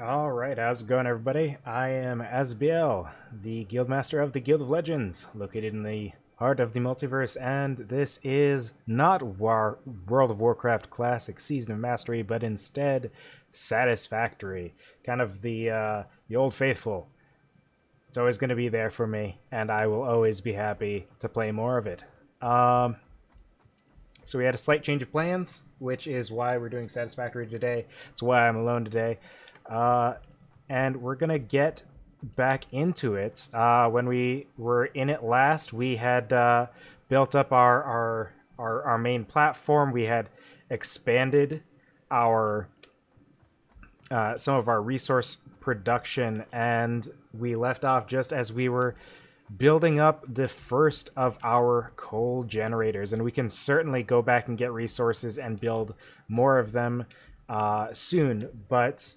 Alright, how's it going, everybody? I am Asbiel, the Guildmaster of the Guild of Legends, located in the heart of the multiverse, and this is not World of Warcraft Classic Season of Mastery, but instead Satisfactory, kind of the old faithful. It's always going to be there for me, and I will always be happy to play more of it. So we had a slight change of plans, which is why we're doing Satisfactory today. It's why I'm alone today. Uh, and we're gonna get back into it. When we were in it last, we had built up our main platform. We had expanded our some of our resource production, and we left off just as we were building up the first of our coal generators. And we can certainly go back and get resources and build more of them soon, but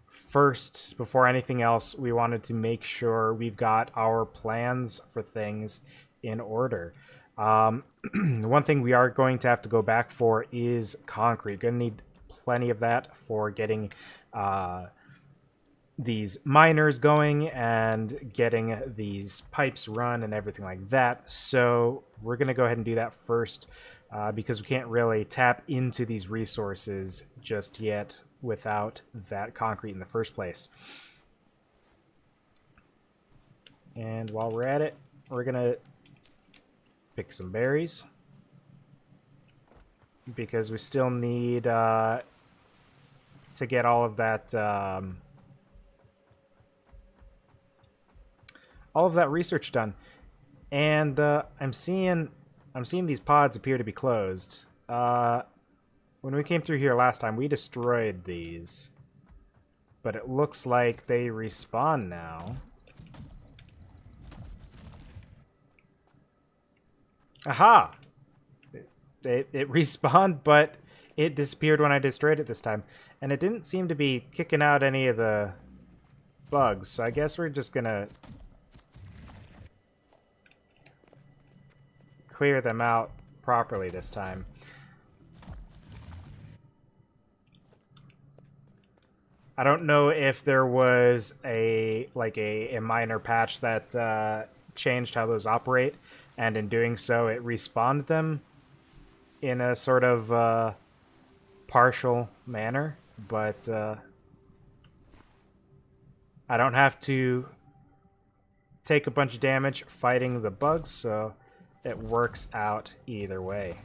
first, before anything else, we wanted to make sure we've got our plans for things in order. One thing we are going to have to go back for is concrete. Going to need plenty of that for getting these miners going and getting these pipes run and everything like that. So we're going to go ahead and do that first because we can't really tap into these resources just yet without that concrete in the first place. And while we're at it, we're going to pick some berries because we still need to get all of that research done. And I'm seeing these pods appear to be closed. When we came through here last time, we destroyed these. But it looks like they respawn now. Aha! It respawned, but it disappeared when I destroyed it this time. And it didn't seem to be kicking out any of the bugs, so I guess we're just gonna clear them out properly this time. I don't know if there was a minor patch that changed how those operate, and in doing so, it respawned them in a sort of partial manner. But I don't have to take a bunch of damage fighting the bugs, so it works out either way.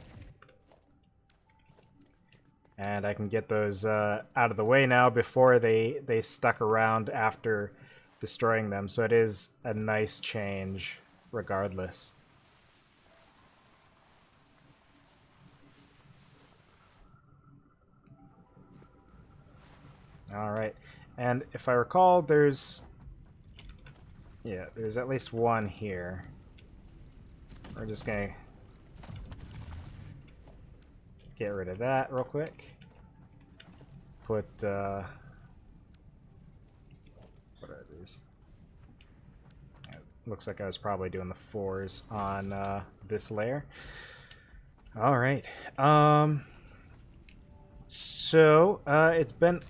And I can get those out of the way now before they stuck around after destroying them. So it is a nice change regardless. Alright. And if I recall, there's at least one here. We're just going to get rid of that real quick. Put, what are these? It looks like I was probably doing the 4s on this layer. Alright. So, it's been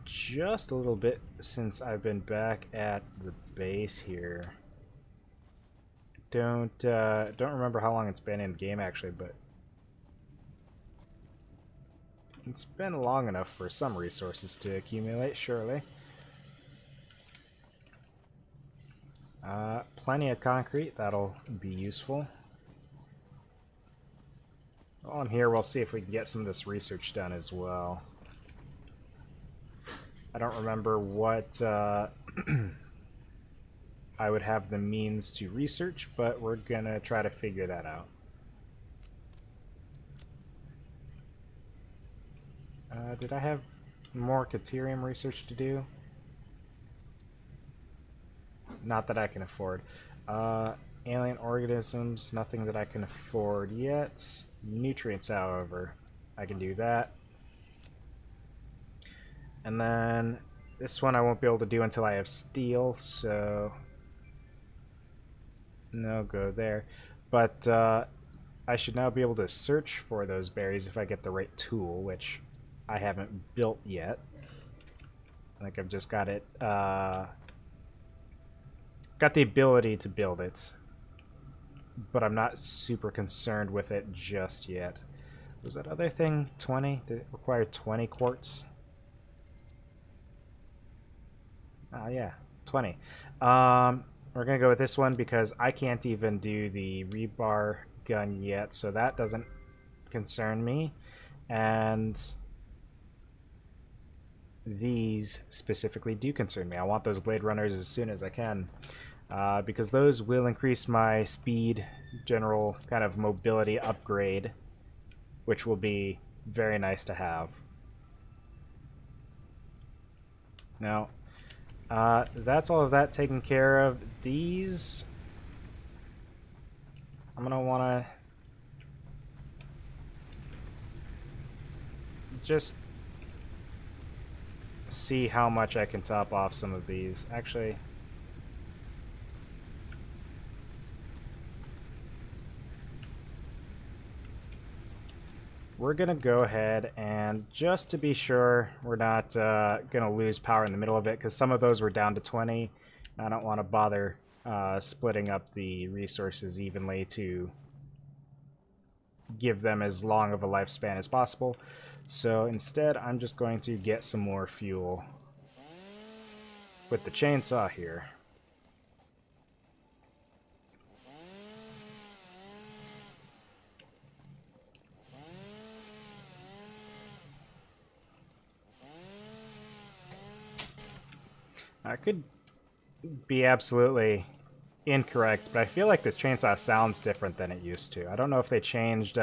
just a little bit since I've been back at the base here. Don't remember how long it's been in the game actually, but it's been long enough for some resources to accumulate, surely. Plenty of concrete, that'll be useful. While I'm here, we'll see if we can get some of this research done as well. I don't remember what I would have the means to research, but we're gonna try to figure that out. Did I have more Caterium research to do? Not that I can afford. Alien organisms, nothing that I can afford yet. Nutrients, however, I can do that. And then this one I won't be able to do until I have steel, so no go there. But I should now be able to search for those berries if I get the right tool, which I haven't built yet. Like, I've just got it, got the ability to build it, but I'm not super concerned with it just yet. Was that other thing 20? Did it require 20 quartz? Oh, yeah, 20. We're going to go with this one because I can't even do the rebar gun yet, so that doesn't concern me. And these specifically do concern me. I want those Blade Runners as soon as I can, because those will increase my speed, general kind of mobility upgrade, which will be very nice to have. Now, that's all of that taken care of. These, I'm going to want to just see how much I can top off some of these. Actually, we're going to go ahead and, just to be sure we're not going to lose power in the middle of it, because some of those were down to 20. I don't want to bother splitting up the resources evenly to give them as long of a lifespan as possible. So instead, I'm just going to get some more fuel with the chainsaw here. I could be absolutely incorrect, but I feel like this chainsaw sounds different than it used to. I don't know if they changed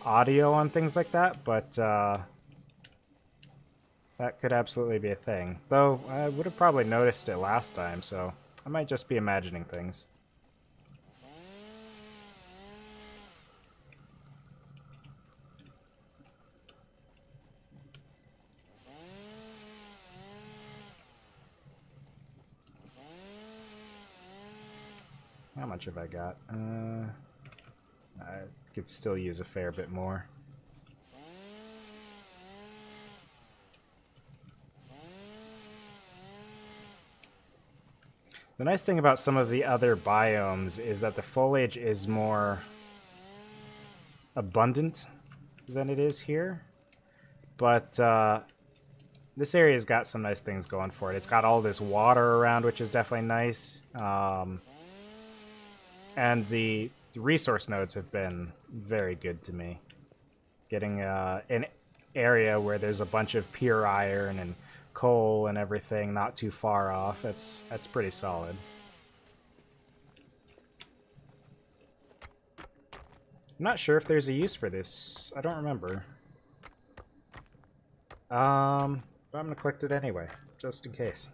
audio on things like that, but that could absolutely be a thing. Though I would have probably noticed it last time, so I might just be imagining things. How much have I got? I could still use a fair bit more. The nice thing about some of the other biomes is that the foliage is more abundant than it is here. But this area's got some nice things going for it. It's got all this water around, which is definitely nice. And the resource nodes have been very good to me. Getting an area where there's a bunch of pure iron and coal and everything not too far off, that's pretty solid. I'm not sure if there's a use for this. I don't remember. But I'm gonna collect it anyway, just in case.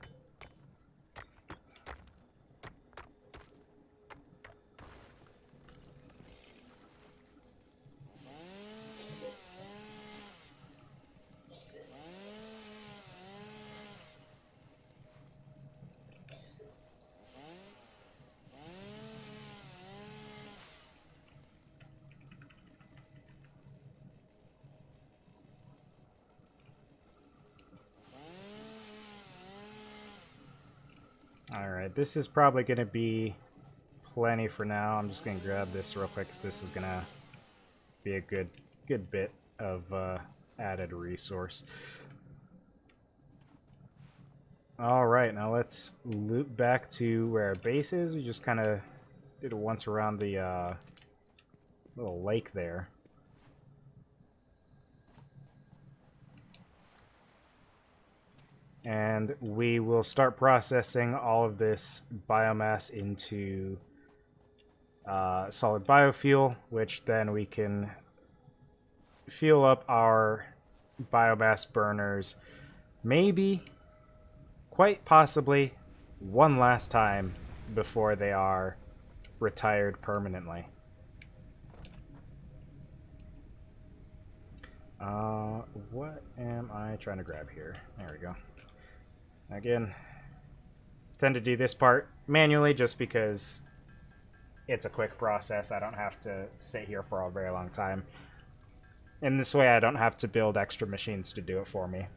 Alright, this is probably going to be plenty for now. I'm just going to grab this real quick because this is going to be a good bit of added resource. Alright, now let's loop back to where our base is. We just kind of did it once around the little lake there. And we will start processing all of this biomass into solid biofuel, which then we can fuel up our biomass burners, maybe, quite possibly, one last time before they are retired permanently. What am I trying to grab here? There we go. Again, tend to do this part manually just because it's a quick process. I don't have to sit here for a very long time. In this way, I don't have to build extra machines to do it for me.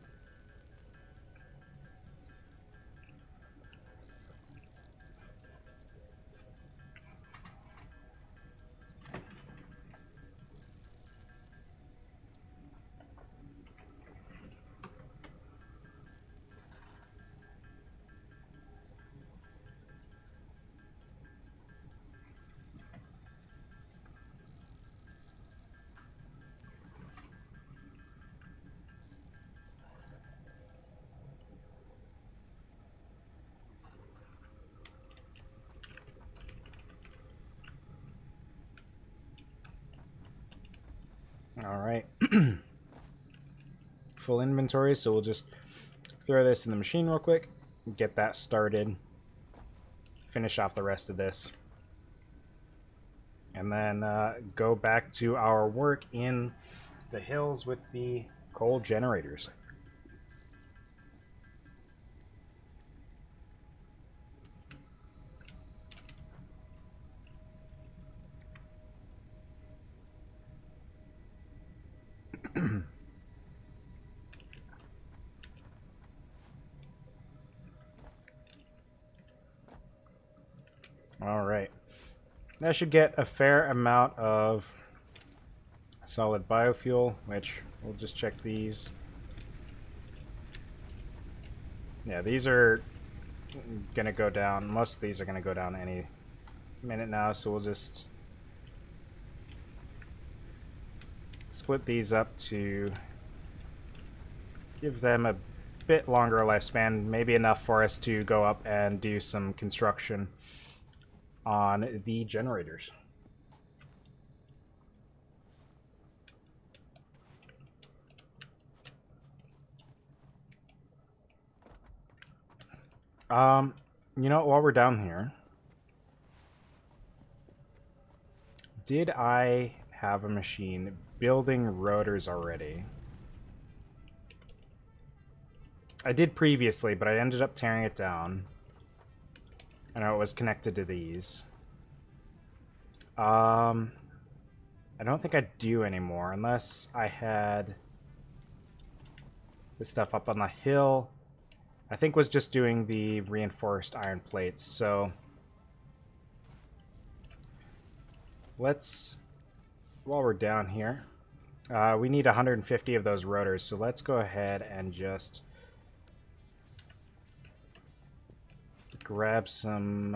Alright. Full inventory, so we'll just throw this in the machine real quick, get that started, finish off the rest of this, and then go back to our work in the hills with the coal generators. All right. That should get a fair amount of solid biofuel, which we'll just check these. Yeah, these are going to go down. Most of these are going to go down any minute now, so we'll just split these up to give them a bit longer lifespan, maybe enough for us to go up and do some construction on the generators. You know, while we're down here, did I have a machine building rotors already? I did previously, but I ended up tearing it down. I know it was connected to these. I don't think I do anymore, unless I had this stuff up on the hill. I think was just doing the reinforced iron plates, so let's, while we're down here, we need 150 of those rotors, so let's go ahead and just grab some,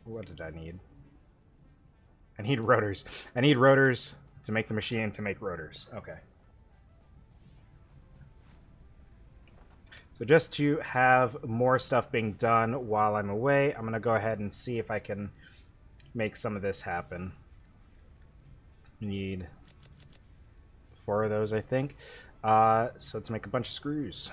what did I need? I need rotors. I need rotors to make the machine to make rotors. Okay. So just to have more stuff being done while I'm away, I'm going to go ahead and see if I can make some of this happen. Need 4 of those, I think. So let's make a bunch of screws.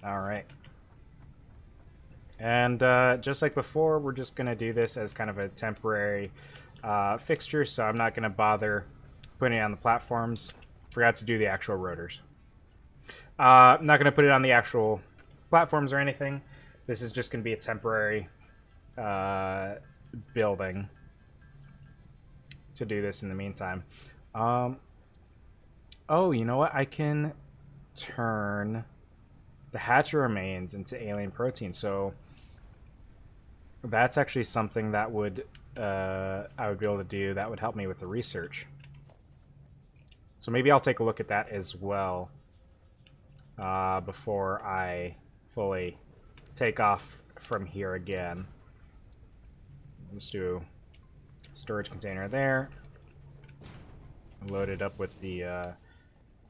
All right. And just like before, we're just going to do this as kind of a temporary fixture, so I'm not going to bother putting it on the platforms. Forgot to do the actual rotors. I'm not going to put it on the actual platforms or anything. This is just going to be a temporary building to do this in the meantime. Oh, you know what? I can turn the hatcher remains into alien protein, so that's actually something that would I would be able to do. That would help me with the research. So maybe I'll take a look at that as well before I fully take off from here again. Let's do storage container there. Load it up with the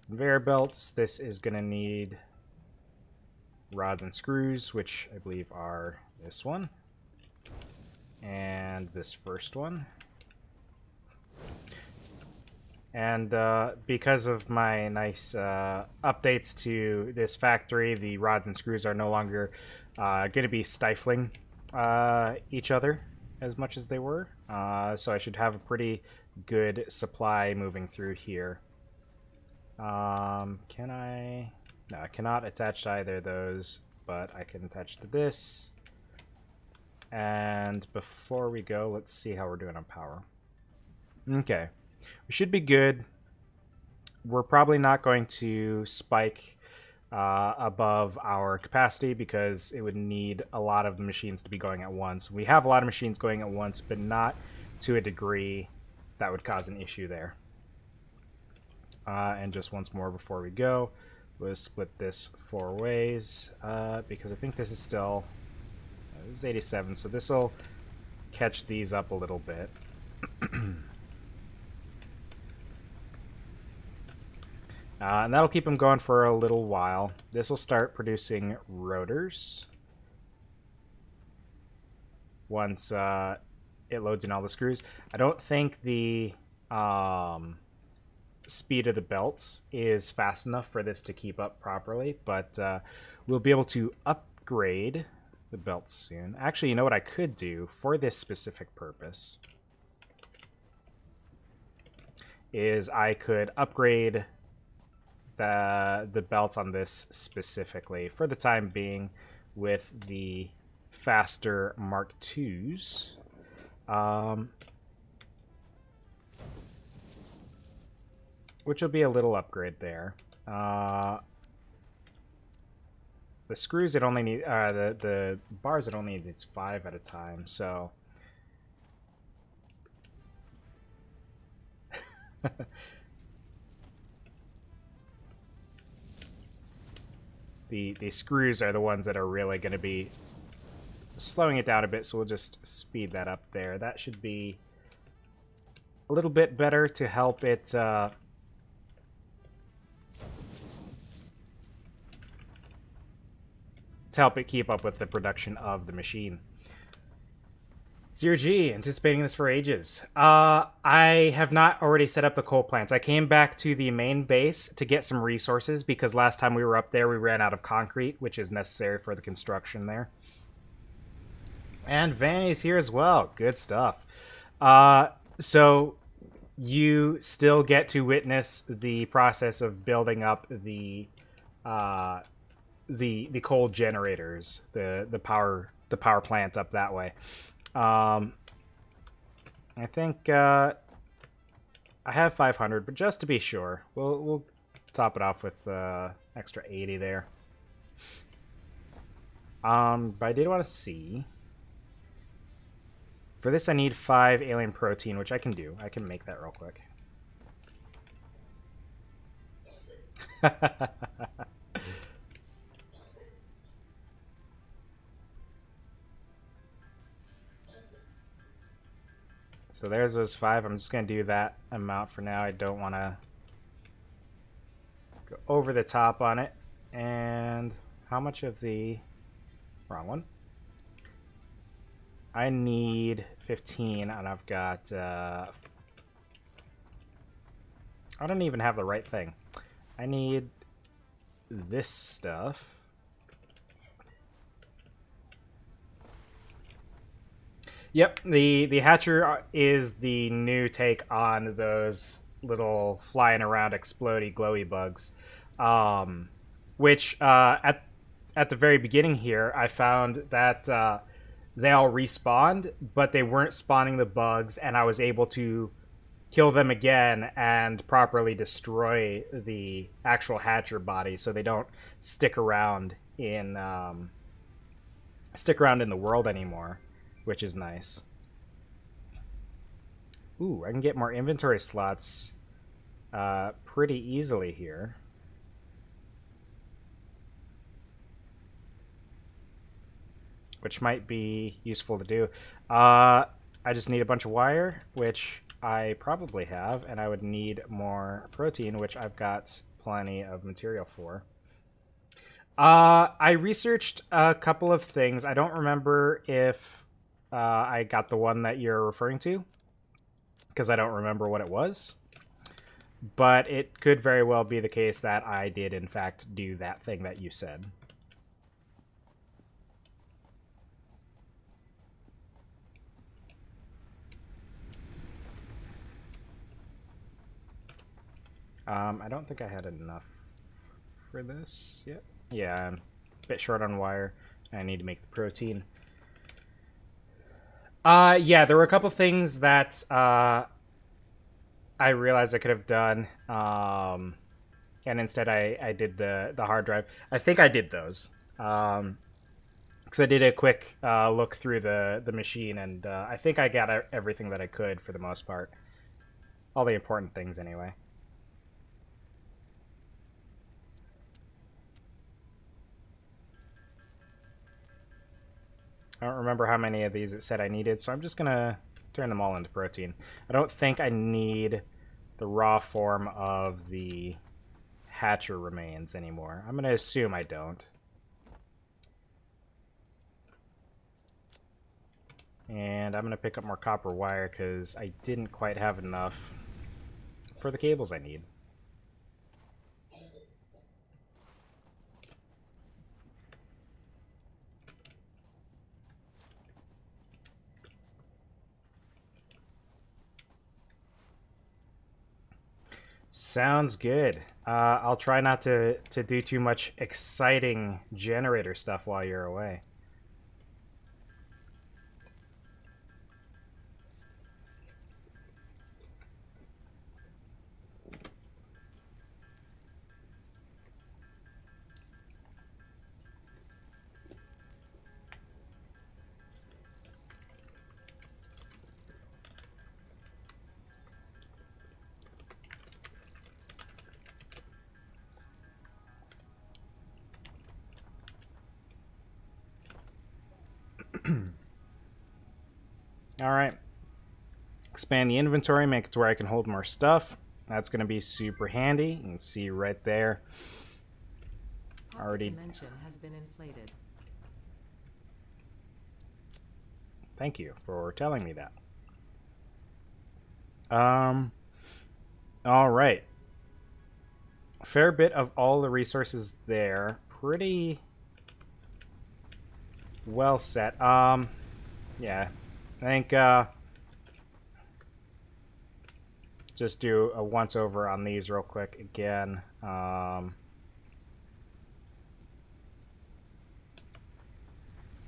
conveyor belts. This is going to need rods and screws, which I believe are this one and this first one. And because of my nice updates to this factory, the rods and screws are no longer going to be stifling each other as much as they were. So I should have a pretty good supply moving through here. Can I... No, I cannot attach to either of those, but I can attach to this. And before we go, let's see how we're doing on power. Okay. We should be good. We're probably not going to spike above our capacity because it would need a lot of machines to be going at once. We have a lot of machines going at once, but not to a degree that would cause an issue there. And just once more before we go, we'll split this 4 ways because I think this is still... this is 87, so this will catch these up a little bit. And that'll keep them going for a little while. This will start producing rotors once it loads in all the screws. I don't think the speed of the belts is fast enough for this to keep up properly, but we'll be able to upgrade the belts soon. Actually, you know what I could do for this specific purpose is I could upgrade the belts on this specifically for the time being with the faster Mark IIs. Which will be a little upgrade there. The screws it only need the bars it only needs 5 at a time, so the screws are the ones that are really going to be slowing it down a bit, so we'll just speed that up there. That should be a little bit better to help it to help it keep up with the production of the machine. ZiroGi, anticipating this for ages. I have not already set up the coal plants. I came back to the main base to get some resources because last time we were up there we ran out of concrete, which is necessary for the construction there. And Vanny's here as well. Good stuff. So you still get to witness the process of building up the coal generators, the power plant up that way. I think I have 500, but just to be sure, we'll top it off with extra 80 there. But I did want to see. For this, I need 5 alien protein, which I can do. I can make that real quick. So there's those 5. I'm just going to do that amount for now. I don't want to go over the top on it. And how much of the... Wrong one. I need 15, and I've got... I don't even have the right thing. I need this stuff. Yep, the Hatcher is the new take on those little flying around explodey glowy bugs, which at the very beginning here I found that they all respawned, but they weren't spawning the bugs, and I was able to kill them again and properly destroy the actual Hatcher body, so they don't stick around in the world anymore, which is nice. Ooh, I can get more inventory slots pretty easily here. Which might be useful to do. I just need a bunch of wire, which I probably have, and I would need more protein, which I've got plenty of material for. I researched a couple of things. I don't remember if I got the one that you're referring to, because I don't remember what it was. But it could very well be the case that I did, in fact, do that thing that you said. I don't think I had enough for this yet. Yeah, I'm a bit short on wire. I need to make the protein. Yeah, there were a couple things that I realized I could have done, and instead I did the hard drive. I think I did those, because I did a quick look through the machine, and I think I got everything that I could for the most part. All the important things, anyway. I don't remember how many of these it said I needed, so I'm just going to turn them all into protein. I don't think I need the raw form of the hatcher remains anymore. I'm going to assume I don't. And I'm going to pick up more copper wire because I didn't quite have enough for the cables I need. Sounds good. I'll try not to do too much exciting generator stuff while you're away. All right. Expand the inventory, make it to where I can hold more stuff. That's going to be super handy. You can see right there. Already. Dimension has been inflated. Thank you for telling me that. All right. A fair bit of all the resources there. Pretty well set. Yeah. I think, just do a once over on these real quick again. Let's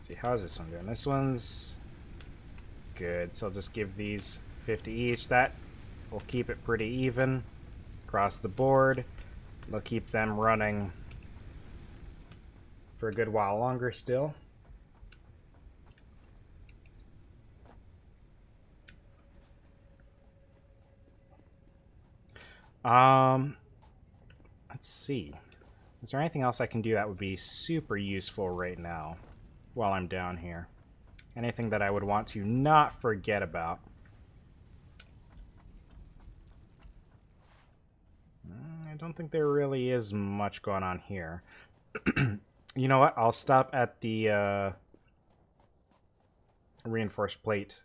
see, how's this one doing? This one's good, so I'll just give these 50 each. That will keep it pretty even across the board. They'll keep them running for a good while longer still. Let's see. Is there anything else I can do that would be super useful right now while I'm down here? Anything that I would want to not forget about? I don't think there really is much going on here. You know what? I'll stop at the reinforced plate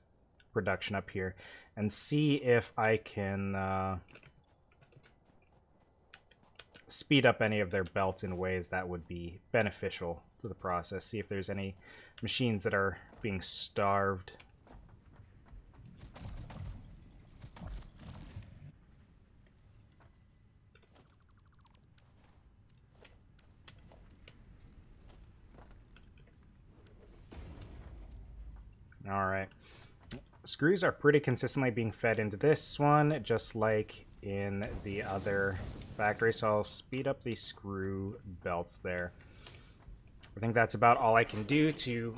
production up here and see if I can speed up any of their belts in ways that would be beneficial to the process. See if there's any machines that are being starved. All right. Screws are pretty consistently being fed into this one, just like in the other factory, so I'll speed up these screw belts there. I think that's about all I can do to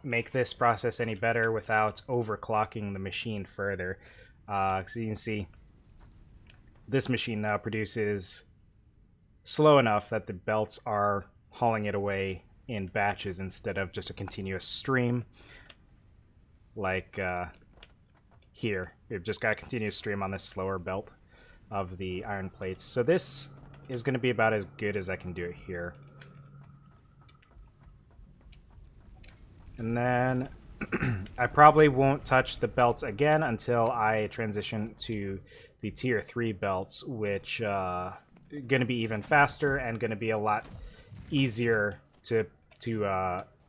make this process any better without overclocking the machine further. So you can see this machine now produces slow enough that the belts are hauling it away in batches instead of just a continuous stream. Like here, we've just got a continuous stream on this slower belt of the iron plates. So this is going to be about as good as I can do it here. And then I probably won't touch the belts again until I transition to the tier 3 belts, which are going to be even faster and going to be a lot easier to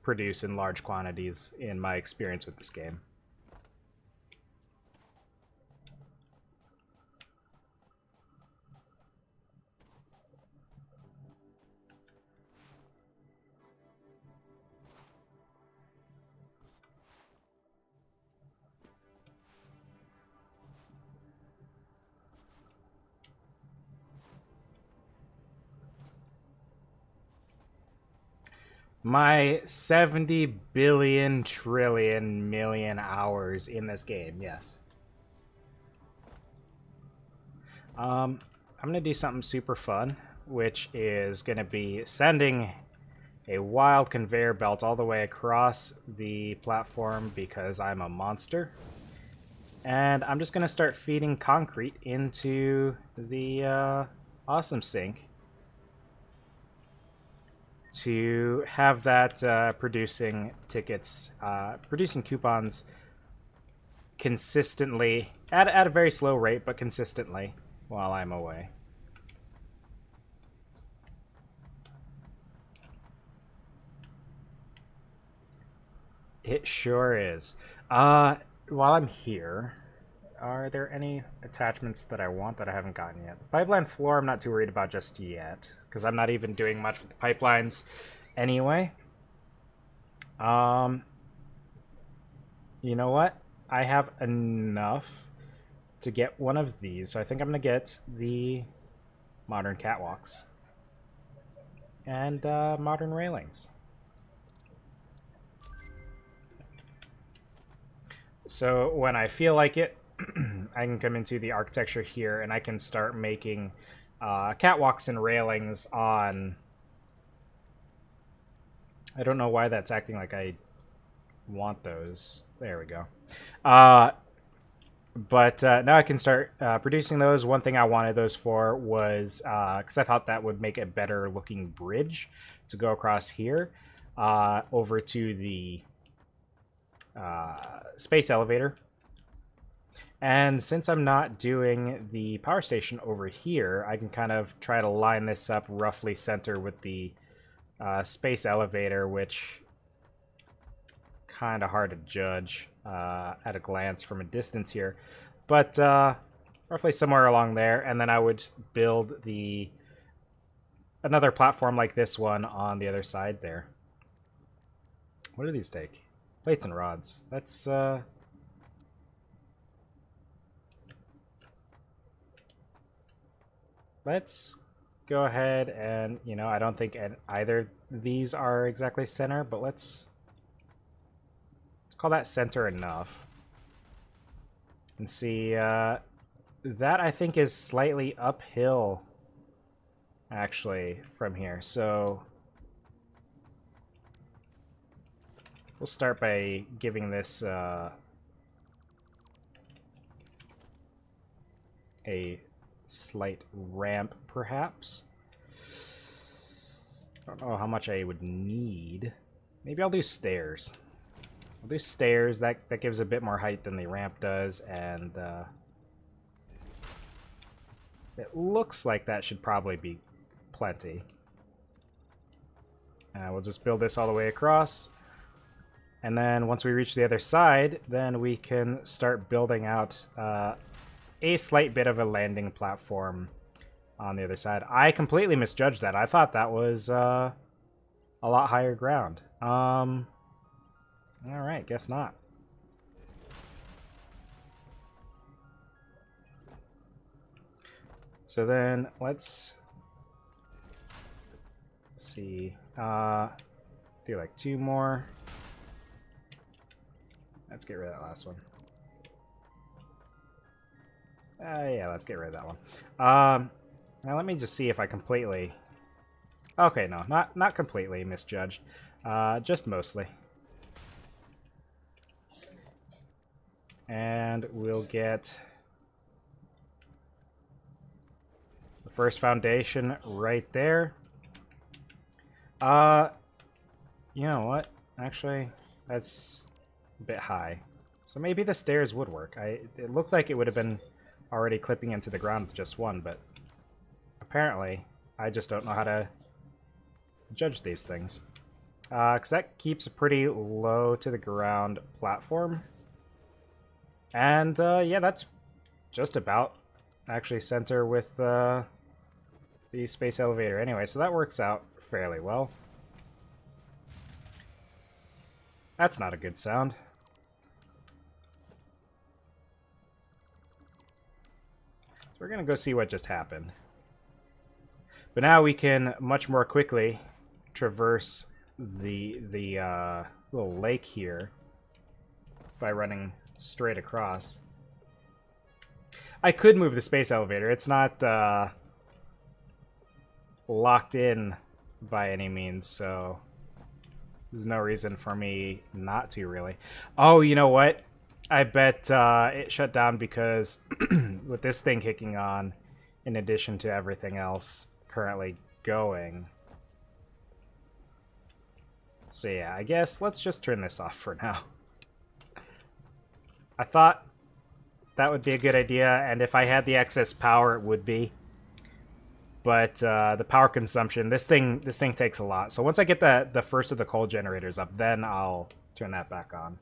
produce in large quantities in my experience with this game. My 70 billion trillion million hours in this game, yes. I'm going to do something super fun, which is going to be sending a wild conveyor belt all the way across the platform because I'm a monster. And I'm just going to start feeding concrete into the awesome sink to have that producing tickets, producing coupons consistently, at a very slow rate, but consistently while I'm away. It sure is. While I'm here, are there any attachments that I want that I haven't gotten yet? The pipeline floor I'm not too worried about just yet, because I'm not even doing much with the pipelines anyway. You know what? I have enough to get one of these, so I think I'm going to get the modern catwalks and modern railings. So when I feel like it, I can come into the architecture here and I can start making catwalks and railings on... I don't know why that's acting like I want those. There we go. But now I can start producing those. One thing I wanted those for was because I thought that would make a better looking bridge to go across here over to the space elevator. And since I'm not doing the power station over here, I can kind of try to line this up roughly center with the space elevator, which kind of hard to judge at a glance from a distance here. But roughly somewhere along there, and then I would build another platform like this one on the other side there. What do these take? Plates and rods. That's let's go ahead and, you know, I don't think either these are exactly center, but let's call that center enough. And see, that I think is slightly uphill, actually, from here. So we'll start by giving this a slight ramp, perhaps. I don't know how much I would need. Maybe I'll do stairs. I'll do stairs. That gives a bit more height than the ramp does, and it looks like that should probably be plenty. We'll just build this all the way across. And then once we reach the other side, then we can start building out a slight bit of a landing platform on the other side. I completely misjudged that. I thought that was a lot higher ground. Alright, guess not. So then let's see. Do like 2 more. Let's get rid of that last one. Yeah, let's get rid of that one. Now let me just see if I completely... Okay, no, not completely misjudged. Just mostly. And we'll get the first foundation right there. You know what? Actually, that's a bit high. So maybe the stairs would work. It looked like it would have been already clipping into the ground with just one, but apparently I just don't know how to judge these things. Because that keeps a pretty low to the ground platform. And yeah, that's just about actually center with the space elevator anyway, so that works out fairly well. That's not a good sound. So we're gonna go see what just happened. But now we can much more quickly traverse the little lake here by running straight across. I could move the space elevator. It's not locked in by any means, so There's no reason for me not to, really. Oh, you know what? I bet it shut down because with this thing kicking on, in addition to everything else currently going. So yeah, I guess let's just turn this off for now. I thought that would be a good idea, and if I had the excess power, it would be. But the power consumption, this thing takes a lot. So once I get the first of the coal generators up, then I'll turn that back on.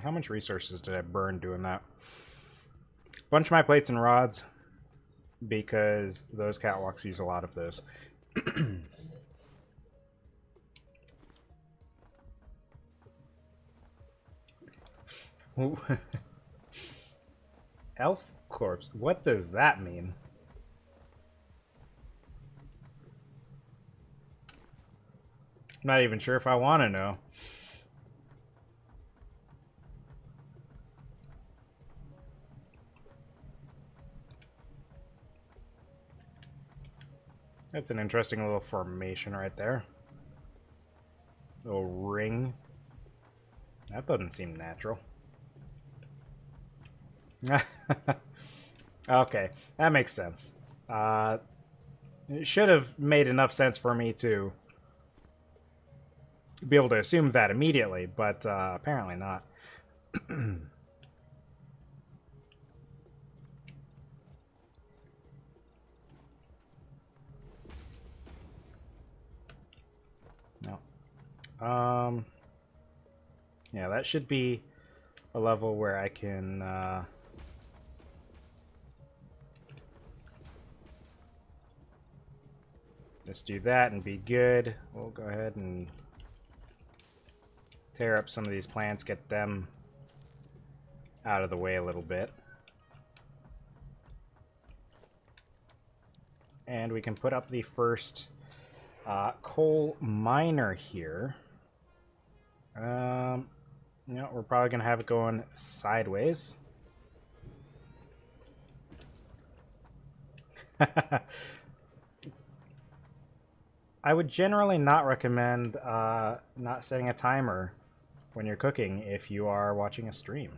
How much resources did I burn doing that? Bunch of my plates and rods, because those catwalks use a lot of those. Elf corpse. What does that mean? I'm not even sure if I want to know. That's an interesting little formation right there. Little ring. That doesn't seem natural. Okay, that makes sense. It should have made enough sense for me to be able to assume that immediately, but apparently not. No. Yeah, that should be a level where I can just do that and be good. We'll go ahead and tear up some of these plants, get them out of the way a little bit. And we can put up the first coal miner here. Yeah, we're probably going to have it going sideways. I would generally not recommend not setting a timer when you're cooking if you are watching a stream.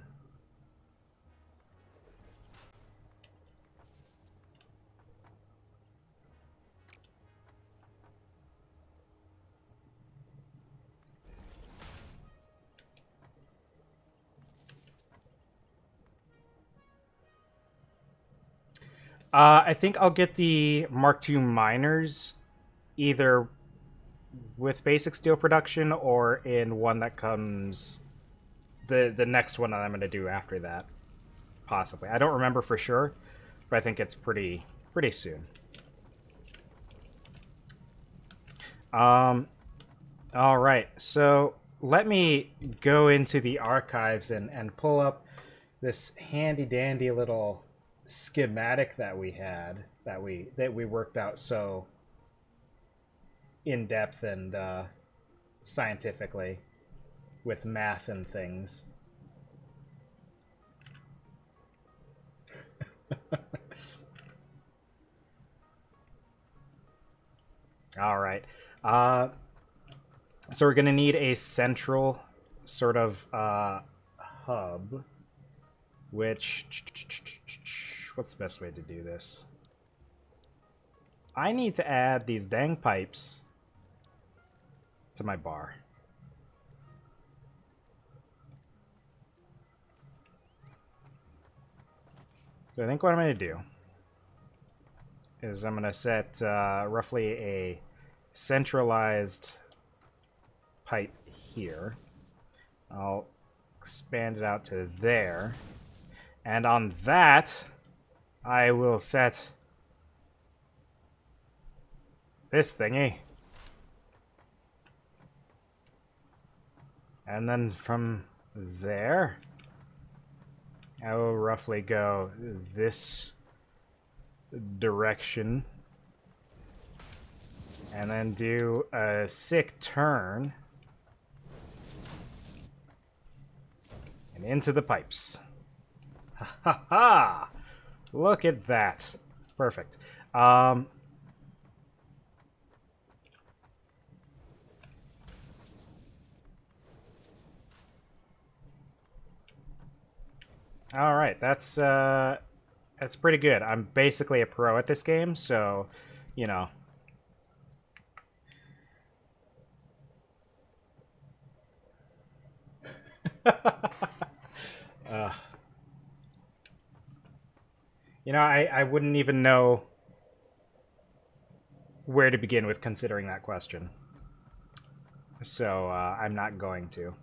I think I'll get the Mark II miners either with basic steel production or in one that comes the next one that I'm going to do after that, possibly. I don't remember for sure, but I think it's pretty soon. All right, so let me go into the archives and pull up this handy dandy little schematic that we had that we worked out so in depth and scientifically with math and things. All right. So we're going to need a central sort of hub, which... What's the best way to do this? I need to add these dang pipes to my bar. So I think what I'm going to do is I'm going to set roughly a centralized pipe here. I'll expand it out to there. And on that, I will set this thingy. And then from there. I will roughly go this direction. And then do a sick turn. And into the pipes. Ha ha ha! Look at that. Perfect. Alright, that's pretty good. I'm basically a pro at this game, so, you know. You know, I wouldn't even know where to begin with considering that question. So, I'm not going to.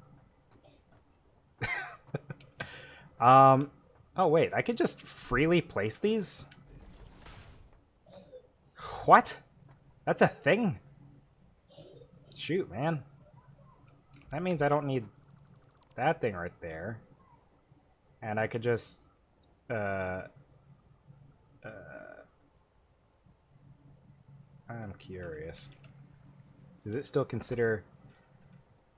Oh wait, I could just freely place these? What? That's a thing? Shoot, man. That means I don't need that thing right there. And I could just... I'm curious. Does it still consider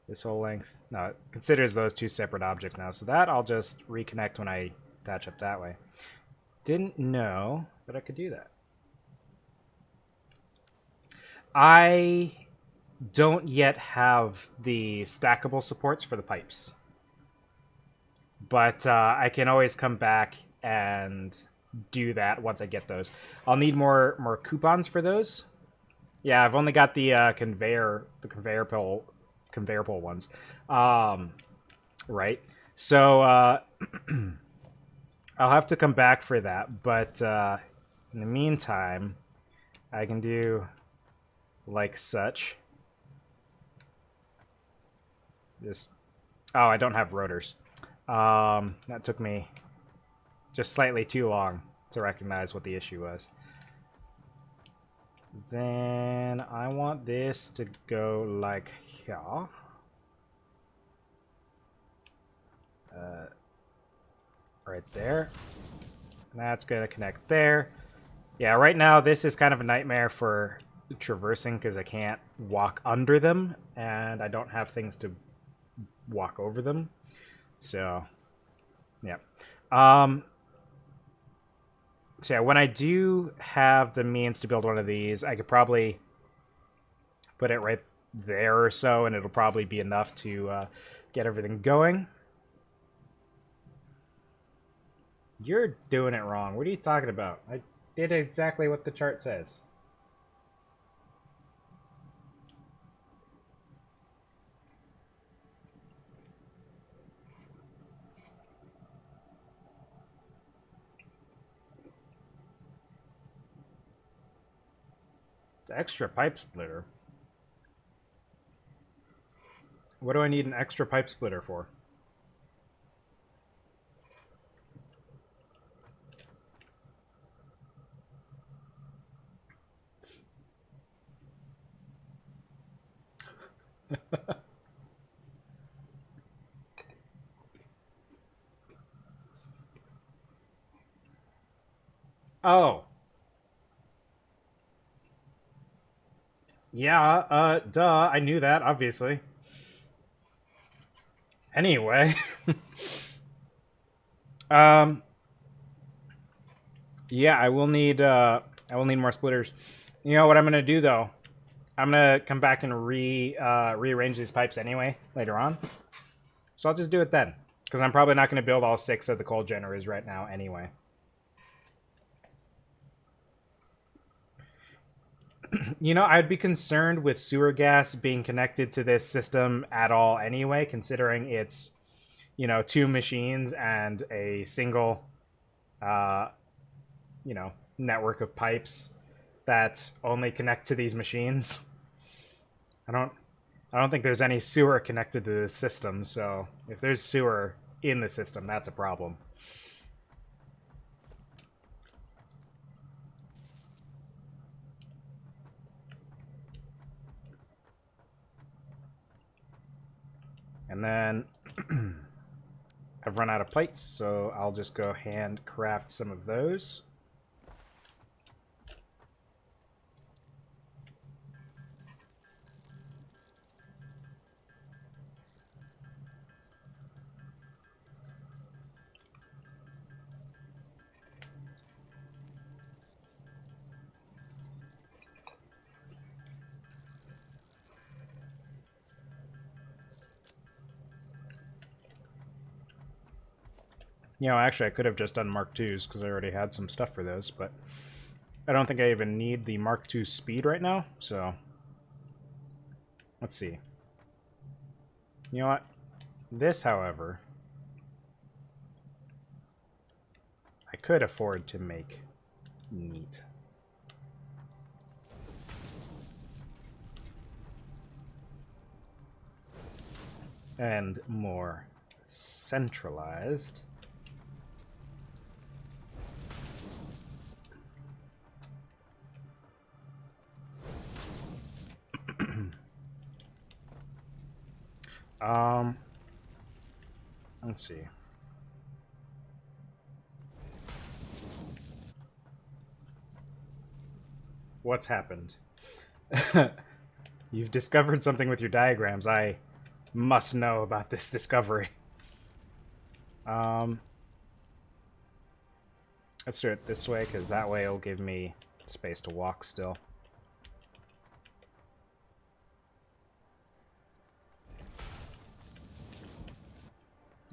this whole length? No, it considers those two separate objects now. So that I'll just reconnect when I attach up that way. Didn't know that I could do that. I don't yet have the stackable supports for the pipes. But I can always come back and do that once I get those. I'll need more coupons for those. Yeah, I've only got the conveyor pole ones. Right. So I'll have to come back for that, but in the meantime, I can do like such. Just I don't have rotors. That took me just slightly too long to recognize what the issue was. Then I want this to go like here. Right there. And that's going to connect there. Yeah, right now this is kind of a nightmare for traversing because I can't walk under them and I don't have things to walk over them. So, yeah. So yeah, when I do have the means to build one of these, I could probably put it right there or so, and it'll probably be enough to get everything going. You're doing it wrong. What are you talking about? I did exactly what the chart says. The extra pipe splitter? What do I need an extra pipe splitter for? Oh. Yeah, duh, I knew that, obviously. Anyway. Yeah, I will need more splitters. You know what I'm gonna do though? I'm gonna come back and rearrange these pipes anyway later on. So I'll just do it then. Because I'm probably not gonna build all 6 of the coal generators right now anyway. You know, I'd be concerned with sewer gas being connected to this system at all anyway, considering it's, you know, 2 machines and a single, you know, network of pipes that only connect to these machines. I don't think there's any sewer connected to this system, so if there's sewer in the system, that's a problem. And then I've run out of plates, so I'll just go hand craft some of those. You know, actually, I could have just done Mark IIs because I already had some stuff for those, but I don't think I even need the Mark II speed right now, so let's see. You know what? This, however, I could afford to make neat. And more centralized. Let's see. What's happened? You've discovered something with your diagrams. I must know about this discovery. Let's do it this way, because that way it'll give me space to walk still.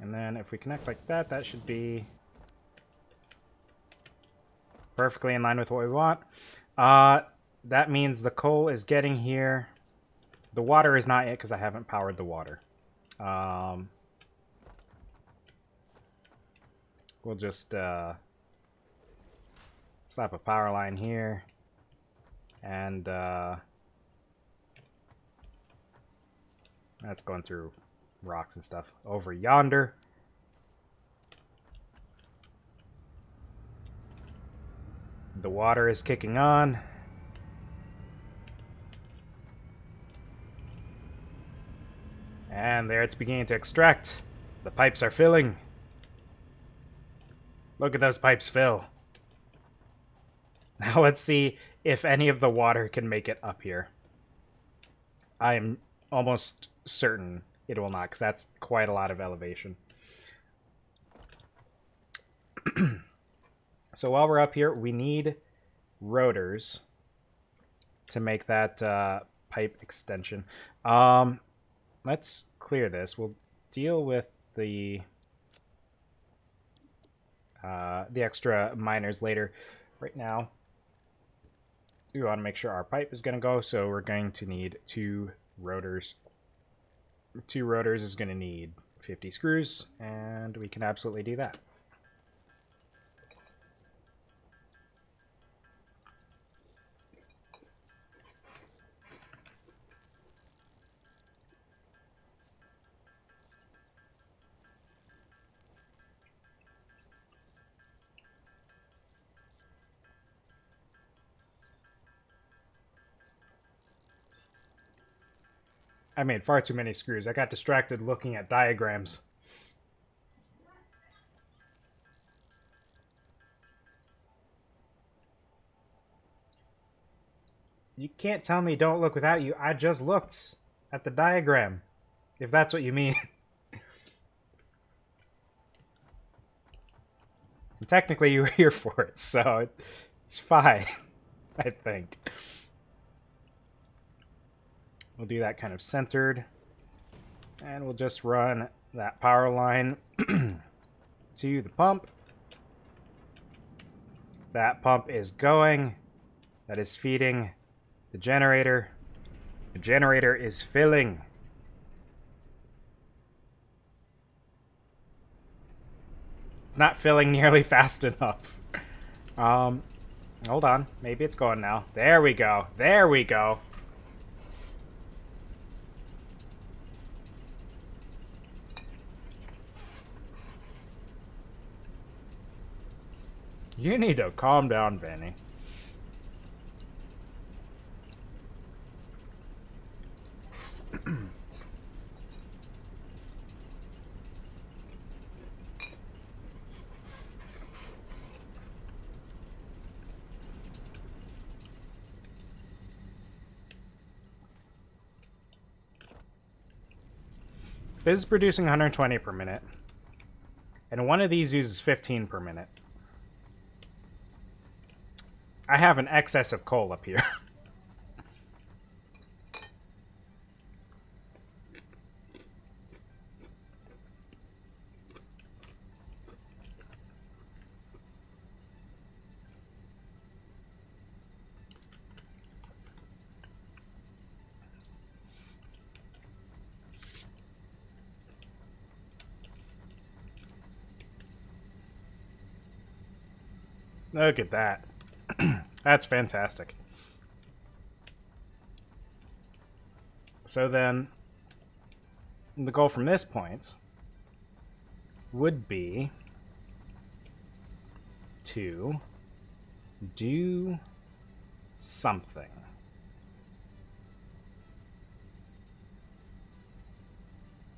And then if we connect like that, that should be perfectly in line with what we want. That means the coal is getting here. The water is not yet because I haven't powered the water. We'll just slap a power line here. And that's going through rocks and stuff. Over yonder. The water is kicking on. And there it's beginning to extract. The pipes are filling. Look at those pipes fill. Now let's see if any of the water can make it up here. I am almost certain it will not, because that's quite a lot of elevation. So while we're up here, we need rotors to make that pipe extension. Let's clear this. We'll deal with the extra miners later. Right now, we want to make sure our pipe is going to go, so we're going to need 2 rotors. 2 rotors is going to need 50 screws, and we can absolutely do that. I made far too many screws. I got distracted looking at diagrams. You can't tell me don't look without you. I just looked at the diagram, if that's what you mean. And technically, you were here for it, so it's fine, I think. We'll do that kind of centered. And we'll just run that power line to the pump. That pump is going. That is feeding the generator. The generator is filling. It's not filling nearly fast enough. Hold on. Maybe it's going now. There we go. There we go. You need to calm down, Benny. This is producing 120 per minute. And one of these uses 15 per minute. I have an excess of coal up here. Look at that. That's fantastic. So then, the goal from this point would be to do something.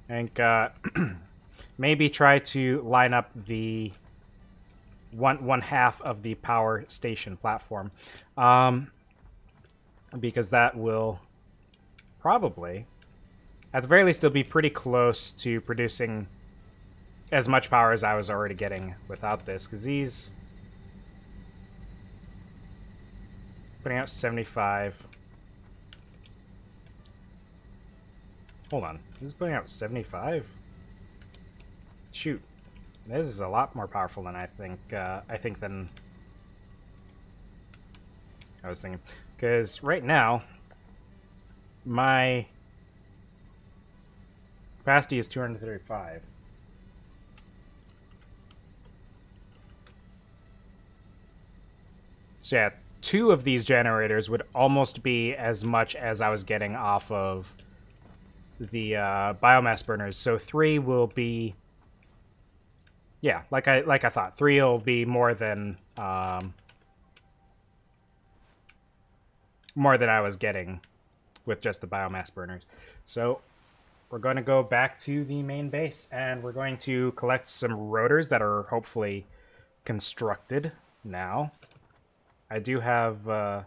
And maybe try to line up the one half of the power station platform, because that will probably, at the very least, it'll be pretty close to producing as much power as I was already getting without this, because these putting out 75. Hold on, this is putting out 75. Shoot. This is a lot more powerful than I think than I was thinking. Because right now, my capacity is 235. So yeah, 2 of these generators would almost be as much as I was getting off of the biomass burners. So 3 will be... Yeah, like I thought, 3 will be more than I was getting with just the biomass burners. So we're going to go back to the main base, and we're going to collect some rotors that are hopefully constructed now. I do have... no,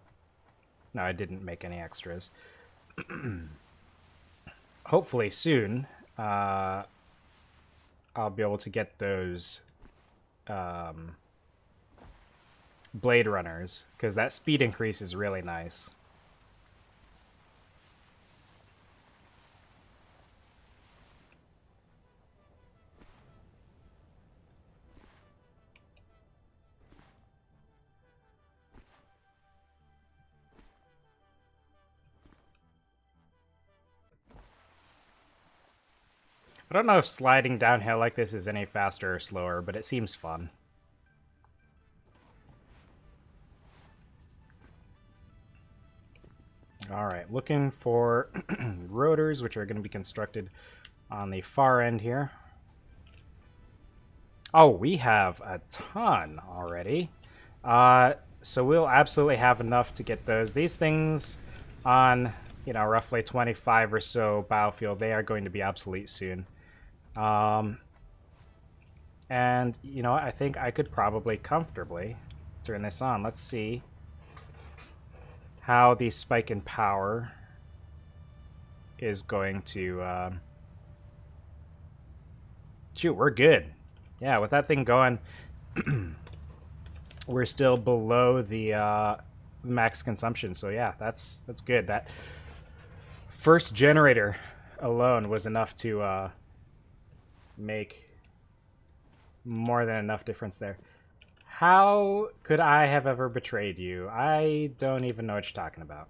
I didn't make any extras. Hopefully soon, I'll be able to get those Blade Runners, because that speed increase is really nice. I don't know if sliding downhill like this is any faster or slower, but it seems fun. Alright, looking for rotors, which are going to be constructed on the far end here. Oh, we have a ton already. So we'll absolutely have enough to get those. These things on, you know, roughly 25 or so biofuel, they are going to be obsolete soon. And, you know, I think I could probably comfortably turn this on. Let's see how the spike in power is going to... Shoot, we're good. Yeah, with that thing going, we're still below the max consumption. So yeah, that's good. That first generator alone was enough to make more than enough difference there. How could I have ever betrayed you? I don't even know what you're talking about.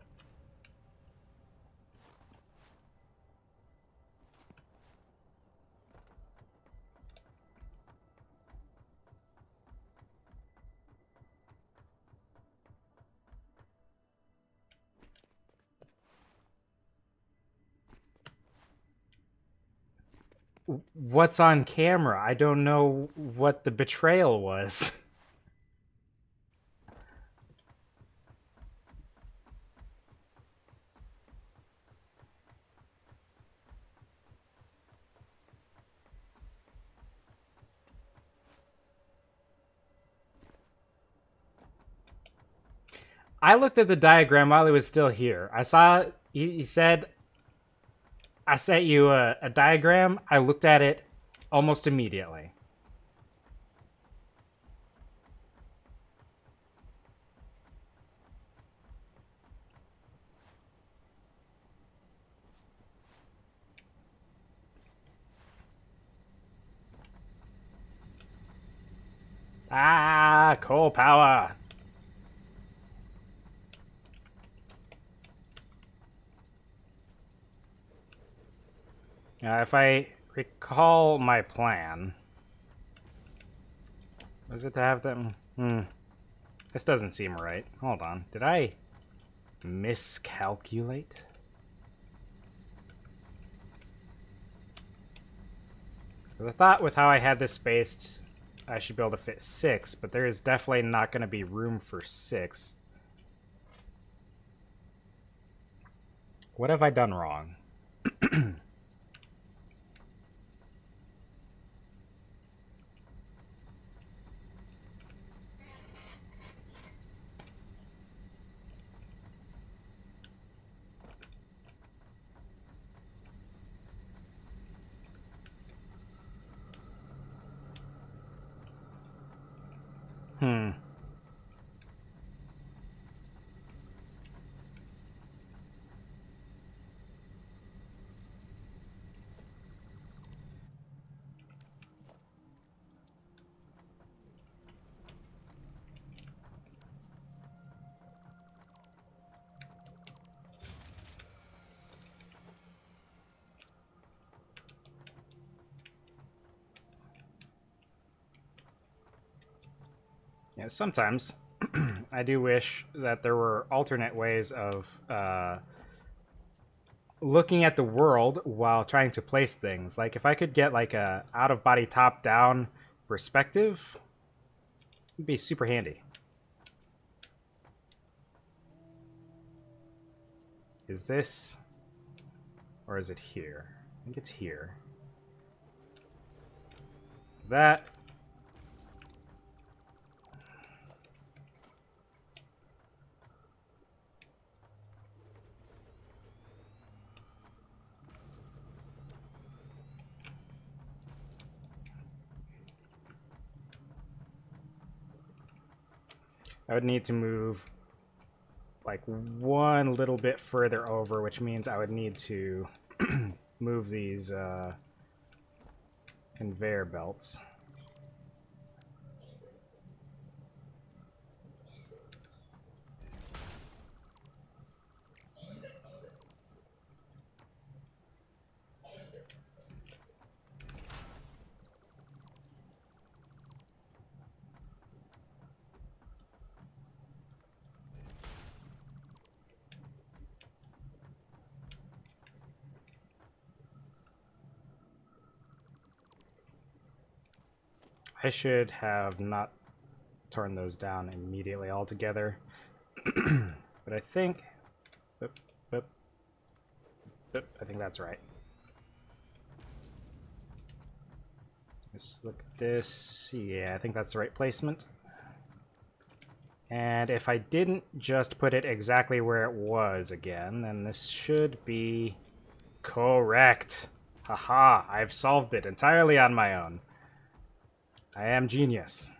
What's on camera? I don't know what the betrayal was. I looked at the diagram while he was still here. I saw he said I sent you a diagram. I looked at it almost immediately. Ah, coal power. If I recall my plan, was it to have them? This doesn't seem right. Hold on. Did I miscalculate? I thought with how I had this spaced, I should be able to fit 6, but there is definitely not going to be room for 6. What have I done wrong? Yeah, sometimes I do wish that there were alternate ways of looking at the world while trying to place things. Like if I could get like a out-of-body top-down perspective, it'd be super handy. Is this, or is it here? I think it's here. That. I would need to move like one little bit further over, which means I would need to move these conveyor belts. I should have not torn those down immediately altogether. But I think... I think that's right. Let's look at this. Yeah, I think that's the right placement. And if I didn't just put it exactly where it was again, then this should be correct. Haha, I've solved it entirely on my own. I am genius.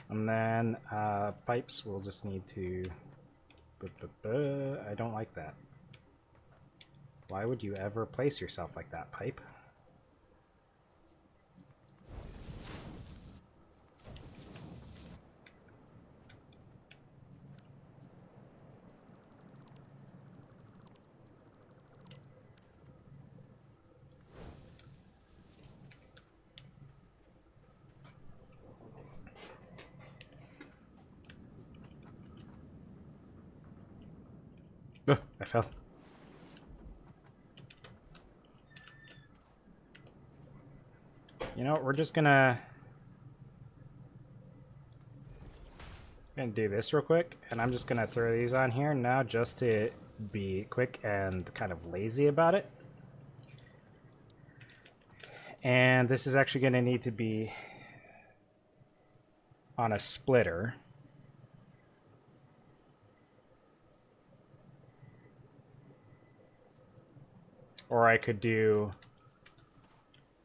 And then pipes, we'll just need to... I don't like that. Why would you ever place yourself like that, pipe? I fell. You know, we're just gonna do this real quick, and I'm just gonna throw these on here now just to be quick and kind of lazy about it. And this is actually going to need to be on a splitter. Or I could do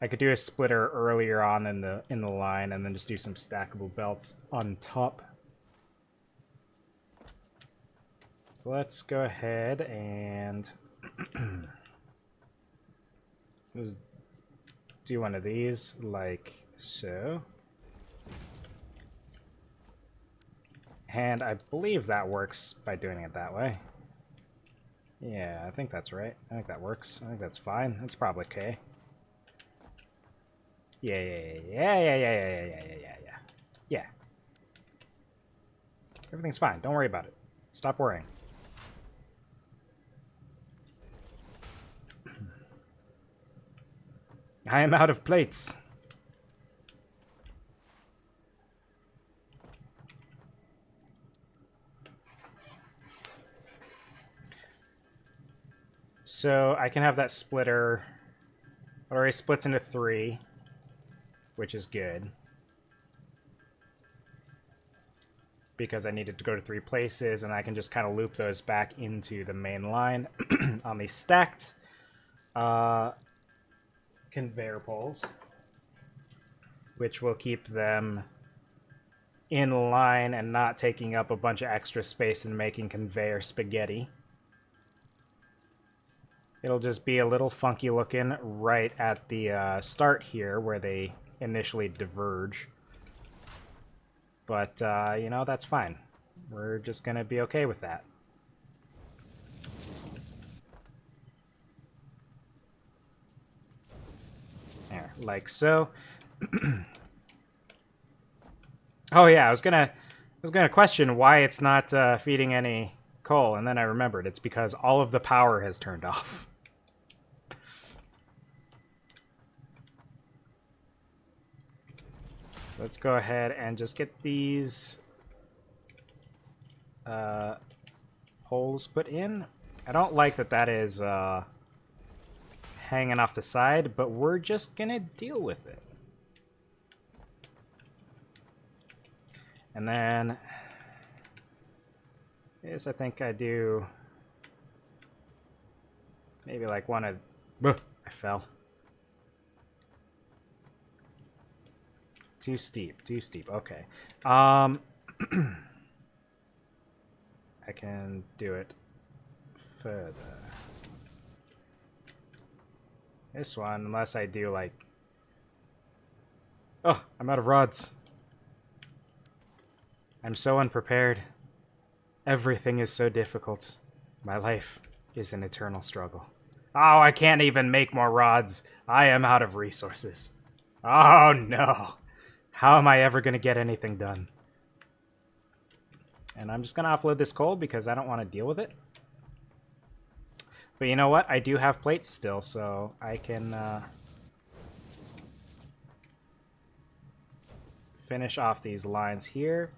a splitter earlier on in the line and then just do some stackable belts on top. So let's go ahead and just do one of these like so. And I believe that works by doing it that way. Yeah, I think that's right. I think that works. I think that's fine. That's probably okay. Yeah. Everything's fine. Don't worry about it. Stop worrying. I am out of plates. So I can have that splitter. It already splits into 3, which is good. Because I needed to go to 3 places, and I can just kind of loop those back into the main line on these stacked conveyor poles, which will keep them in line and not taking up a bunch of extra space and making conveyor spaghetti. It'll just be a little funky looking right at the start here where they initially diverge. But, you know, that's fine. We're just going to be okay with that. There, like so. Oh yeah, I was gonna question why it's not feeding any coal, and then I remembered it's because all of the power has turned off. Let's go ahead and just get these holes put in. I don't like that that is hanging off the side, but we're just gonna deal with it. And then, yes, I think I do maybe like one of, I fell. Too steep, okay. I can do it further. This one, unless I do like, oh, I'm out of rods. I'm so unprepared. Everything is so difficult. My life is an eternal struggle. Oh, I can't even make more rods. I am out of resources. Oh, no. How am I ever going to get anything done? And I'm just going to offload this coal because I don't want to deal with it. But you know what? I do have plates still, so I can finish off these lines here.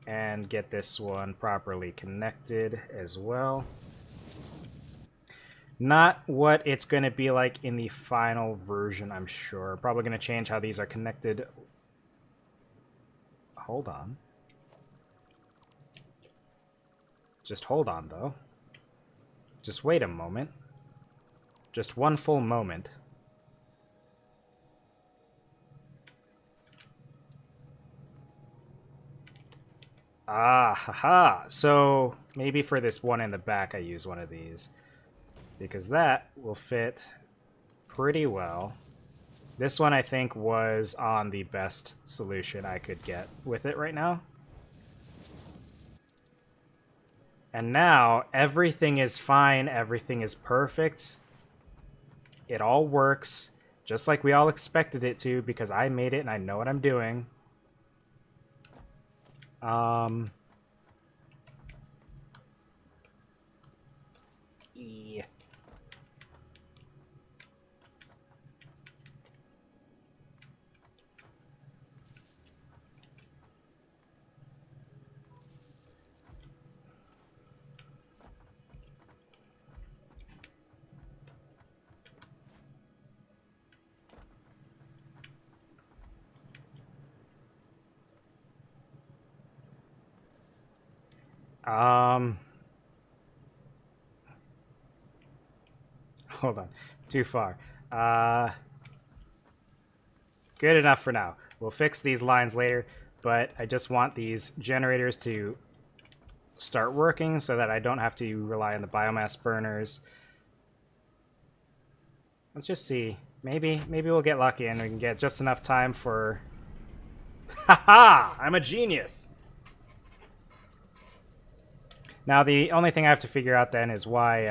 And get this one properly connected as well. Not what it's going to be like in the final version, I'm sure. Probably going to change how these are connected. Hold on. Just hold on, though. Just wait a moment. Just one full moment. Ah, haha. So maybe for this one in the back, I use one of these. Because that will fit pretty well. This one, I think, was on the best solution I could get with it right now. And now, everything is fine. Everything is perfect. It all works just like we all expected it to because I made it and I know what I'm doing. Yeah. Hold on. Too far. Good enough for now. We'll fix these lines later, but I just want these generators to start working so that I don't have to rely on the biomass burners. Let's just see. Maybe we'll get lucky and we can get just enough time for... Haha! I'm a genius! Now, the only thing I have to figure out then is why,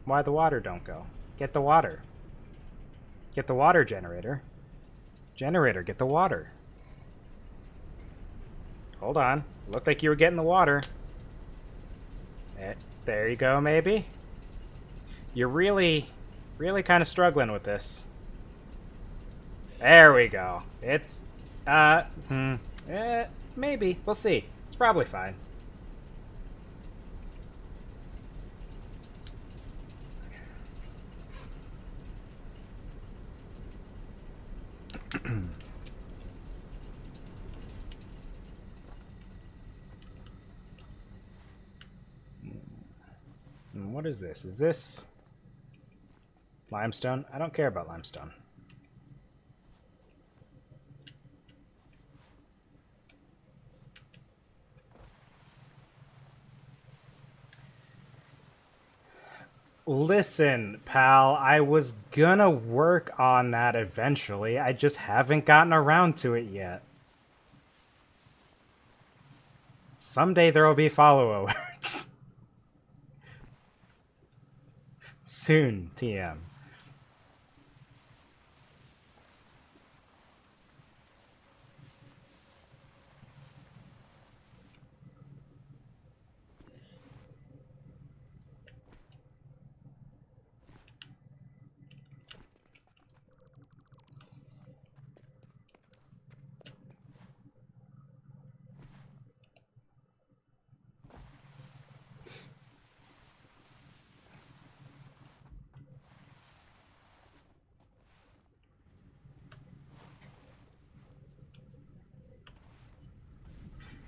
why the water don't go. Get the water. Get the water, generator. Generator, get the water. Hold on. Looked like you were getting the water. There you go, maybe? You're really kind of struggling with this. There we go. It's, maybe. We'll see. It's probably fine. What is this? Is this limestone? I don't care about limestone. Listen, pal, I was gonna work on that eventually. I just haven't gotten around to it yet. Someday there will be follow alerts. Soon, TM.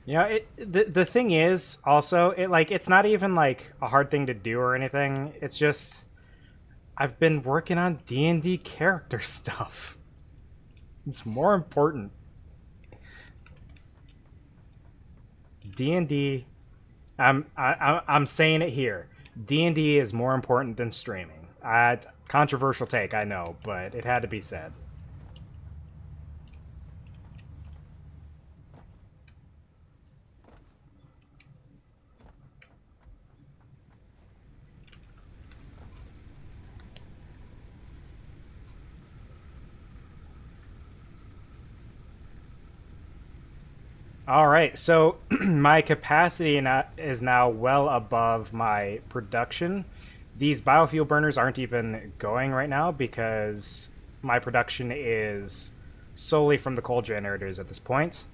You know, the thing is also it's not even like a hard thing to do or anything. It's just I've been working on D&D character stuff. It's more important. D&D, I'm saying it here. D&D is more important than streaming. Controversial take, I know, but it had to be said. All right, so my capacity is now well above my production. These biofuel burners aren't even going right now because my production is solely from the coal generators at this point.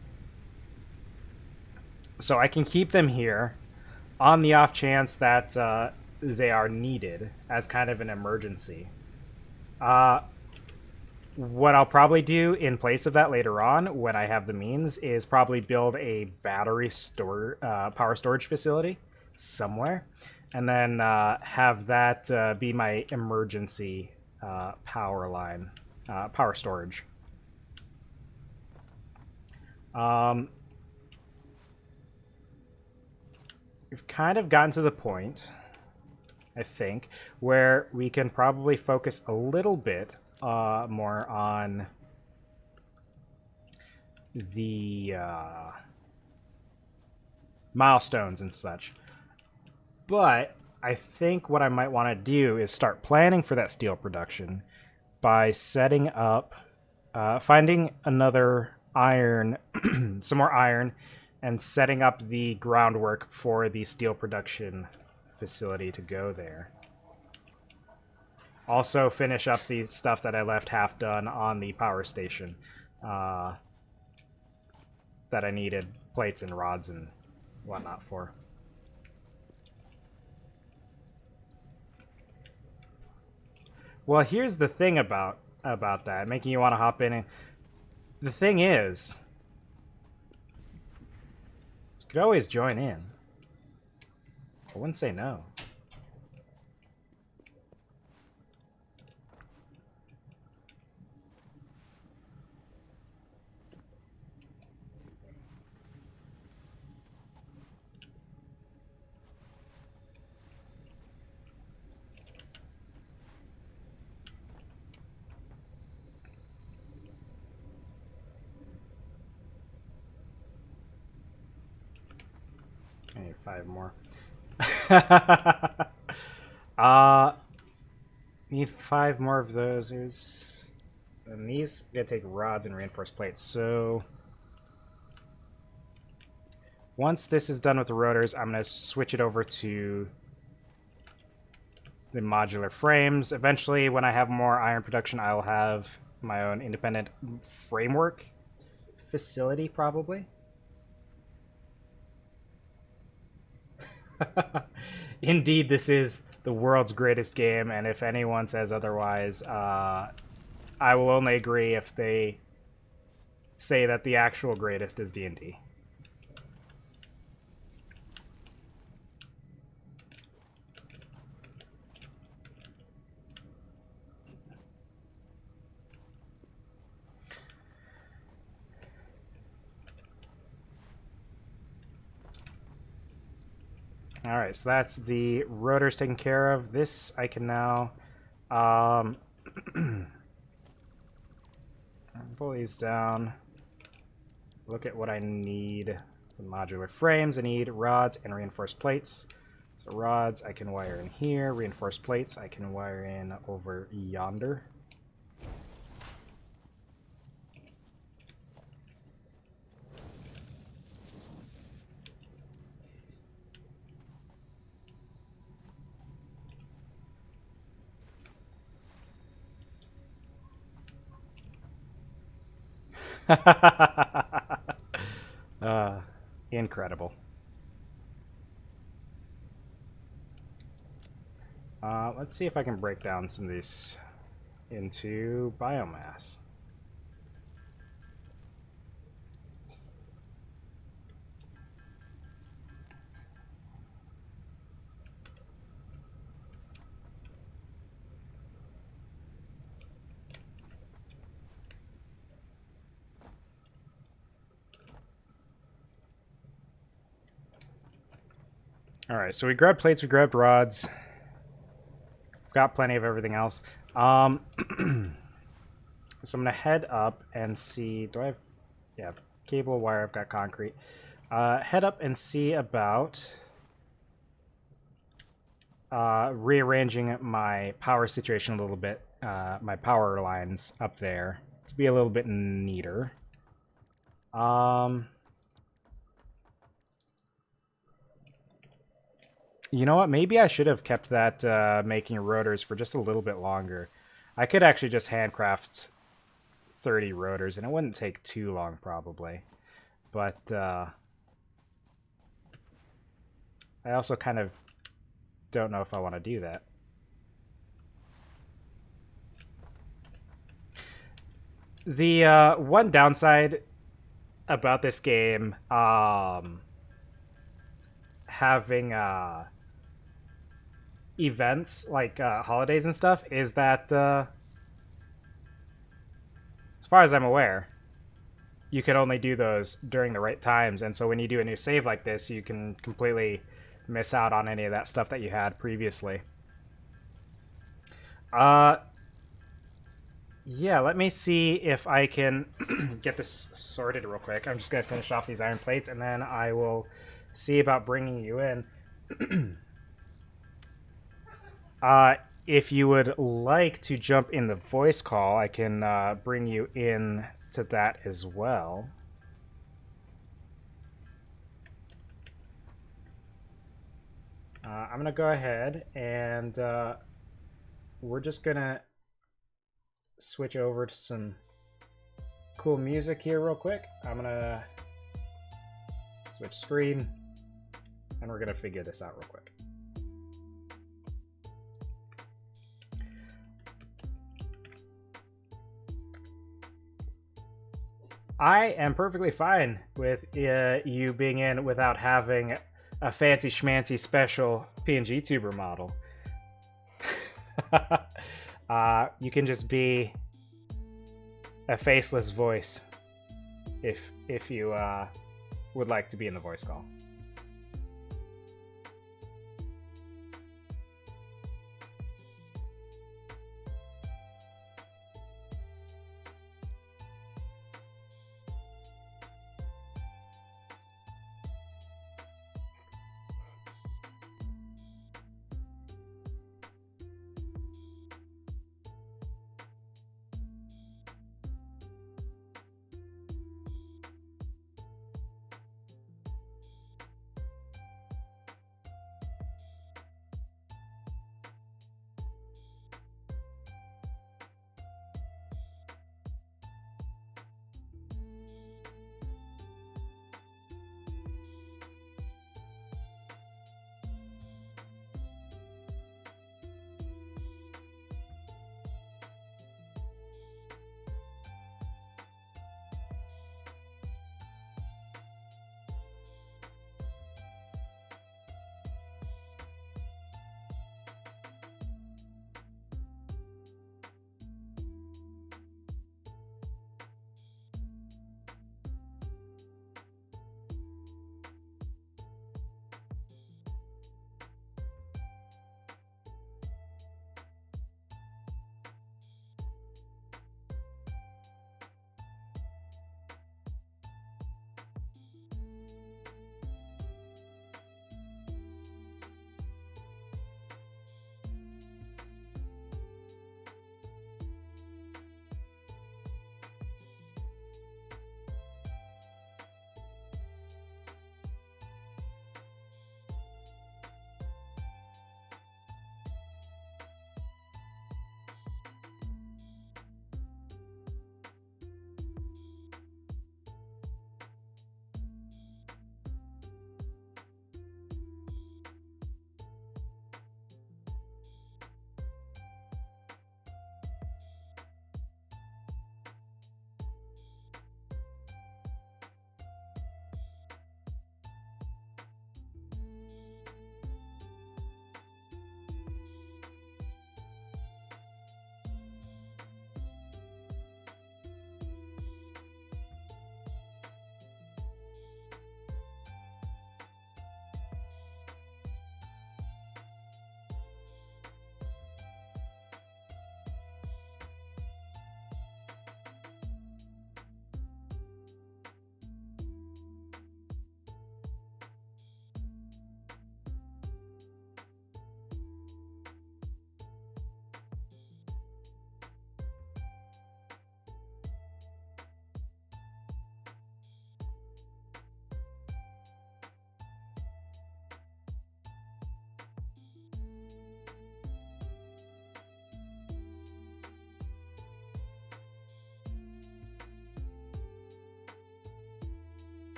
So I can keep them here on the off chance that they are needed as kind of an emergency. What I'll probably do in place of that later on, when I have the means, is probably build a battery power storage facility somewhere, and then have that be my emergency power line, power storage. We've kind of gotten to the point, I think, where we can probably focus a little bit more on the milestones and such. But I think what I might want to do is start planning for that steel production by setting up, finding another iron, some more iron, and setting up the groundwork for the steel production facility to go there. Also finish up the stuff that I left half done on the power station that I needed plates and rods and whatnot for. Well, here's the thing about that, making you want to hop in. The thing is, you could always join in. I wouldn't say no. I need 5 more. Need 5 more of those. And these are gonna take rods and reinforced plates. So once this is done with the rotors, I'm gonna switch it over to the modular frames. Eventually, when I have more iron production, I'll have my own independent framework facility, probably. Indeed, this is the world's greatest game, and if anyone says otherwise, I will only agree if they say that the actual greatest is D&D. All right, so that's the rotors taken care of. This I can now pull these down. Look at what I need. The modular frames, I need rods and reinforced plates. So rods I can wire in here. Reinforced plates I can wire in over yonder. Incredible. Let's see if I can break down some of these into biomass. All right, so we grabbed plates, we grabbed rods. Got plenty of everything else. So I'm gonna head up and see. Do I have? Yeah, cable, wire. I've got concrete. Head up and see about rearranging my power situation a little bit. My power lines up there to be a little bit neater. You know what? Maybe I should have kept that making rotors for just a little bit longer. I could actually just handcraft 30 rotors, and it wouldn't take too long, probably. But I also kind of don't know if I want to do that. The one downside about this game, having events like holidays and stuff, is that as far as I'm aware, you can only do those during the right times, and so when you do a new save like this, you can completely miss out on any of that stuff that you had previously. Yeah, let me see if I can get this sorted real quick. I'm just going to finish off these iron plates, and then I will see about bringing you in. If you would like to jump in the voice call, I can bring you in to that as well. I'm going to go ahead and we're just going to switch over to some cool music here real quick. I'm going to switch screen and we're going to figure this out real quick. I am perfectly fine with you being in without having a fancy schmancy special PNG tuber model. You can just be a faceless voice if you would like to be in the voice call.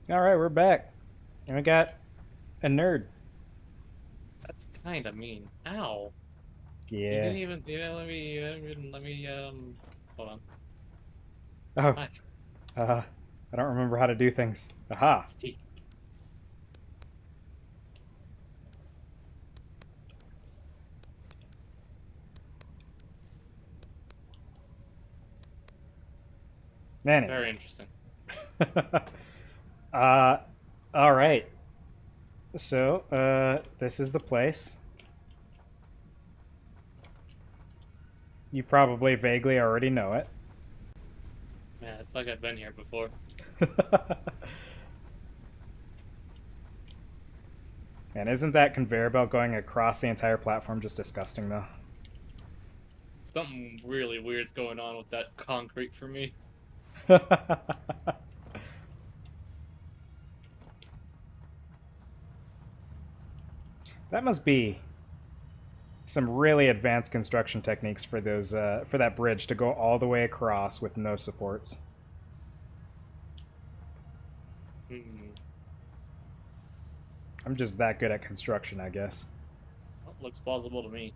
All right, we're back, and we got a nerd. That's kind of mean. Ow. Yeah. You didn't even let me, hold on. Oh, Hi. I don't remember how to do things. Aha. It's T. Anyway. Very interesting. uh, all right. So, this is the place. You probably vaguely already know it. Yeah, it's like I've been here before. And isn't that conveyor belt going across the entire platform just disgusting, though? Something really weird's going on with that concrete for me. That must be some really advanced construction techniques for those for that bridge to go all the way across with no supports. Hmm. I'm just that good at construction, I guess. Well, looks plausible to me.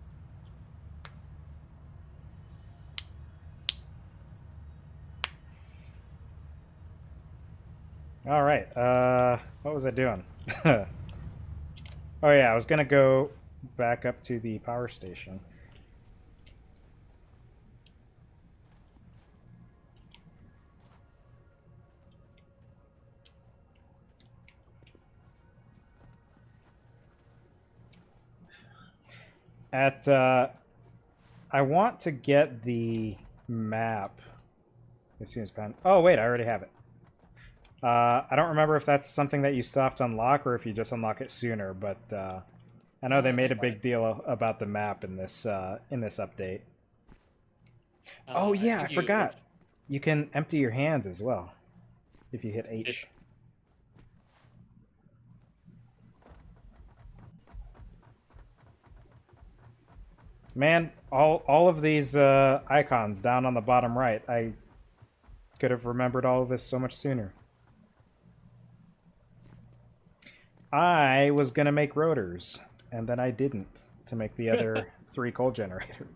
All right. What was I doing? Oh yeah, I was gonna go back up to the power station. At I want to get the map as soon as possible. Oh wait, I already have it. I don't remember if that's something that you still have to unlock or if you just unlock it sooner, but I know they I made a might. big deal about the map in this update. Oh I yeah, I think you. forgot. You can empty your hands as well if you hit It, H. Man, all of these icons down on the bottom right, I could have remembered all of this so much sooner. I was gonna make rotors, and then I didn't to make the other 3 coal generators.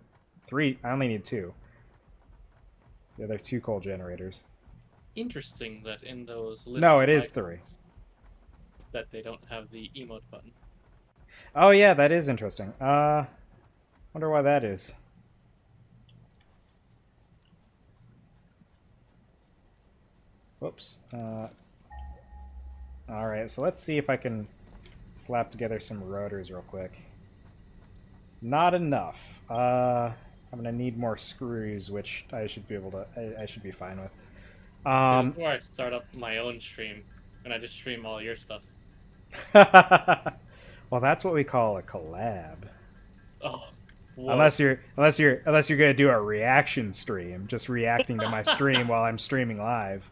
3. I only need 2. The other 2 coal generators. Interesting that in those No, lists it of is 3. icons that they don't have the emote button. Oh yeah, that is interesting. Wonder why that is. Whoops. All right, so let's see if I can slap together some rotors real quick. Not enough. I'm gonna need more screws, which I should be able to. I should be fine with. See, this is where I start up my own stream, and I just stream all your stuff. Well, that's what we call a collab. Oh, whoa. Unless you're gonna do a reaction stream, just reacting to my stream while I'm streaming live.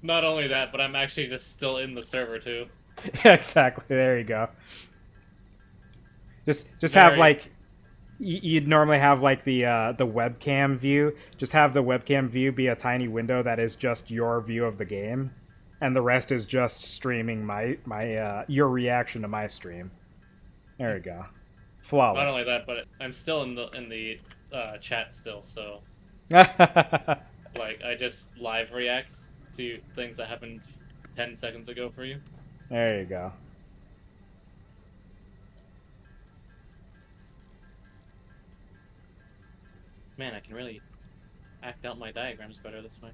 Not only that, but I'm actually just still in the server too. Yeah, exactly. There you go. Just have Very. like you'd normally have like the webcam view. Just have the webcam view be a tiny window that is just your view of the game, and the rest is just streaming my your reaction to my stream. There we go. Not only Flawless. that, but I'm still in the chat still, so There like I just live react to things that happened 10 seconds ago for you. you go. Man, I can really act out my diagrams better this way.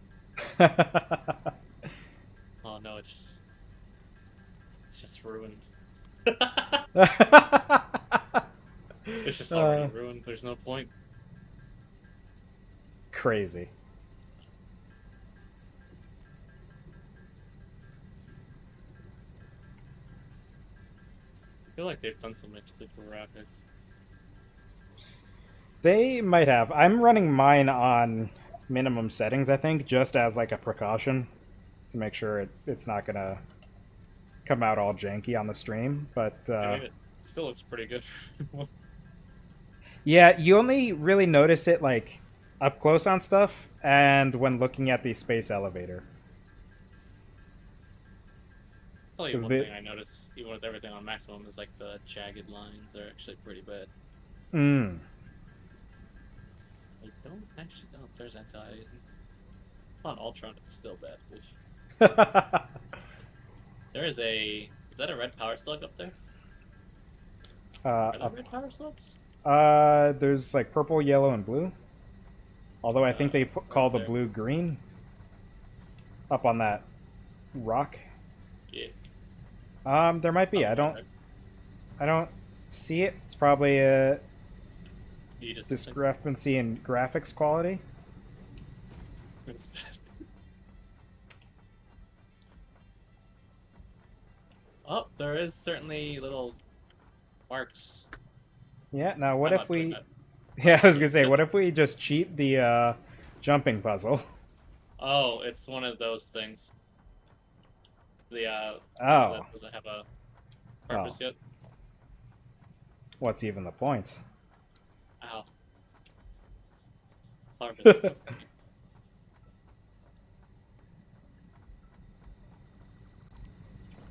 Oh no, it's just ruined. It's just already ruined. There's no point. Crazy. I feel like they've done some actually graphics. They might have. I'm running mine on minimum settings, I think, just as like a precaution to make sure it's not gonna come out all janky on the stream. But I mean, it still looks pretty good. yeah, you only really notice it like up close on stuff and when looking at the space elevator. Tell you 'Cause one the thing I notice, even with everything on maximum, is like the jagged lines are actually pretty bad. mm. I don't actually. Oh, there's anti. On Ultron, it's still bad. There is a. Is that a red power slug up there? Are there red power slugs? There's like purple, yellow, and blue. Although I think they call the there. blue green up on that rock. Yeah. There might be. Somewhere, right? I don't see it. It's probably a You just think discrepancy in graphics quality. it's bad. Oh, there is certainly little marks. Yeah. Now, what I'm if not doing we? that. Yeah, I was gonna say, what if we just cheat the jumping puzzle? Oh, it's one of those things. The thing Oh. that doesn't have a Oh. purpose yet. What's even the point? Ow. Harvest.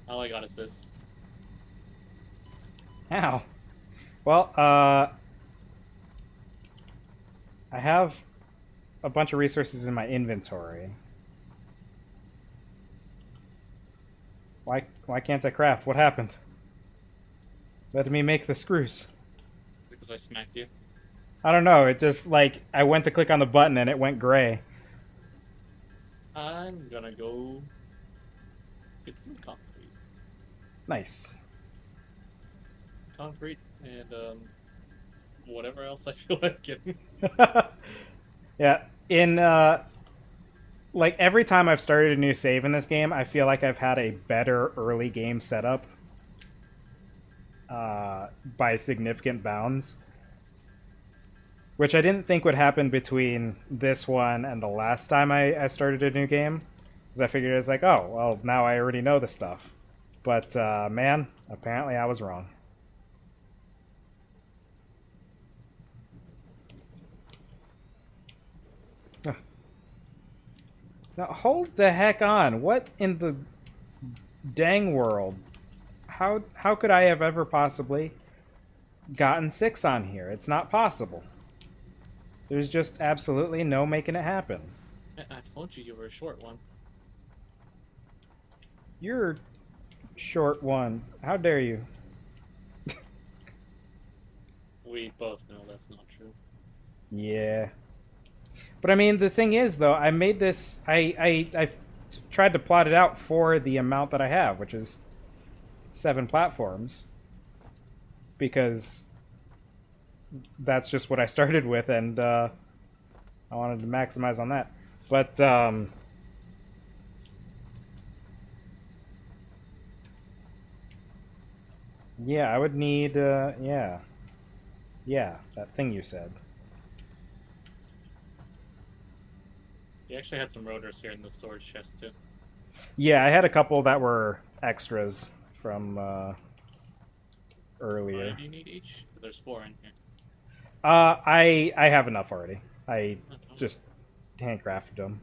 All I got is this. Ow. Well, I have a bunch of resources in my inventory. Why can't I craft? What happened? Let me make the screws. Because I smacked you. I don't know. It just like I went to click on the button and it went gray. I'm gonna go get some concrete. Nice. Concrete and whatever else I feel like getting. Yeah. In like every time I've started a new save in this game, I feel like I've had a better early game setup by significant bounds, which I didn't think would happen between this one and the last time I started a new game, because I figured it was like, oh, well, now I already know the stuff. But man, apparently I was wrong. Now hold the heck on! What in the dang world? How could I have ever possibly gotten 6 on here? It's not possible. There's just absolutely no making it happen. I told you were a short one. You're short one. How dare you? We both know that's not true. Yeah. But I mean, the thing is, though, I made this. I tried to plot it out for the amount that I have, which is 7 platforms, because that's just what I started with, and I wanted to maximize on that. But yeah, I would need yeah, that thing you said. You actually had some rotors here in the storage chest too. Yeah, I had a couple that were extras from How earlier. many do you need each? There's 4 in here. I have enough already. I Uh-huh. just handcrafted them.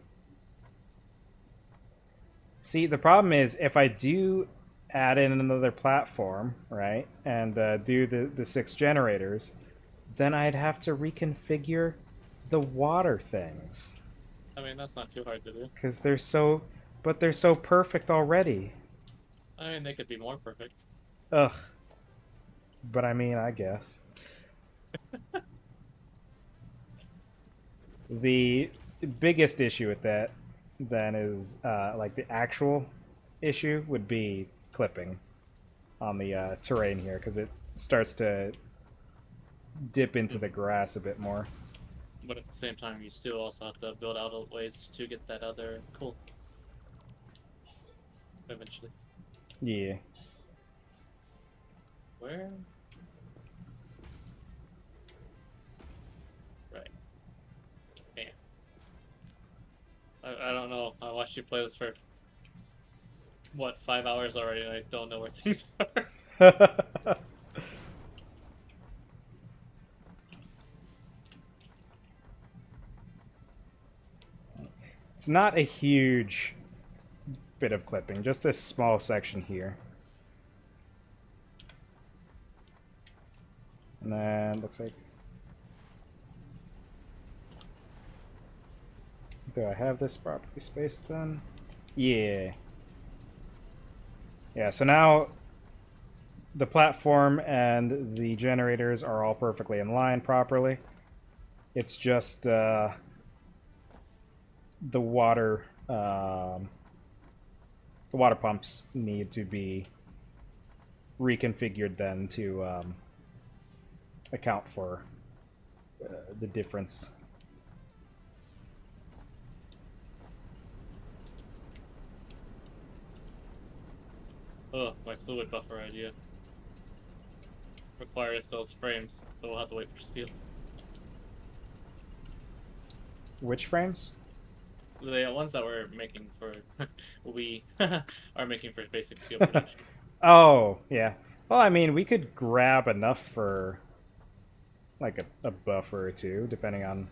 See, the problem is if I do add in another platform, right, and do the 6 generators, then I'd have to reconfigure the water things I mean, that's not too hard to do. because they're so perfect already. I mean, they could be more perfect. Ugh. But I mean, I guess. The biggest issue with that then is like the actual issue would be clipping on the terrain here because it starts to dip into the grass a bit more. But at the same time, you still also have to build out ways to get that other coal. Eventually. Yeah. Where? Right. Damn. I don't know. I watched you play this for, what, 5 hours already, and I don't know where things are. It's not a huge bit of clipping, just this small section here. And then looks like... Do I have this properly spaced then? Yeah. Yeah, so now the platform and the generators are all perfectly in line properly. It's just the water pumps need to be reconfigured then to account for the difference. Oh, my fluid buffer idea requires those frames, so we'll have to wait for steel. Which frames? The ones that we're making for we are making for basic steel production. Oh, yeah. Well, I mean, we could grab enough for like a buffer or two, depending on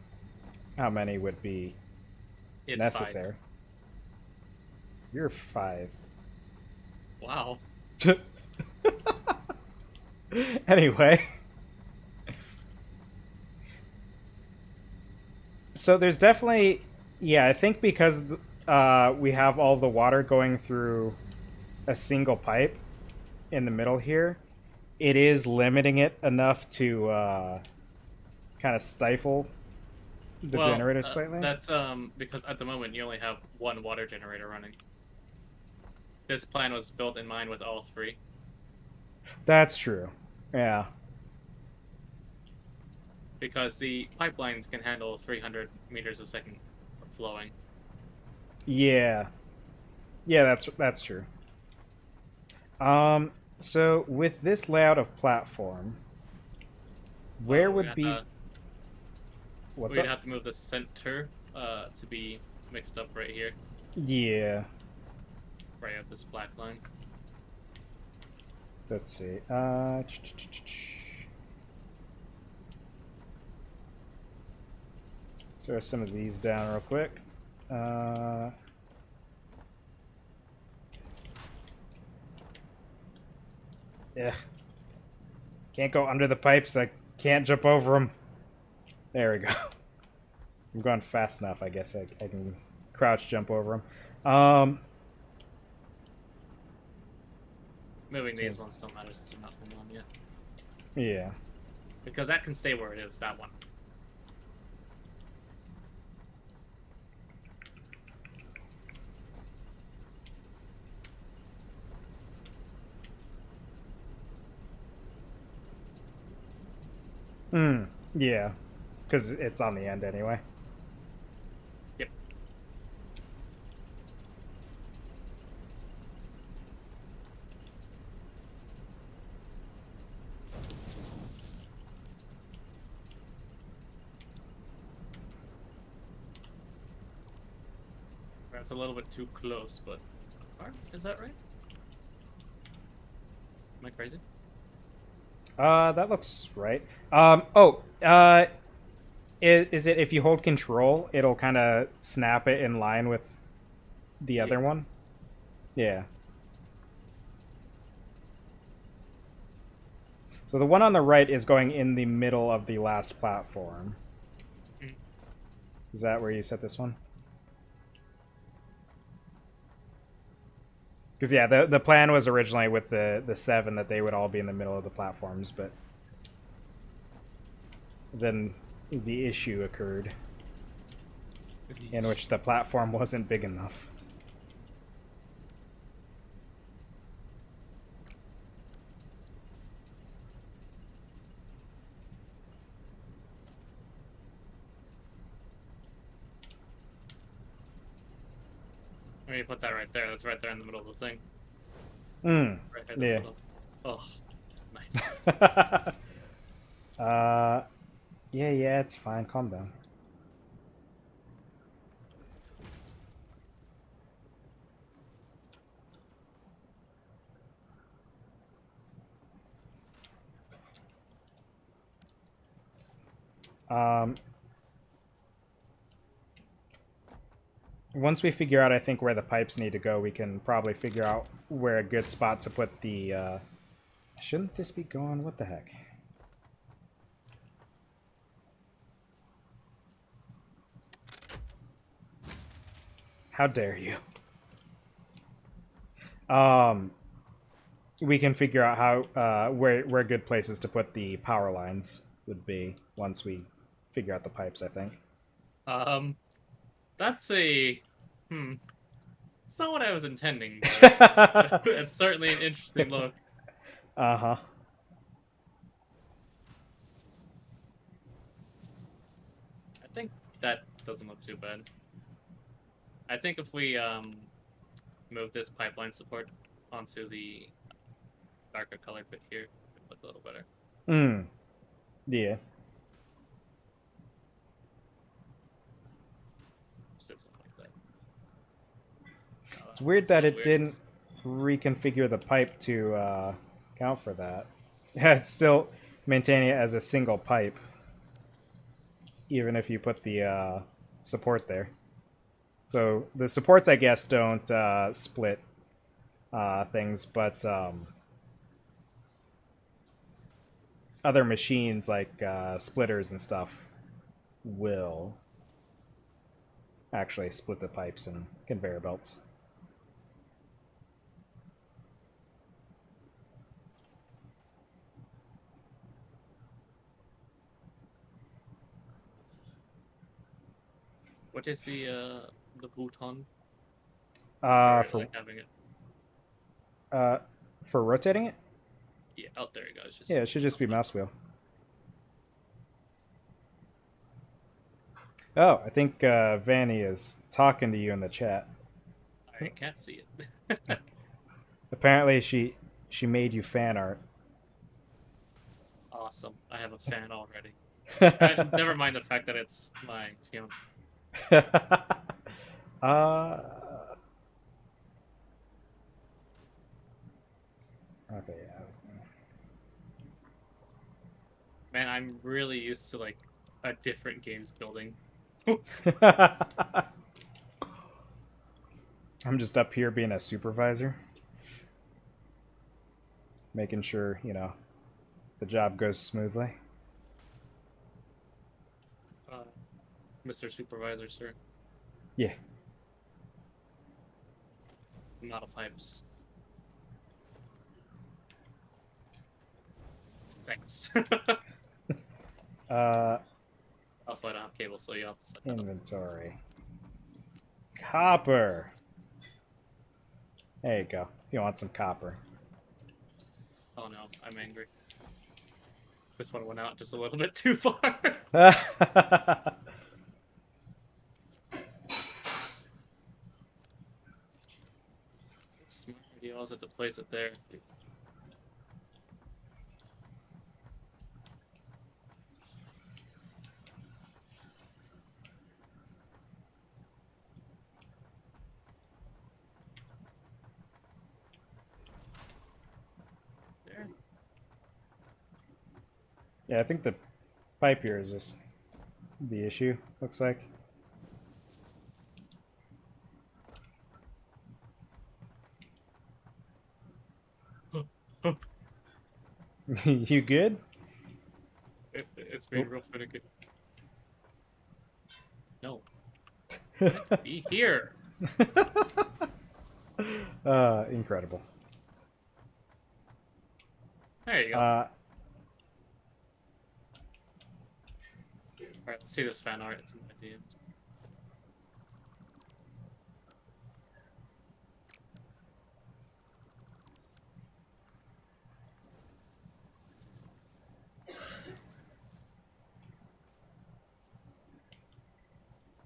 how many would be It's necessary. 5. You're 5. Wow. Anyway. So there's definitely, yeah, I think because we have all the water going through a single pipe in the middle here, it is limiting it enough to kind of stifle the generator slightly. That's because at the moment you only have one water generator running. This plan was built in mind with all three. That's true. Yeah. Because the pipelines can handle 300 meters a second of flowing. Yeah. Yeah, that's true. So with this layout of platform, where would be... What's up? We'd have to move the center to be mixed up right here. Yeah. Right at this black line. Let's see. Throw some of these down real quick. Yeah. Can't go under the pipes. I can't jump over them. There we go. I'm going fast enough, I guess. I can crouch jump over them. Moving these ones still matters since they're not going on yet. Yeah. Because that can stay where it is, that one. Yeah. Because it's on the end anyway. Yep. That's a little bit too close, but... Is that right? Am I crazy? That looks right. Is it if you hold control, it'll kind of snap it in line with the other one? Yeah. So the one on the right is going in the middle of the last platform. Is that where you set this one? Because, yeah, the plan was originally with the 7 that they would all be in the middle of the platforms, but then the issue occurred in which the platform wasn't big enough. I mean, put that right there. That's right there in the middle of the thing. Right there, yeah. Oh, nice. Yeah, it's fine. Calm down. Once we figure out, I think, where the pipes need to go, we can probably figure out where a good spot to put the... Shouldn't this be going? What the heck? How dare you? We can figure out how where good places to put the power lines would be once we figure out the pipes, I think. That's a... It's not what I was intending, but it's certainly an interesting look. Uh-huh. I think that doesn't look too bad. I think if we move this pipeline support onto the darker color bit here, it would look a little better. Yeah. Just something like that. It's weird that it weird. didn't reconfigure the pipe to account for that. Yeah, it's still maintaining it as a single pipe, even if you put the support there. So the supports, I guess, don't split things, but other machines like splitters and stuff will actually split the pipes and conveyor belts. What is the button? For like having it. for rotating it? Yeah, oh, there you go. It's just Yeah, it should just be mouse wheel. Oh, I think Vanny is talking to you in the chat. I can't see it. Apparently, she made you fan art. Awesome. I have a fan already. Never mind the fact that it's my fiance. uh, okay, yeah. Man, I'm really used to like a different games building. I'm just up here being a supervisor, making sure, the job goes smoothly. Mr. Supervisor, sir. Yeah. I'm not a pipes. Thanks. Also, I don't have cable, so you have to set that up. Inventory. Copper. There you go. You want some copper. Oh no, I'm angry. This one went out just a little bit too far. Smart idea. I'll have to place it there. There. Yeah, I think the pipe here is just the issue, looks like. You good? It's being real finicky. No. Be here. Incredible. There you go. Alright, let's see this fan art. It's in my DMs.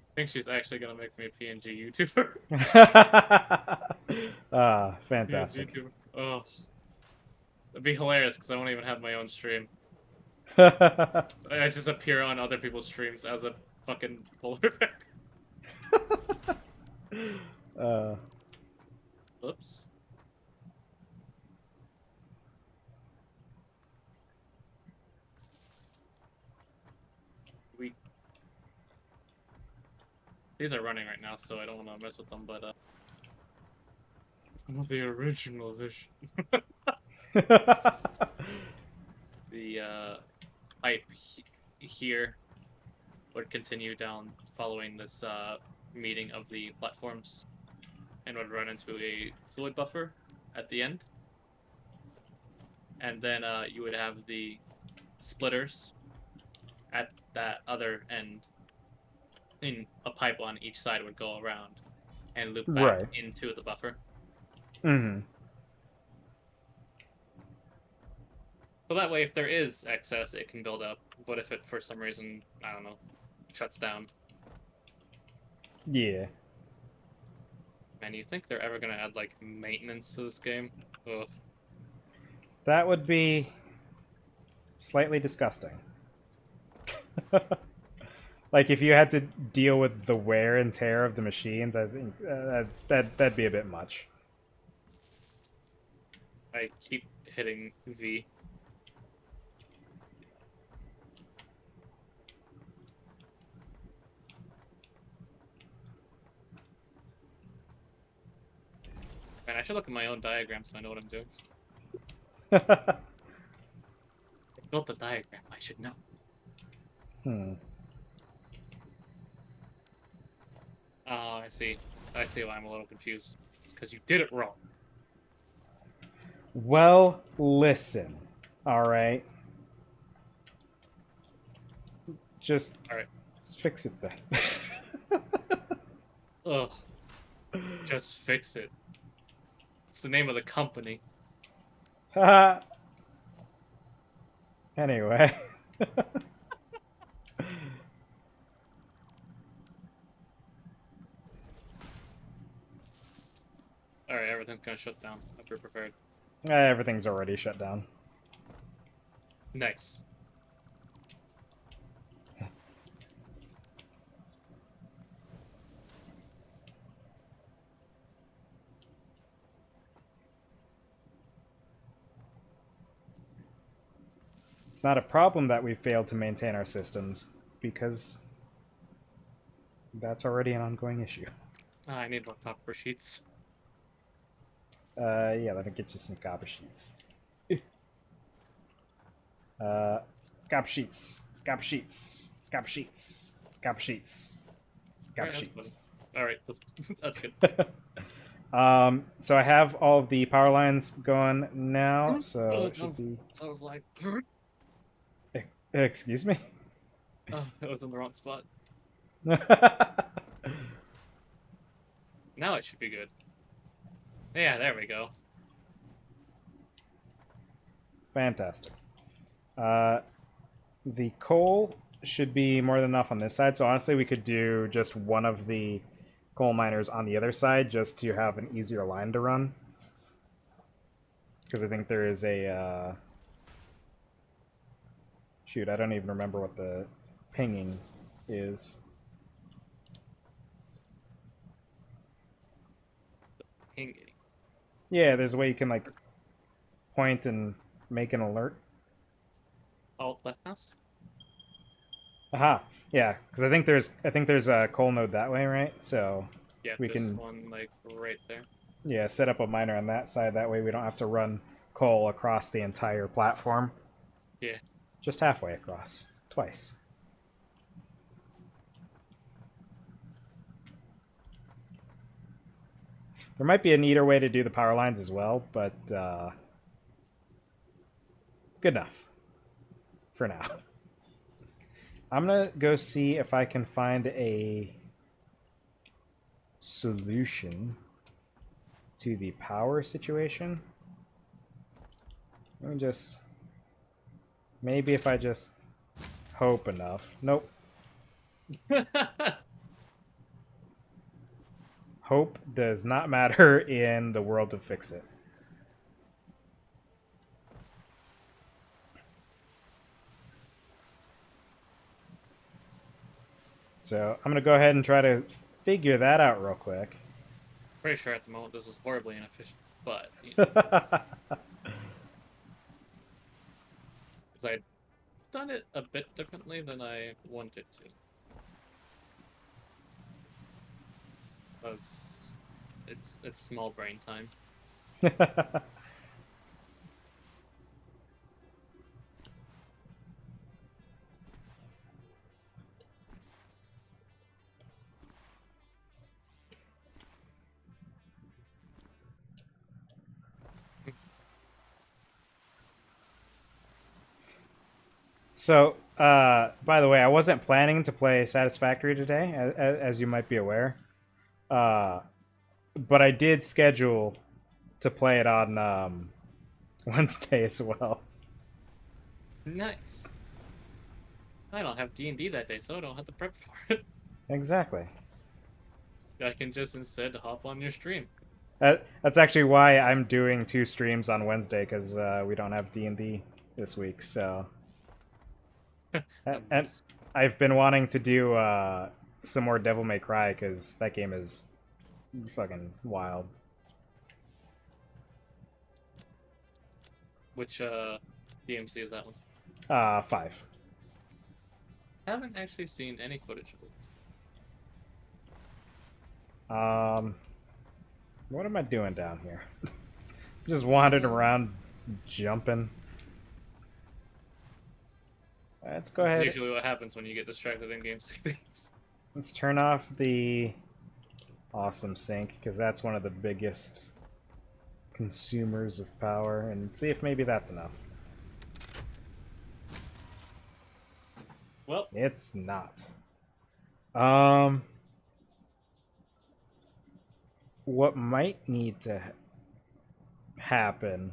I think she's actually gonna make me a PNG YouTuber. Fantastic. YouTuber. Oh, it'd be hilarious because I won't even have my own stream. uh, I just appear on other people's streams as a fucking polar bear. Oops. These are running right now, so I don't want to mess with them, but the original vision. The pipe here would continue down following this meeting of the platforms and would run into a fluid buffer at the end. And then you would have the splitters at that other end. In a pipe on each side would go around and loop back into the buffer. Mm-hmm. So that way, if there is excess, it can build up. But if it, for some reason, I don't know, shuts down, Yeah. man, you think they're ever gonna add like maintenance to this game? Ugh. That would be slightly disgusting. Like if you had to deal with the wear and tear of the machines, I think that'd be a bit much. I keep hitting V. Man, I should look at my own diagram so I know what I'm doing. I built the diagram. I should know. Hmm. Oh, I see. I see why I'm a little confused. It's because you did it wrong. Well, listen. All right. Just All right. fix it then. Ugh. Just fix it. It's the name of the company. Anyway. All right, everything's gonna shut down. Hope you're prepared. Everything's already shut down. Nice. It's not a problem that we failed to maintain our systems, because that's already an ongoing issue. I need more copper sheets. Yeah, let me get you some copper sheets. Copper sheets. Copper sheets. Copper sheets. Copper sheets. Copper sheets. All right, that's good. So I have all of the power lines going now, so Oh, it should be... sort of like. Excuse me? Oh, it was in the wrong spot. Now it should be good. Yeah, there we go. Fantastic. The coal should be more than enough on this side, so honestly we could do just one of the coal miners on the other side just to have an easier line to run. Because I think there is a... Shoot, I don't even remember what the pinging is. Pinging. Yeah, there's a way you can like point and make an alert. Alt left mouse. Aha. Yeah, because I think there's a coal node that way, right? So Yeah, we there's can one like right there. yeah set up a miner on that side. That way we don't have to run coal across the entire platform. Yeah. Just halfway across, twice. There might be a neater way to do the power lines as well, but it's good enough for now. I'm gonna go see if I can find a solution to the power situation. Let me just... Maybe if I just hope enough. Nope. Hope does not matter in the world of Fix-It. So I'm going to go ahead and try to figure that out real quick. Pretty sure at the moment this is horribly inefficient, but you know, because I'd done it a bit differently than I wanted to. Because it's small brain time. So, by the way, I wasn't planning to play Satisfactory today, as you might be aware. But I did schedule to play it on Wednesday as well. Nice. I don't have D&D that day, so I don't have to prep for it. Exactly. I can just instead hop on your stream. That's actually why I'm doing 2 streams on Wednesday, because we don't have D&D this week. So, and Nice. I've been wanting to do some more Devil May Cry because that game is fucking wild. Which DMC is that one? 5. I haven't actually seen any footage of it. What am I doing down here? Just wandering around, jumping. Let's go That's ahead. usually what happens when you get distracted in games like these. Let's turn off the awesome sink, because that's one of the biggest consumers of power, and see if maybe that's enough. Well, It's not. What might need to happen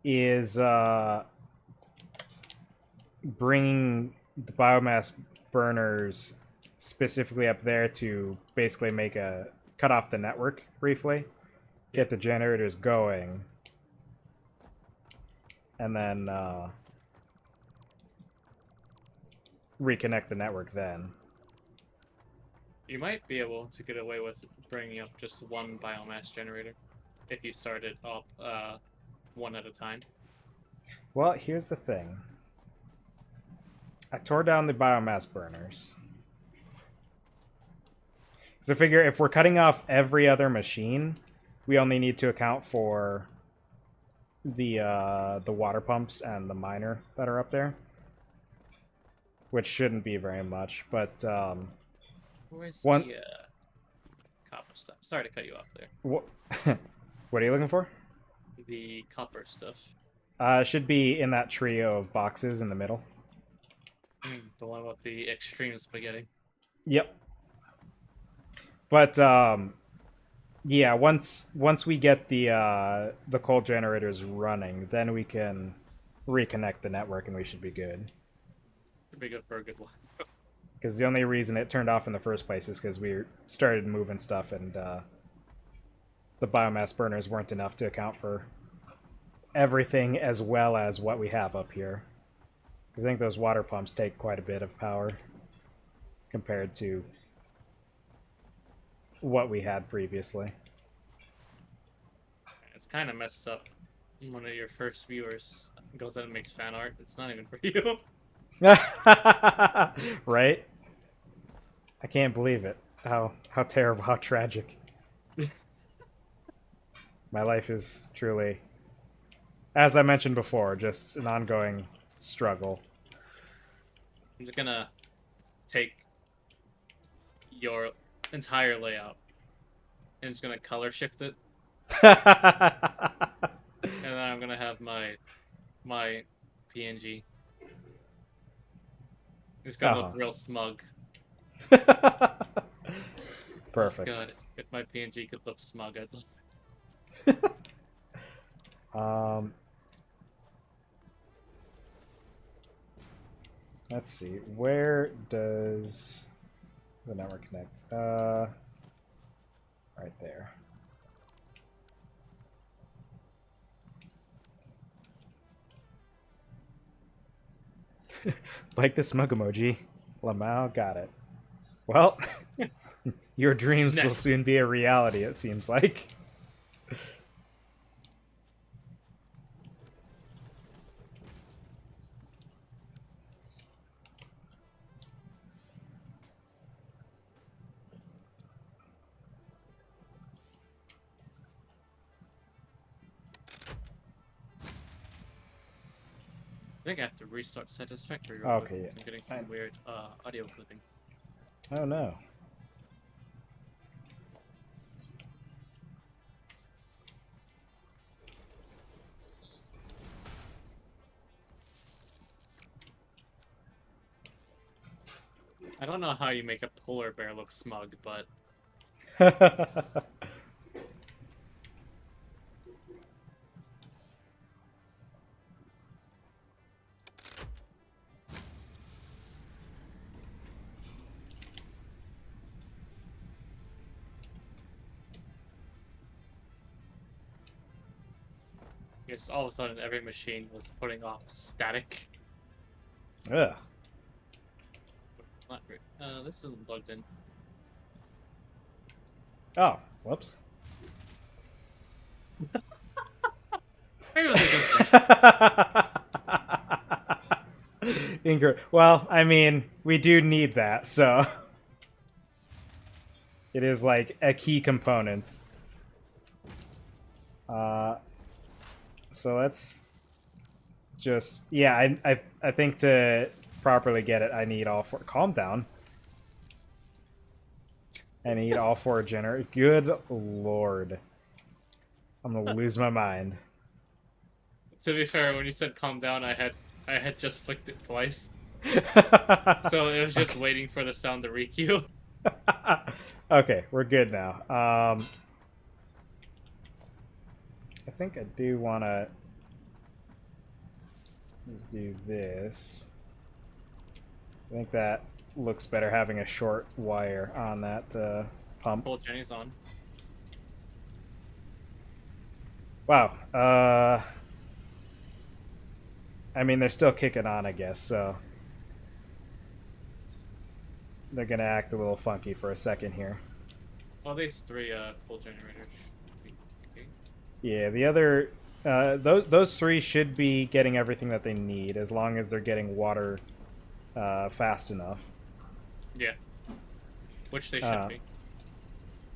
is bringing the biomass burners specifically up there to basically make a cut off the network briefly, get the generators going, and then reconnect the network then. you might be able to get away with bringing up just one biomass generator if you start it up one at a time. Well, here's the thing. I tore down the biomass burners. So figure if we're cutting off every other machine, we only need to account for the water pumps and the miner that are up there, which shouldn't be very much. But Where's one, the copper stuff? Sorry to cut you off there. what are you looking for? The copper stuff. Should be in that trio of boxes in the middle. The one with the extreme spaghetti. Yep. But yeah, once we get the coal generators running, then we can reconnect the network and we should be good. Should be good for a good one. Because the only reason it turned off in the first place is because we started moving stuff and the biomass burners weren't enough to account for everything as well as what we have up here. Because I think those water pumps take quite a bit of power compared to what we had previously. It's kind of messed up. One of your first viewers goes out and makes fan art. It's not even for you. Right? I can't believe it. How terrible, how tragic. My life is truly, as I mentioned before, just an ongoing struggle. I'm just gonna take your entire layout and just gonna color shift it, and then I'm gonna have my PNG. It's gonna look real smug. Perfect. God, if my PNG could look smug, I'd love it. Let's see. Where does the network connect? Right there. Like the smug emoji. Lamau got it. Well, your dreams will Next. soon be a reality, it seems like. I think I have to restart Satisfactory. Real Okay, quick. yeah. I'm getting some weird audio clipping. Oh no. I don't know how you make a polar bear look smug, but Because all of a sudden every machine was putting off static. Ugh. Not great. This isn't plugged in. Oh, whoops. Maybe it was a good thing. Well, I mean, we do need that, so it is like a key component. Uh, so let's just I think to properly get it, I need all four. Calm down. I need all four generators. Good lord, I'm gonna lose my mind. To be fair, when you said calm down, I had just flicked it twice. So it was just waiting for the sound to requeue. Okay, we're good now. I think I do want to just do this. I think that looks better having a short wire on that pump. Pull Jenny's on. Wow. I mean, they're still kicking on, I guess, so they're going to act a little funky for a second here. Well, these three pull generators. Okay. Yeah, the other... those three should be getting everything that they need, as long as they're getting water fast enough. Yeah. Which they should be.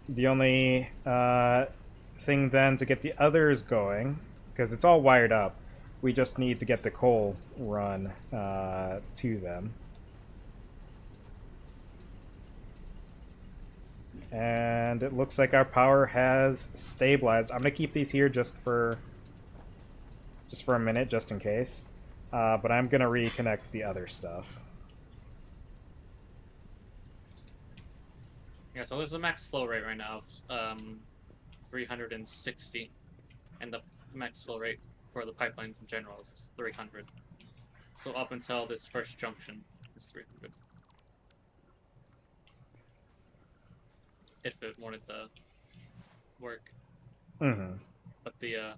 The only thing then to get the others going, because it's all wired up, we just need to get the coal run to them. And it looks like our power has stabilized. I'm gonna keep these here just for a minute, just in case. But I'm gonna reconnect the other stuff. Yeah, so there's a max flow rate right now of 360, and the max flow rate for the pipelines in general is 300. So up until this first junction is 300. If it wanted to work. Mm-hmm. But the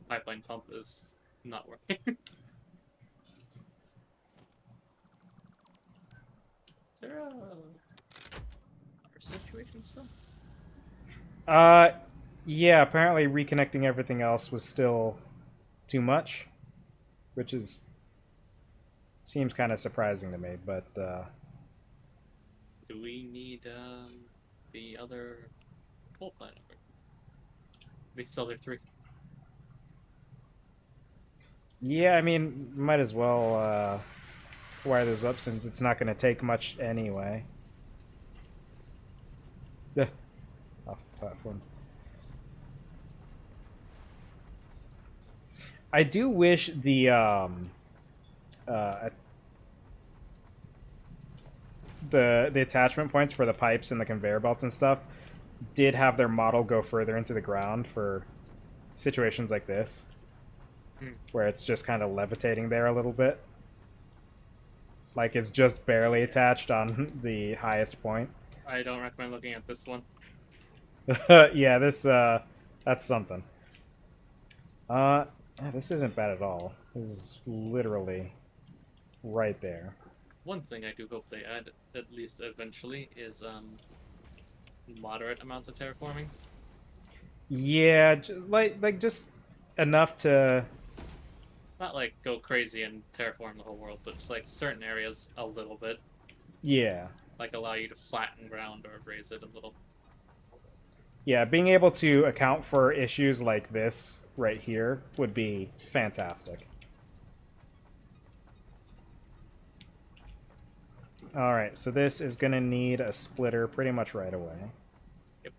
pipeline pump is not working. Is there a power situation still? Yeah, apparently reconnecting everything else was still too much, which seems kind of surprising to me, but Do we need the other coal plant? We still have three. yeah, I mean, might as well wire this up since it's not going to take much anyway. Yeah, off the platform. I do wish uh, the attachment points for the pipes and the conveyor belts and stuff did have their model go further into the ground for situations like this, where it's just kind of levitating there a little bit. Like it's just barely attached on the highest point. I don't recommend looking at this one. Yeah, that's something. This isn't bad at all. This is literally right there. One thing I do hope they add, at least eventually, is moderate amounts of terraforming. Yeah, just enough to. Not like go crazy and terraform the whole world, but just like certain areas a little bit. Yeah. Like allow you to flatten ground or raise it a little. Yeah, being able to account for issues like this right here would be fantastic. Alright, so this is going to need a splitter pretty much right away. Yep.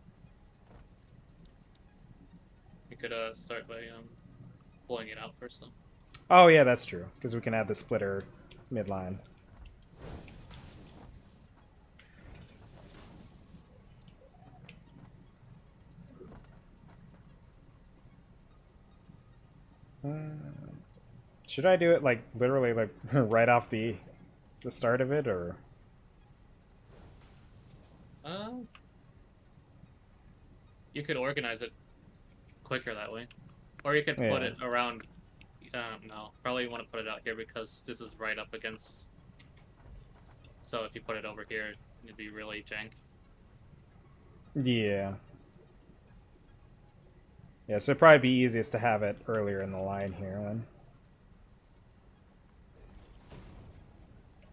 You could start by pulling it out first, though. Oh, yeah, that's true, because we can add the splitter midline. Should I do it, like, literally, like, right off the start of it, or...? You could organize it quicker that way. Or you could put Yeah. it around. No, probably you want to put it out here because this is right up against. So if you put it over here, it'd be really jank. Yeah. Yeah, so it'd probably be easiest to have it earlier in the line here then.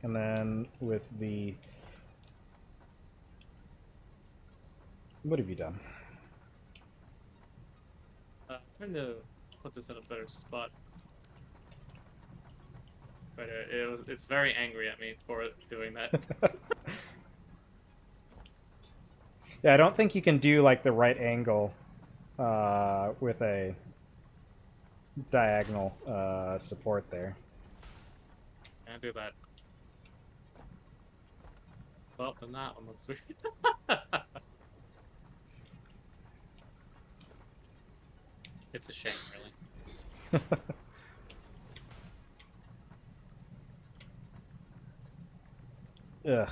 And then with the... What have you done? Trying to put this in a better spot. But it's very angry at me for doing that. Yeah, I don't think you can do like the right angle with a diagonal support there. Can't do that. Well, then that one looks weird. It's a shame, really. Ugh.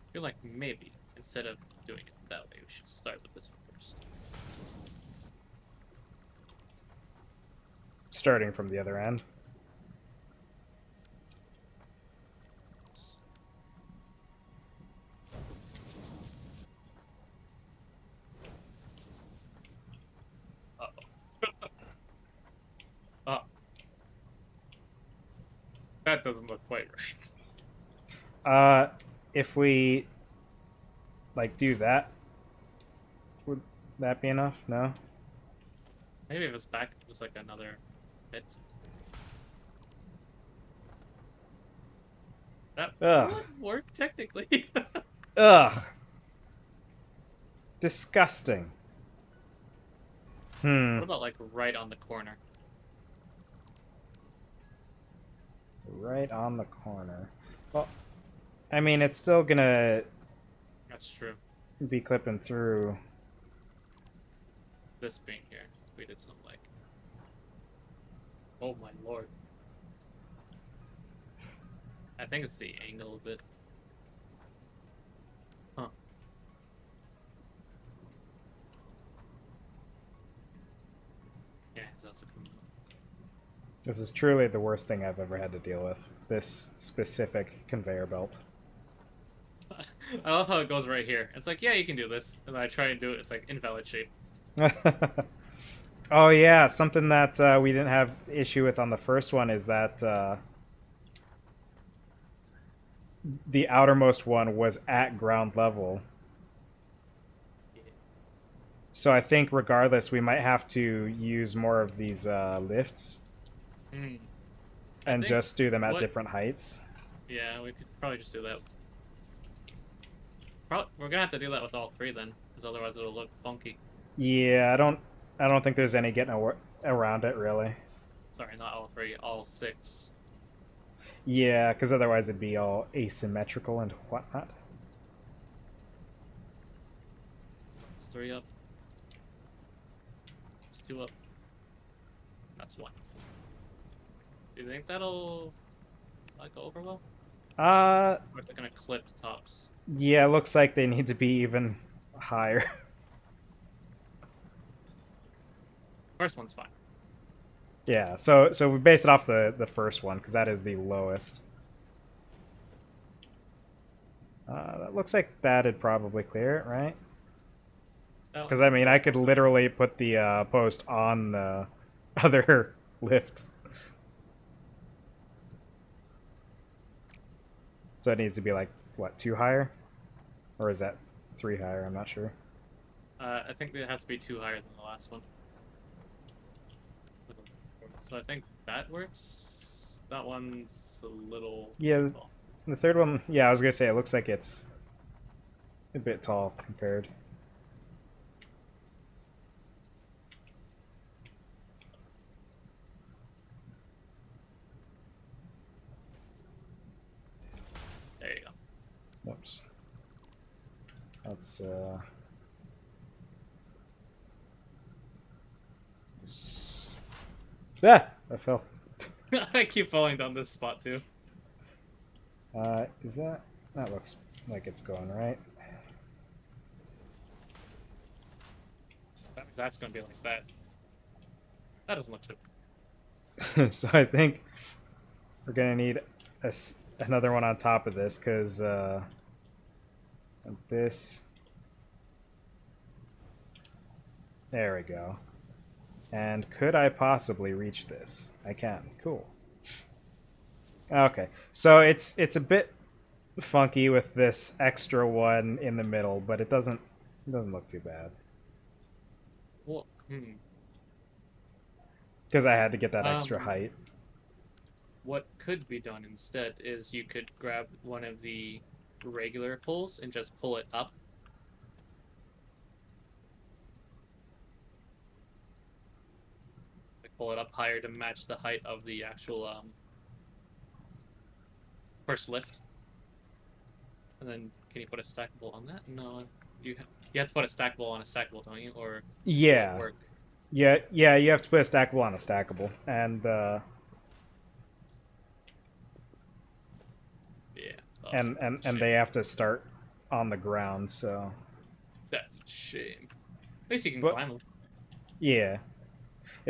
I feel like maybe instead of doing it that way, we should start with this one first. Starting from the other end. Uh-oh. Oh. That doesn't look quite right. If we like do that, would that be enough? No. Maybe if it's back, it was like another bit. That Ugh. would work technically. Ugh. Disgusting. What about like right on the corner? Right on the corner. Well, I mean, it's still gonna That's true. be clipping through. This being here, we did some like. Oh my lord. I think it's the angle of it. Huh. Yeah, it's also coming up. This is truly the worst thing I've ever had to deal with. This specific conveyor belt. I love how it goes right here. It's like, yeah, you can do this. And then I try and do it, it's like invalid shape. Oh yeah, something that we didn't have issue with on the first one is that the outermost one was at ground level. Yeah. So I think regardless, we might have to use more of these lifts and just do them at different heights. Yeah, we could probably just do that. We're gonna have to do that with all three then, because otherwise it'll look funky. Yeah, I don't think there's any getting around it really. Sorry, not all three, all six. Yeah, because otherwise it'd be all asymmetrical and whatnot. It's three up. It's two up. That's one. Do you think that'll go over well? Or is it gonna clip tops? Yeah, it looks like they need to be even higher. First one's fine. Yeah, so we base it off the first one because that is the lowest. That looks like that'd probably clear it, right? Because I mean, I could literally put the post on the other lift. So it needs to be like what, 2 higher, or is that 3 higher? I'm not sure. I think it has to be 2 higher than the last one. So I think that works. That one's a little tall. The third one, yeah, I was gonna say it looks like it's a bit tall compared. There you go. Whoops. Let's ah, I fell. I keep falling down this spot too. Is that looks like it's going right? That's gonna be like that. That doesn't look too. So I think we're gonna need another one on top of this because this. There we go. And could I possibly reach this? I can. Cool. Okay, so it's a bit funky with this extra one in the middle, but it doesn't look too bad Well, because I had to get that extra height. What could be done instead is you could grab one of the regular poles and just pull it up. Like pull it up higher to match the height of the actual first lift. And then can you put a stackable on that? No, you have to put a stackable on a stackable, don't you? Or Yeah. work. Yeah, you have to put a stackable on a stackable, and yeah, and they have to start on the ground. So that's a shame. At least you can But- climb them. yeah,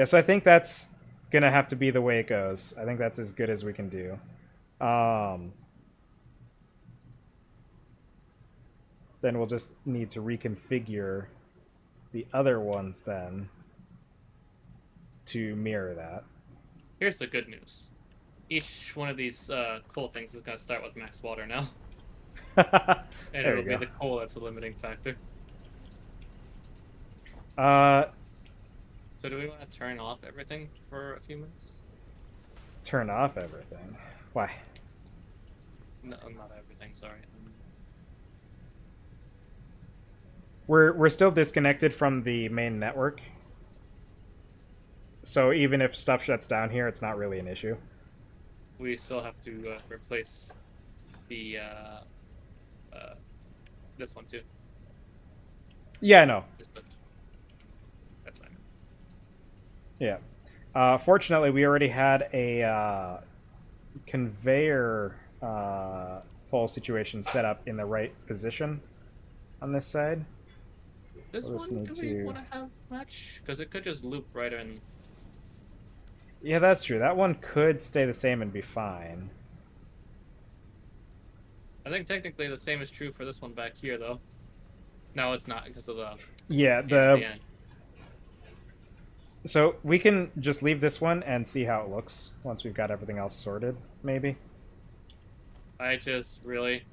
so I think that's gonna have to be the way it goes. I think that's as good as we can do. Then we'll just need to reconfigure the other ones then to mirror that. Here's the good news. Each one of these coal things is going to start with max water now. And There it'll you be go. the coal that's the limiting factor. So do we want to turn off everything for a few minutes? Turn off everything. Why? No, not everything, sorry. We're still disconnected from the main network. So even if stuff shuts down here, it's not really an issue. We still have to replace the this one too. Yeah, I know. This lift. That's fine. Yeah. Fortunately, we already had a conveyor pole situation set up in the right position on this side. This We'll just one, need do we to- want to have match? Because it could just loop right in. Yeah, that's true. That one could stay the same and be fine. I think technically the same is true for this one back here, though. No, it's not because of the. Yeah, the end. So we can just leave this one and see how it looks once we've got everything else sorted, maybe. I just really.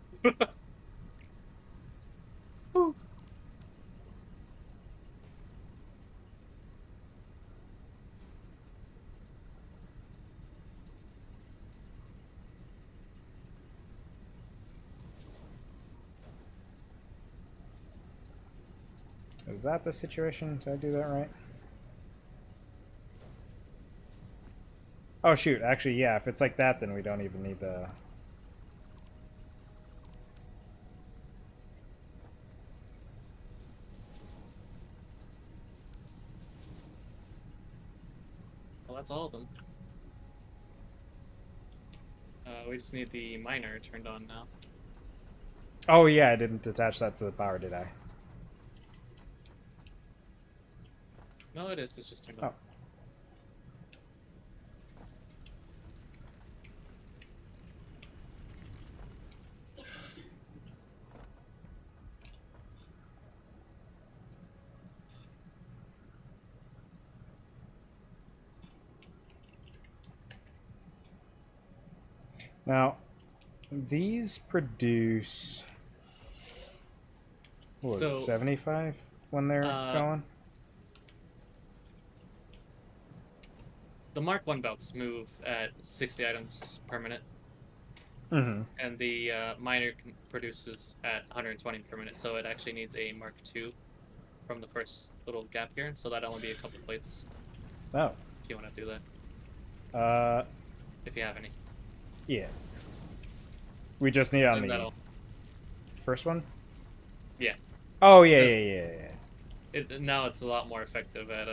Is that the situation? Did I do that right? Oh, shoot. Actually, yeah, if it's like that, then we don't even need the... Well, that's all of them. We just need the miner turned on now. Oh, yeah, I didn't attach that to the power, did I? No, it is. It's just turned on. Oh. Now, these produce... What, So, 75 when they're going? The Mark 1 belts move at 60 items per minute, Mm-hmm. and the miner produces at 120 per minute, so it actually needs a Mark 2 from the first little gap here, so that'll only be a couple plates Oh. if you want to do that. If you have any. Yeah. We just need it on So the... first one? Yeah. Oh, yeah, Because yeah, yeah. now it's a lot more effective at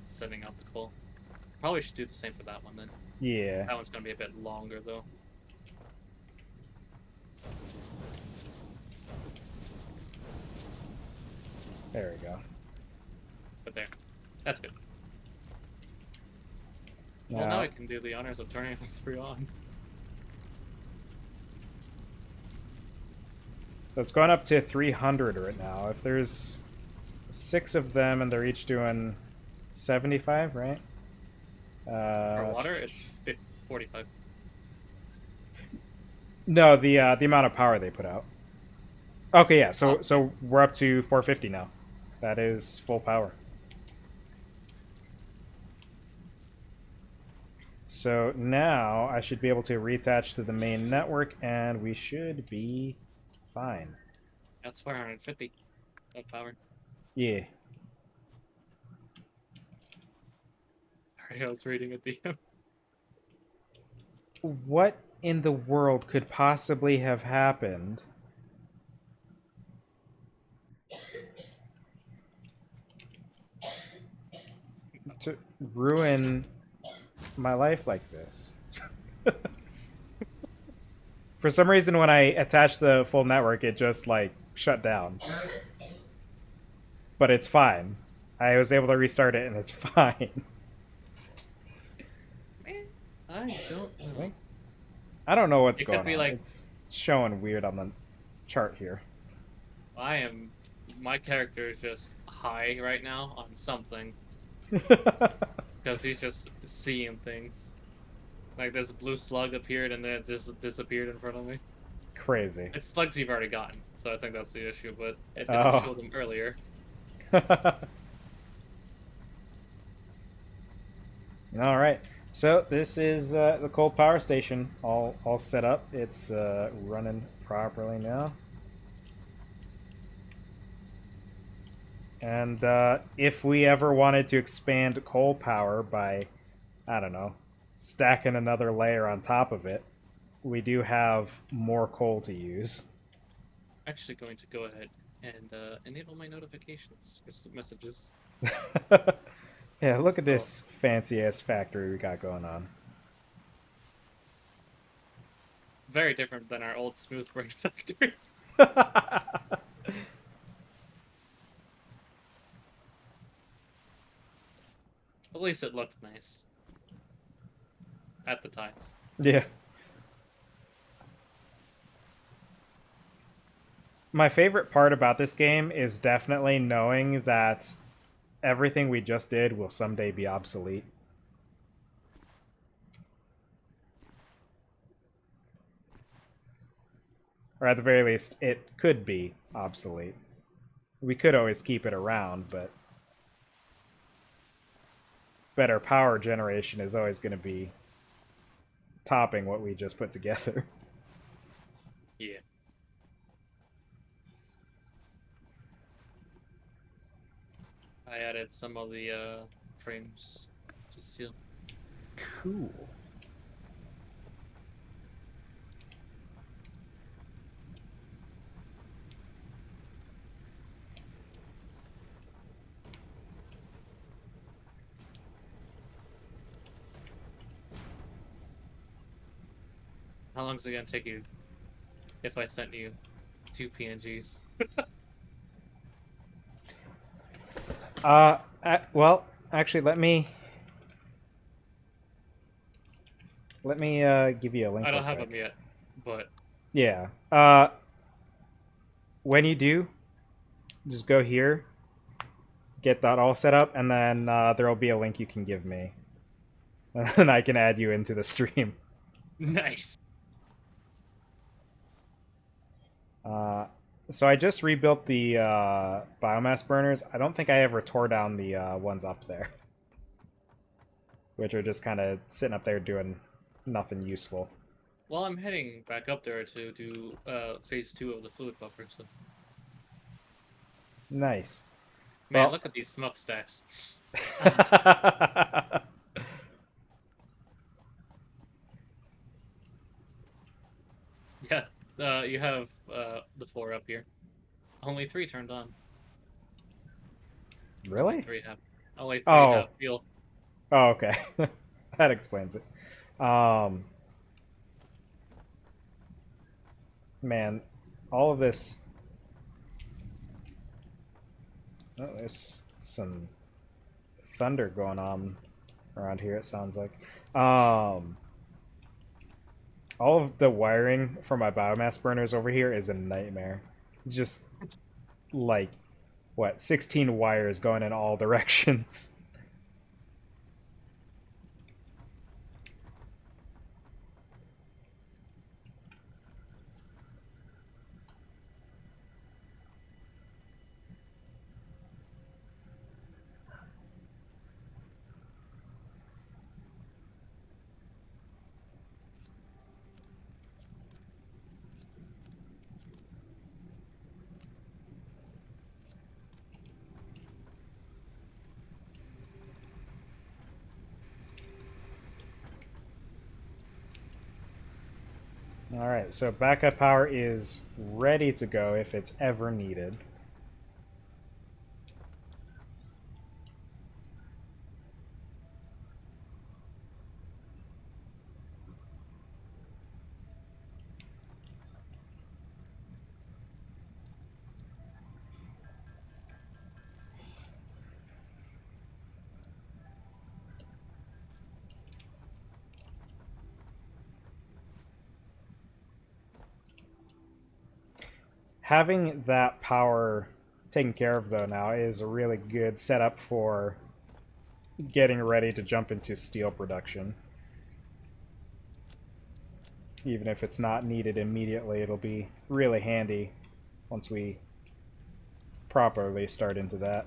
sending out the coal. Probably should do the same for that one then. Yeah. That one's gonna be a bit longer though. There we go. But there. That's good. Well, now Now, I can do the honors of turning those 3 on. so it's going up to 300 right now. If there's 6 of them and they're each doing 75, right? For water, it's 45. No, the amount of power they put out. Okay, yeah. So Oh. so we're up to 450 now. That is full power. So now I should be able to reattach to the main network, and we should be fine. That's 450 of power. Yeah. Sorry, I was reading a DM. What in the world could possibly have happened to ruin my life like this? For some reason, when I attached the full network, it just, like, shut down. But it's fine. I was able to restart it, and it's fine. Man, I don't know. I don't know what's It going could be on. like- It's showing weird on the chart here. My character is just high right now on something. Because he's just seeing things. Like this blue slug appeared and then it just disappeared in front of me. Crazy. It's slugs you've already gotten, so I think that's the issue, but it didn't Oh. show them earlier. All right. So this is the coal power station all set up. It's running properly now. And if we ever wanted to expand coal power by, I don't know, stacking another layer on top of it, we do have more coal to use. Actually going to go ahead and enable my notifications for some messages. Yeah, look at this fancy ass factory we got going on. Very different than our old smooth brain factory. At least it looked nice. At the time. Yeah. My favorite part about this game is definitely knowing that everything we just did will someday be obsolete. Or at the very least, it could be obsolete. We could always keep it around, but better power generation is always going to be topping what we just put together. Yeah. I added some of the frames to steel. Cool. How long is it gonna take you if I sent you 2 PNGs? Well, actually, let me give you a link. I don't real have quick. them yet, but Yeah. When you do, just go here, get that all set up, and then there will be a link you can give me, and I can add you into the stream. nice. So I just rebuilt the biomass burners. I don't think I ever tore down the ones up there, which are just kind of sitting up there doing nothing useful. Well, I'm heading back up there to do phase 2 of the fluid buffer. So, Nice. man, Well- look at these smokestacks. Yeah, you have the 4 up here. Only 3 turned on. Only Really? 3 have. Only 3 Oh. have fuel. Oh, okay. That explains it. Man, all of this. Oh, there's some thunder going on around here. It sounds like. All of the wiring for my biomass burners over here is a nightmare. It's just like what 16 wires going in all directions. All right, so backup power is ready to go if it's ever needed. Having that power taken care of, though, now is a really good setup for getting ready to jump into steel production. Even if it's not needed immediately, it'll be really handy once we properly start into that.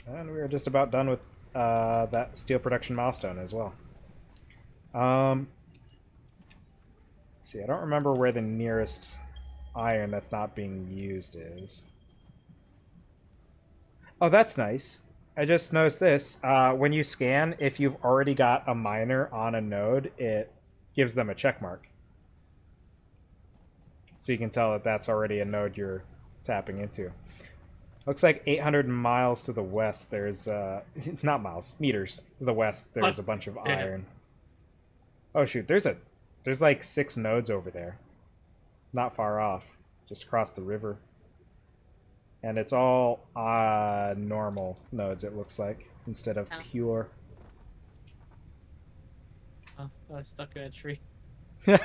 And we're just about done with that steel production milestone as well. Let's see, I don't remember where the nearest iron that's not being used is. Oh, that's nice. I just noticed this. When you scan, if you've already got a miner on a node, it gives them a check mark. So you can tell that that's already a node you're tapping into. Looks like 800 miles to the west, there's... not miles, meters to the west, there's a bunch of Damn. iron. Oh, shoot, there's like 6 nodes over there. Not far off, just across the river. And it's all normal nodes, it looks like, instead of pure. Oh, I was stuck in a tree. Let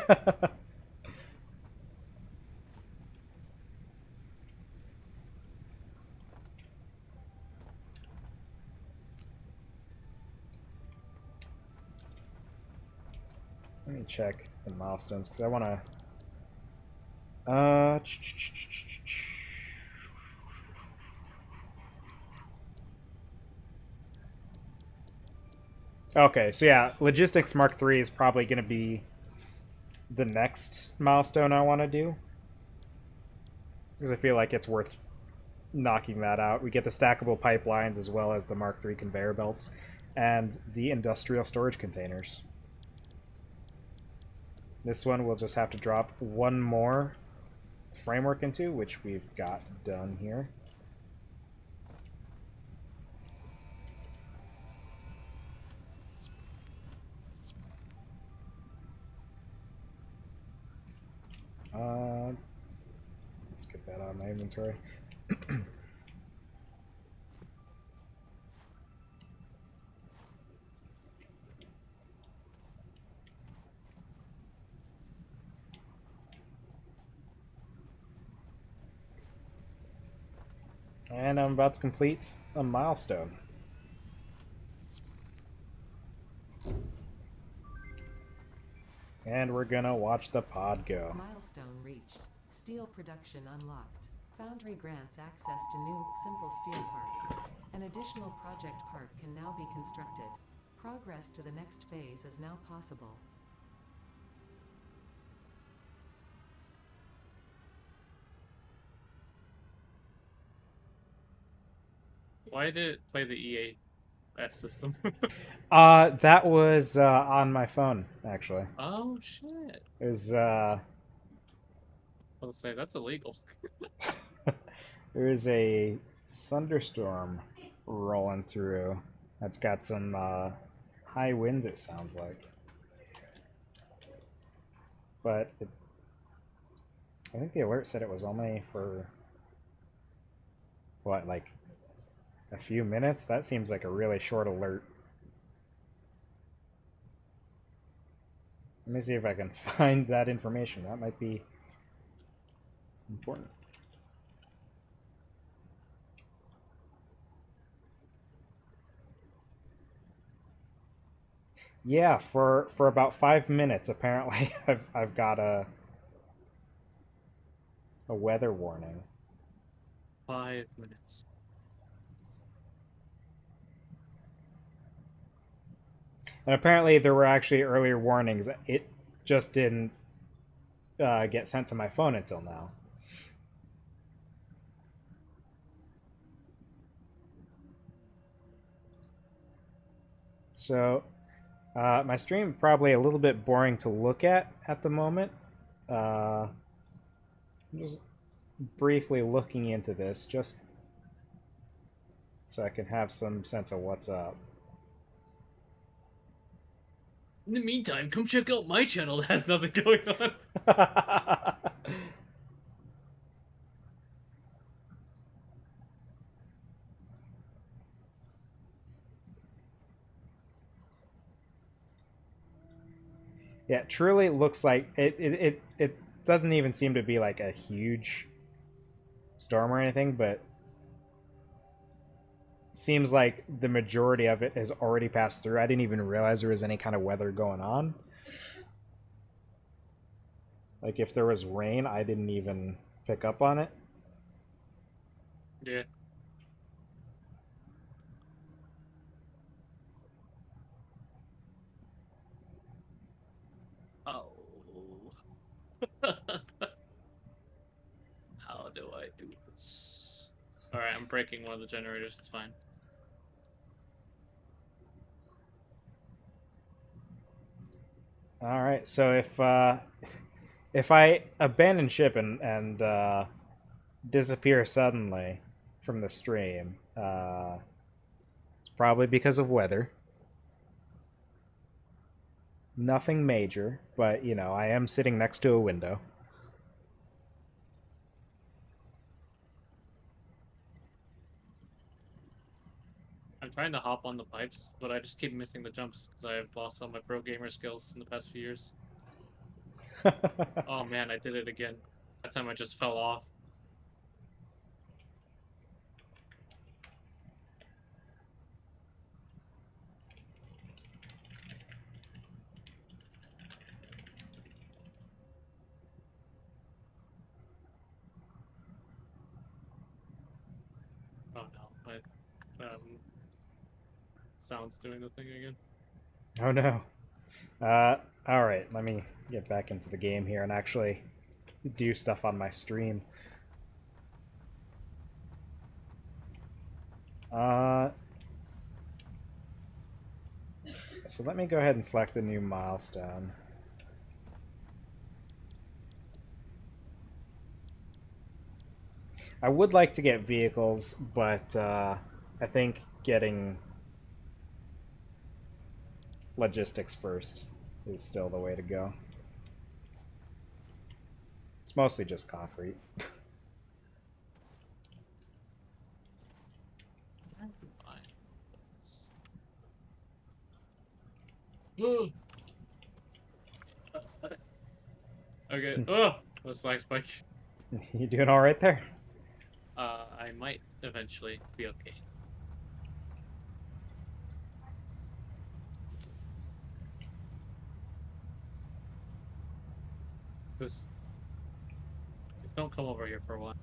me check the milestones, because I want to... Okay, so yeah, Logistics Mark III is probably going to be the next milestone I want to do. Because I feel like it's worth knocking that out. We get the stackable pipelines as well as the Mark III conveyor belts and the industrial storage containers. This one we'll just have to drop one more framework into, which we've got done here. Let's get that out of my inventory. And I'm about to complete a milestone. And we're gonna watch the pod go. Milestone reached. Steel production unlocked. Foundry grants access to new, simple steel parts. An additional project part can now be constructed. Progress to the next phase is now possible. Why did it play the EAS system? That was on my phone, actually. Oh, shit. It was I'll say that's illegal. There is a thunderstorm rolling through. That's got some high winds, it sounds like. But I think the alert said it was only for, what, like a few minutes? That seems like a really short alert. Let me see if I can find that information. That might be important. Yeah, for about 5 minutes, apparently, I've got a weather warning. 5 minutes. And apparently, there were actually earlier warnings. It just didn't get sent to my phone until now. So, my stream probably a little bit boring to look at the moment. I'm just briefly looking into this, just so I can have some sense of what's up. In the meantime, come check out my channel that has nothing going on. Yeah, it truly looks like it doesn't even seem to be like a huge storm or anything, but seems like the majority of it has already passed through. I didn't even realize there was any kind of weather going on. Like if there was rain, I didn't even pick up on it. Yeah. Oh. How do I do this? Alright, I'm breaking one of the generators, it's fine. All right, so if I abandon ship and disappear suddenly from the stream, it's probably because of weather. Nothing major, but you know, I am sitting next to a window. I'm trying to hop on the pipes, but I just keep missing the jumps because I've lost all my pro gamer skills in the past few years. Oh man, I did it again. That time I just fell off. Oh no, my sound's doing the thing again. Oh no. All right, let me get back into the game here and actually do stuff on my stream. So let me go ahead and select a new milestone. I would like to get vehicles, but I think getting logistics first is still the way to go. It's mostly just concrete. Okay. Oh, that's lag spike. You doing all right there? I might eventually be okay. Just don't come over here for a while.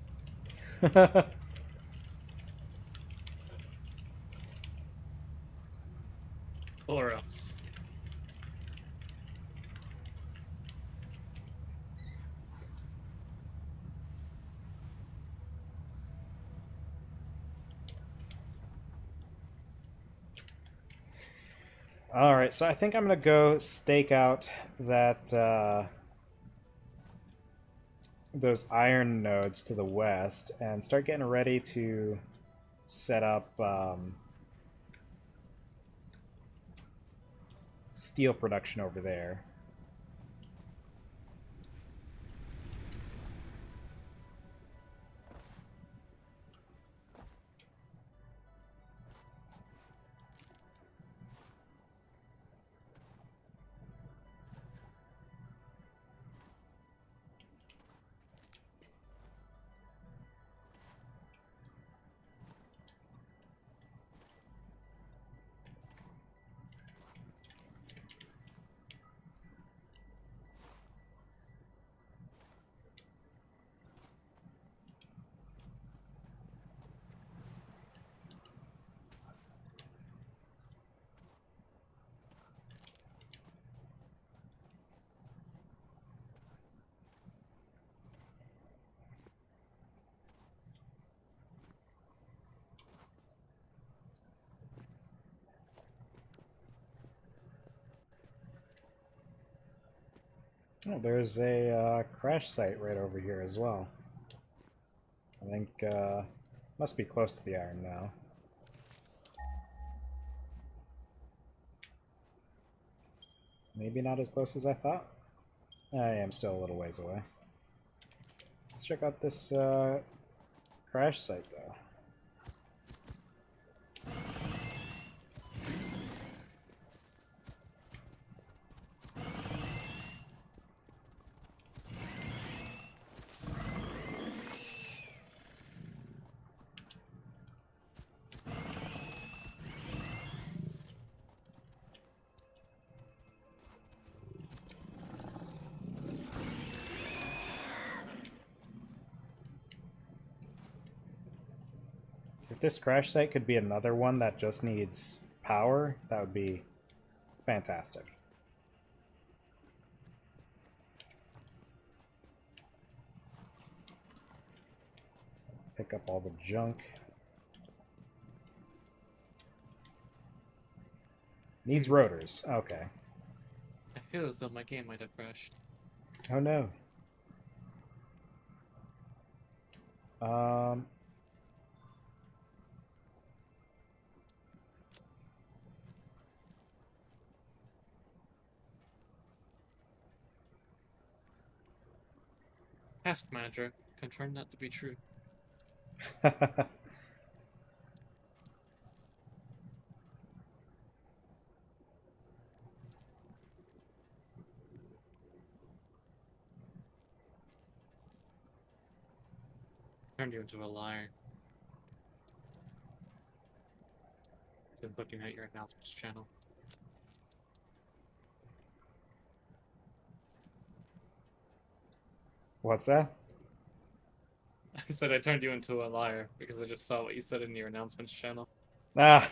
Or else. All right, so I think I'm gonna go stake out that those iron nodes to the west and start getting ready to set up steel production over there. Oh, there's a crash site right over here as well. I think must be close to the iron now. Maybe not as close as I thought. I am still a little ways away. Let's check out this crash site though. If this crash site could be another one that just needs power, that would be fantastic. Pick up all the junk. Needs rotors. Okay. I feel as though my game might have crashed. Oh no. Um. Task manager confirmed that to be true. Turned you into a liar. Been looking at your announcements channel. What's that? I said I turned you into a liar because I just saw what you said in your announcements channel. Ah.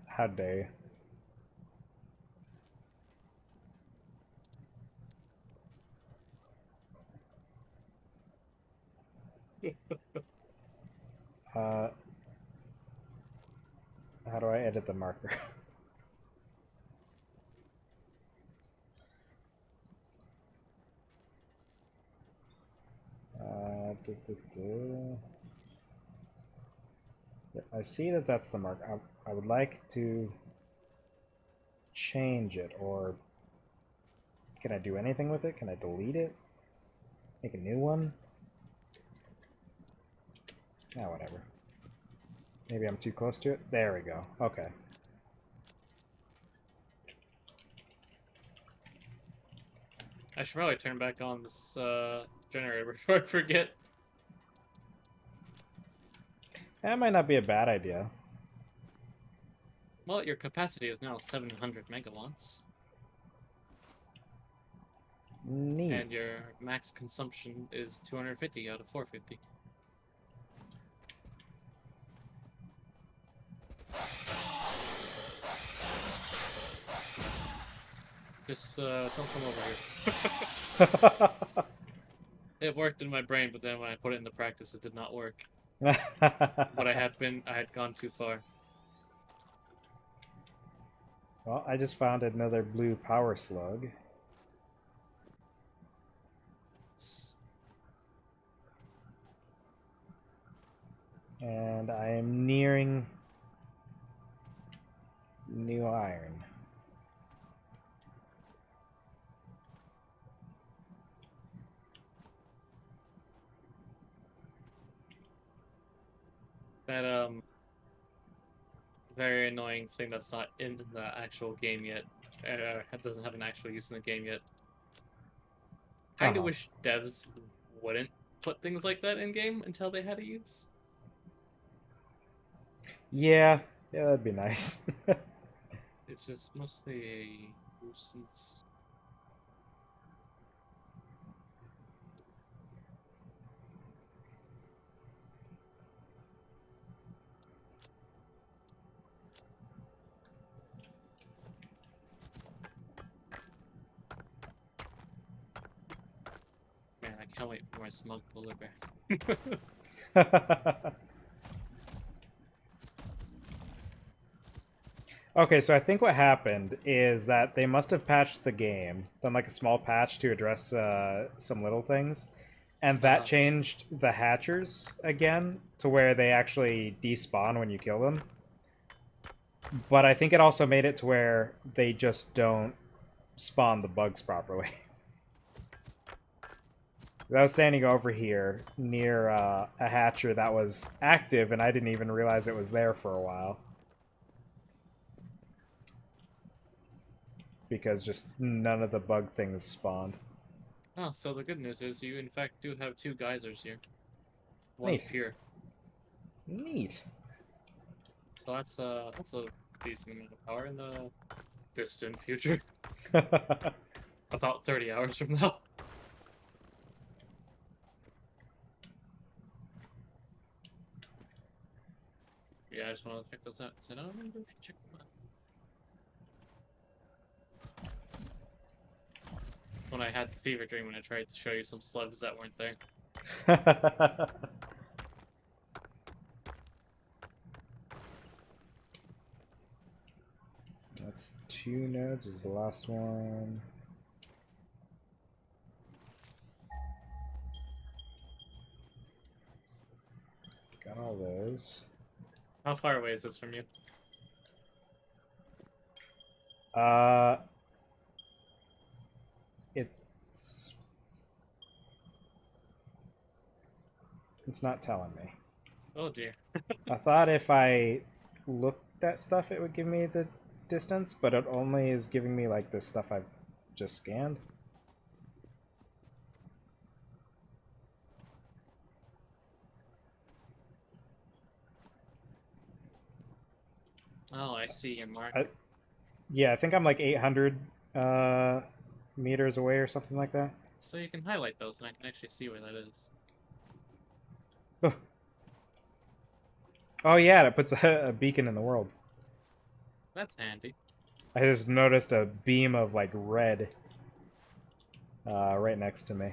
How dare you? How do I edit the marker? Yeah, I see that that's the mark. I would like to change it, or can I do anything with it? Can I delete it? Make a new one? Ah, whatever. Maybe I'm too close to it. There we go. Okay. I should probably turn back on this generator before I forget. That might not be a bad idea. Well, your capacity is now 700 megawatts. Neat. And your max consumption is 250 out of 450. Just don't come over here. It worked in my brain, but then when I put it into practice, it did not work. But I had gone too far. Well, I just found another blue power slug. And I am nearing new iron. That very annoying thing that's not in the actual game yet. It doesn't have an actual use in the game yet. Kind of Uh-huh. wish devs wouldn't put things like that in game until they had a use. Yeah, that'd be nice. It's just mostly a nuisance. Man, I can't wait for my smug polar bear. Okay, so I think what happened is that they must have patched the game, done like a small patch to address some little things, and that changed the hatchers again to where they actually despawn when you kill them. But I think it also made it to where they just don't spawn the bugs properly. I was standing over here near a hatcher that was active, and I didn't even realize it was there for a while. Because just none of the bug things spawned. Oh, so the good news is you in fact do have 2 geysers here. One's Neat. pure. Neat. So that's a decent amount of power in the distant future. About 30 hours from now. Yeah, I just want to check those out. So I don't remember if you checked them out. When I had the fever dream when I tried to show you some slugs that weren't there. That's 2 nodes is the last one. Got all those. How far away is this from you? It's not telling me. Oh dear. I thought if I looked at stuff it would give me the distance, but it only is giving me like the stuff I've just scanned. Oh, I see your mark. Yeah, I think I'm like 800 meters away or something like that. So you can highlight those and I can actually see where that is. Oh yeah, that puts a beacon in the world. That's handy. I just noticed a beam of like red right next to me.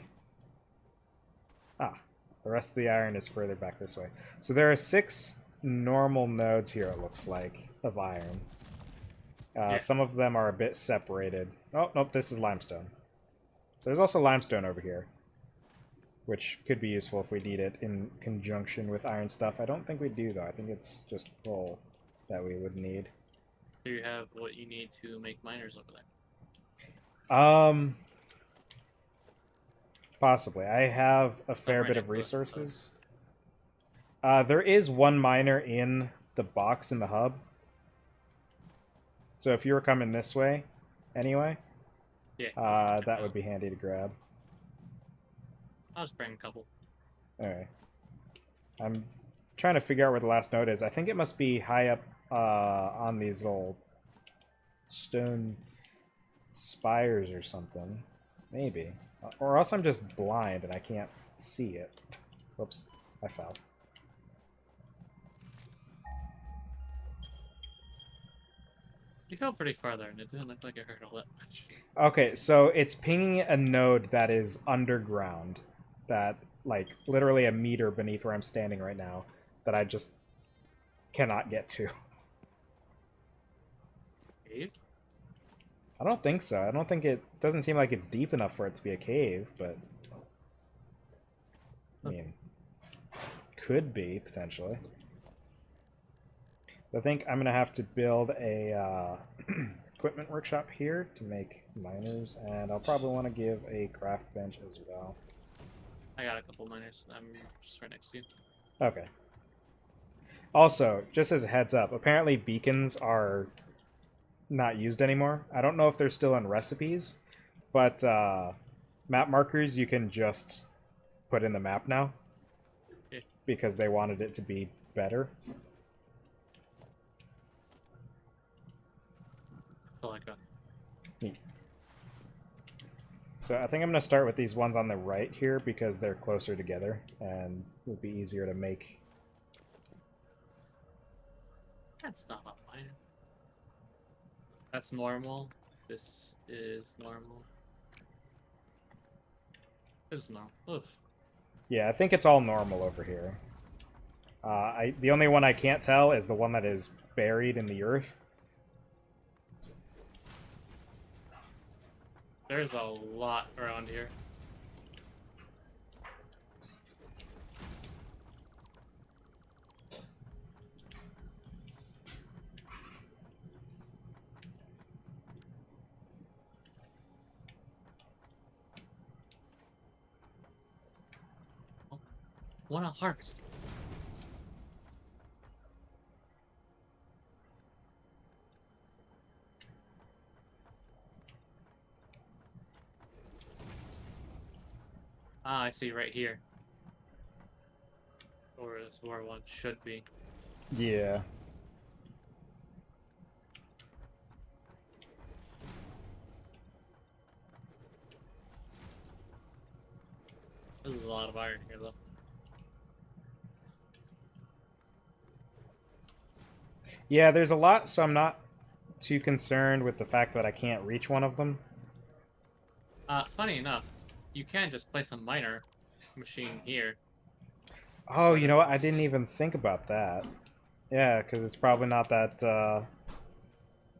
Ah, the rest of the iron is further back this way. So there are 6 normal nodes here, it looks like, of iron. Yeah. Some of them are a bit separated. Oh, nope, this is limestone. So there's also limestone over here, which could be useful if we need it in conjunction with iron stuff. I don't think we do, though. I think it's just coal that we would need. Do you have what you need to make miners over there? Possibly. I have a fair right bit of next to it, so- resources. There is 1 miner in the box in the hub. So if you were coming this way, anyway, Yeah. that would be handy to grab. I'll just bring a couple. Alright. I'm trying to figure out where the last node is. I think it must be high up on these little stone spires or something. Maybe. Or else I'm just blind and I can't see it. Whoops. I fell. You fell pretty far there, and it didn't look like it hurt all that much. Okay, so it's pinging a node that is underground. That, like, literally a meter beneath where I'm standing right now. That I just cannot get to. Cave? I don't think so. I don't think it... doesn't seem like it's deep enough for it to be a cave, but... I mean... could be, potentially. I think I'm gonna have to build a equipment workshop here to make miners, and I'll probably want to give a craft bench as well. I got a couple miners. I'm just right next to you. Okay. Also, just as a heads up, apparently beacons are not used anymore. I don't know if they're still in recipes, but map markers you can just put in the map now Yeah. because they wanted it to be better. That's all I got. Neat. So I think I'm going to start with these ones on the right here because they're closer together and it would be easier to make. That's not a miner. That's normal. This is normal. This is normal. Oof. Yeah, I think it's all normal over here. The only one I can't tell is the one that is buried in the earth. There's a lot around here. Want to harvest? Ah, I see right here. Or is where one should be. Yeah. There's a lot of iron here, though. Yeah, there's a lot, so I'm not too concerned with the fact that I can't reach one of them. Funny enough, you can just place a miner machine here. Oh, you know what? I didn't even think about that. Yeah, because it's probably not that,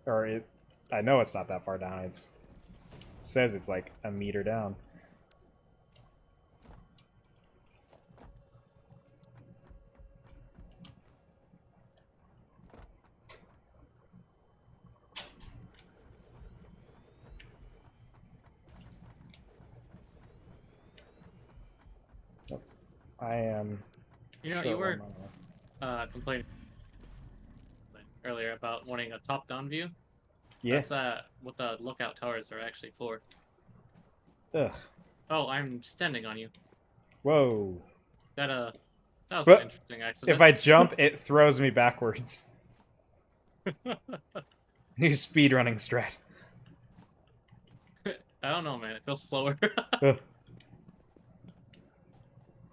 or it. I know it's not that far down. It says it's like a meter down. I am. You know, sure you were one complaining earlier about wanting a top-down view. Yeah. That's what the lookout towers are actually for. Ugh. Oh, I'm standing on you. Whoa. That was But an interesting accident. if I jump, it throws me backwards. New speedrunning strat. I don't know, man. It feels slower. Ugh.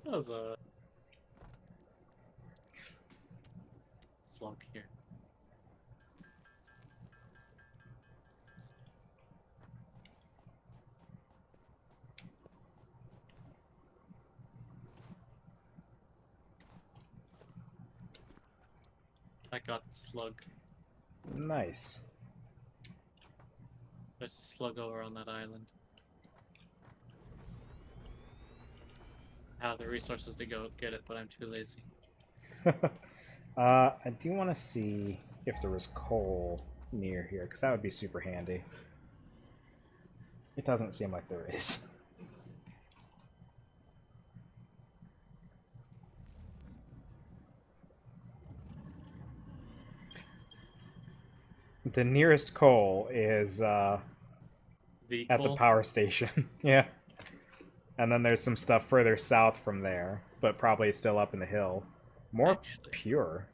That was a slug here. I got the slug. Nice. There's a slug over on that island. I have the resources to go get it, but I'm too lazy. I do want to see if there was coal near here, because that would be super handy. It doesn't seem like there is. The nearest coal is at the power station. Yeah. And then there's some stuff further south from there, but probably still up in the hill. More Actually, pure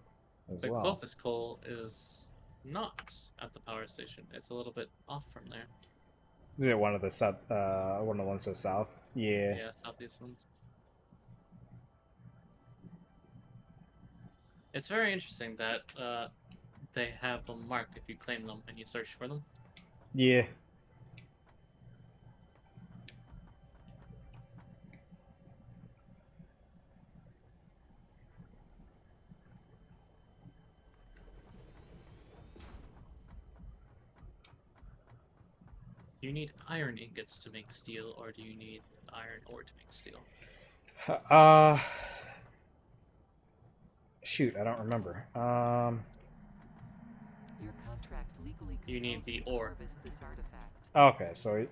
as the well. closest coal is not at the power station. It's a little bit off from there. Is it one of the ones to the south? Yeah. Yeah, southeast ones. It's very interesting that they have them marked if you claim them and you search for them. Yeah. Do you need iron ingots to make steel, or do you need iron ore to make steel? Shoot, I don't remember. contract legally You need compels the you to ore. harvest this artifact. Okay, so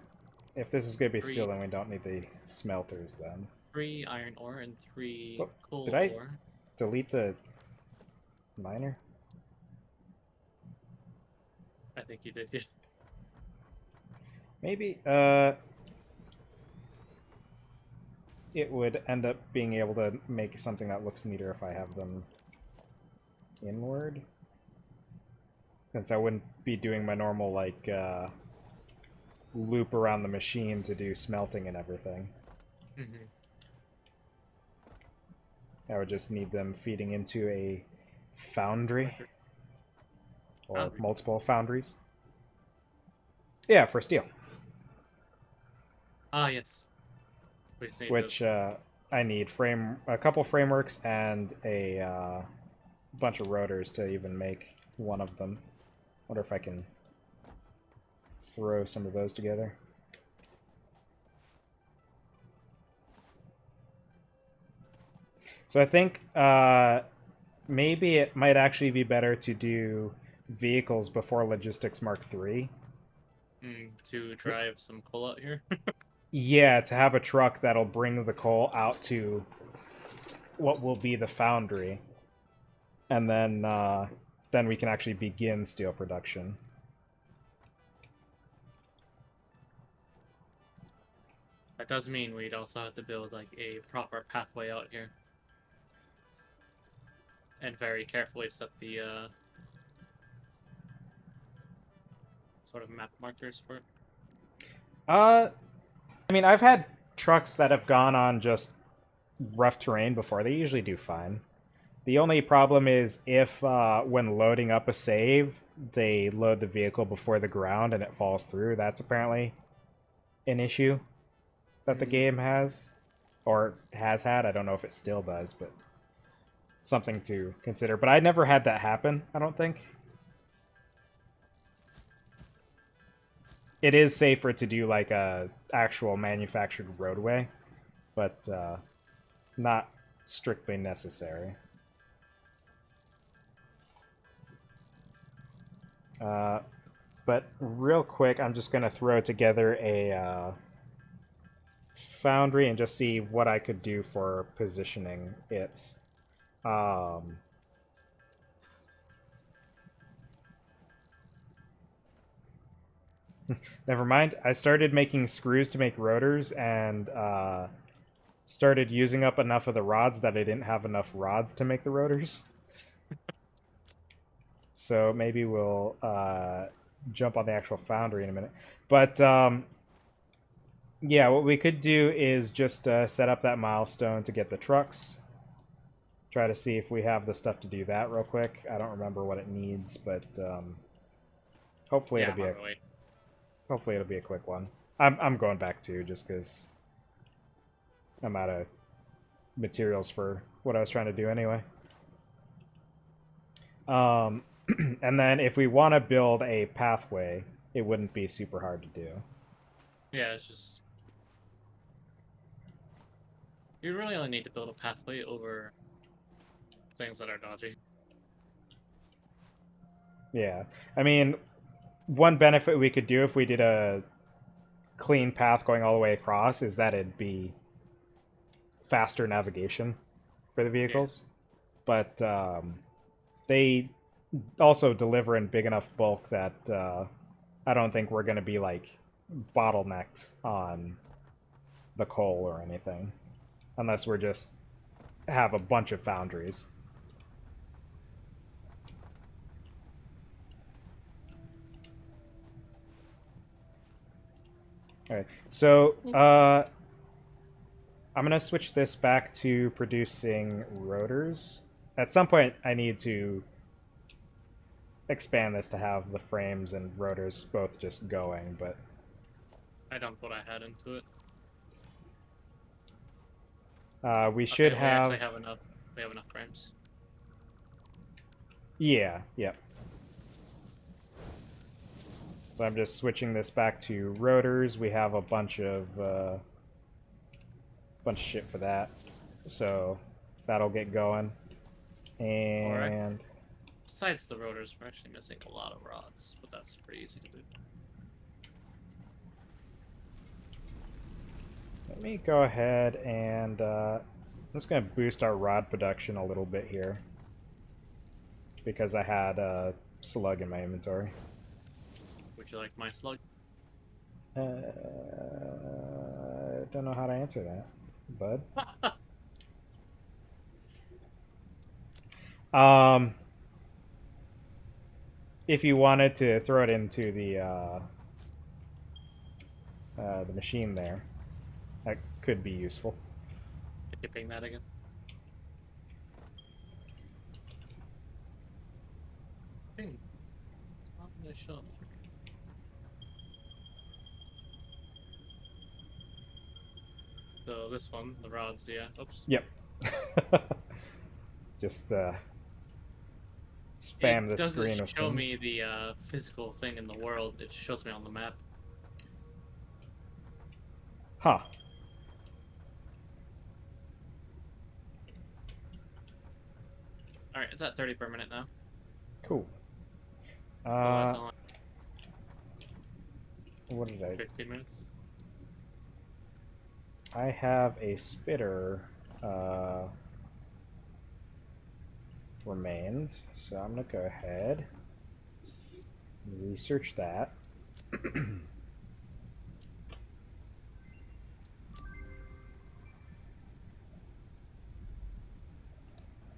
if this is going to be Three. steel, then we don't need the smelters then. 3 iron ore and 3 Oh, coal did I- ore. Delete the miner? I think you did, yeah. Maybe, it would end up being able to make something that looks neater if I have them inward. Since I wouldn't be doing my normal, like, loop around the machine to do smelting and everything. Mm-hmm. I would just need them feeding into a foundry. Or Foundry. multiple foundries. Yeah, for steel. Ah, yes. We just need Which I need a couple frameworks and a bunch of rotors to even make one of them. Wonder if I can throw some of those together. So I think maybe it might actually be better to do vehicles before Logistics Mark III. To drive some coal out here. Yeah, to have a truck that'll bring the coal out to what will be the foundry, and then we can actually begin steel production. That does mean we'd also have to build like a proper pathway out here. And very carefully set the sort of map markers for it. I mean, I've had trucks that have gone on just rough terrain before. They usually do fine. The only problem is if, when loading up a save, they load the vehicle before the ground and it falls through. That's apparently an issue that the game has, or has had. I don't know if it still does, but something to consider. But I never had that happen, I don't think. It is safer to do like a actual manufactured roadway, but not strictly necessary. But real quick, I'm just going to throw together a foundry and just see what I could do for positioning it. Never mind. I started making screws to make rotors and started using up enough of the rods that I didn't have enough rods to make the rotors. So maybe we'll jump on the actual foundry in a minute. But yeah, what we could do is just set up that milestone to get the trucks. Try to see if we have the stuff to do that real quick. I don't remember what it needs, but hopefully it'll be hopefully it'll be a quick one. I'm going back too, just because I'm out of materials for what I was trying to do anyway. And then if we want to build a pathway, it wouldn't be super hard to do. Yeah, it's just... You really only need to build a pathway over things that are dodgy. Yeah. I mean, one benefit we could do if we did a clean path going all the way across is that it'd be faster navigation for the vehicles. Yeah. But they also deliver in big enough bulk that I don't think we're going to be like bottlenecked on the coal or anything, unless we're just have a bunch of foundries. All right, so I'm gonna switch this back to producing rotors. At some point, I need to expand this to have the frames and rotors both just going, but I dumped what I had into it. we should have... We actually have enough. We have enough frames. Yeah, yep. So I'm just switching this back to rotors. We have a bunch of shit for that, so that'll get going. And Alright. besides the rotors, we're actually missing a lot of rods, but that's pretty easy to do. Let me go ahead and I'm just going to boost our rod production a little bit here because I had a slug in my inventory. Would you like my slug? I don't know how to answer that, bud. If you wanted to throw it into the machine there, that could be useful. Skipping that again. Hey, it's not gonna show up. So this one, the rods, yeah. Oops. Yep. Just spam the screen It with doesn't show me things. the physical thing in the world. It shows me on the map. Huh. All right, it's at 30 per minute now. Cool. So that's only What did I... 15 minutes. I have a spitter remains, so I'm gonna go ahead and research that.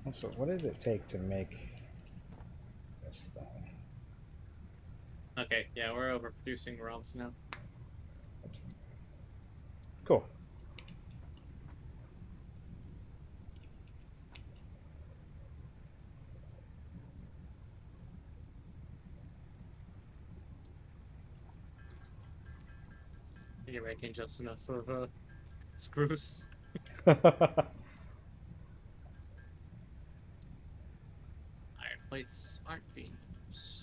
Also, what does it take to make this thing? Okay, yeah, we're overproducing rods now. Cool. You're making just enough of spruce. Iron plates, smart beams.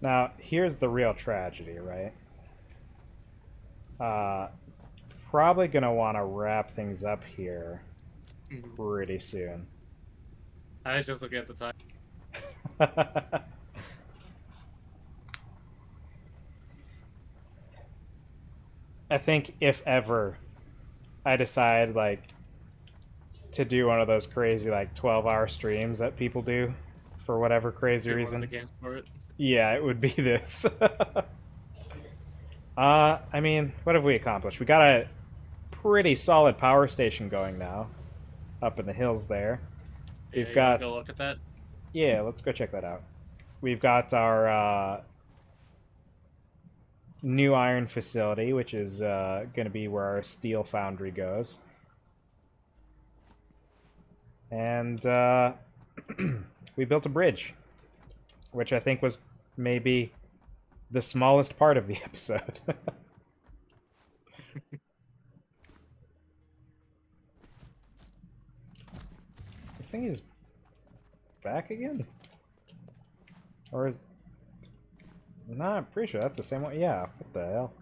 Now, here's the real tragedy, right? Probably gonna want to wrap things up here pretty soon. I was just looking at the time. I think if ever I decide like to do one of those crazy like 12-hour streams that people do for whatever crazy One of reason, the games for it. yeah, it would be this. I mean, what have we accomplished? We got a pretty solid power station going now up in the hills there. Yeah, We've you wanna got... go look at that? Yeah, let's go check that out. We've got our new iron facility, which is going to be where our steel foundry goes. And we built a bridge, which I think was maybe the smallest part of the episode. This thing is back again? Or is... No, I'm pretty sure that's the same one. Yeah, what the hell?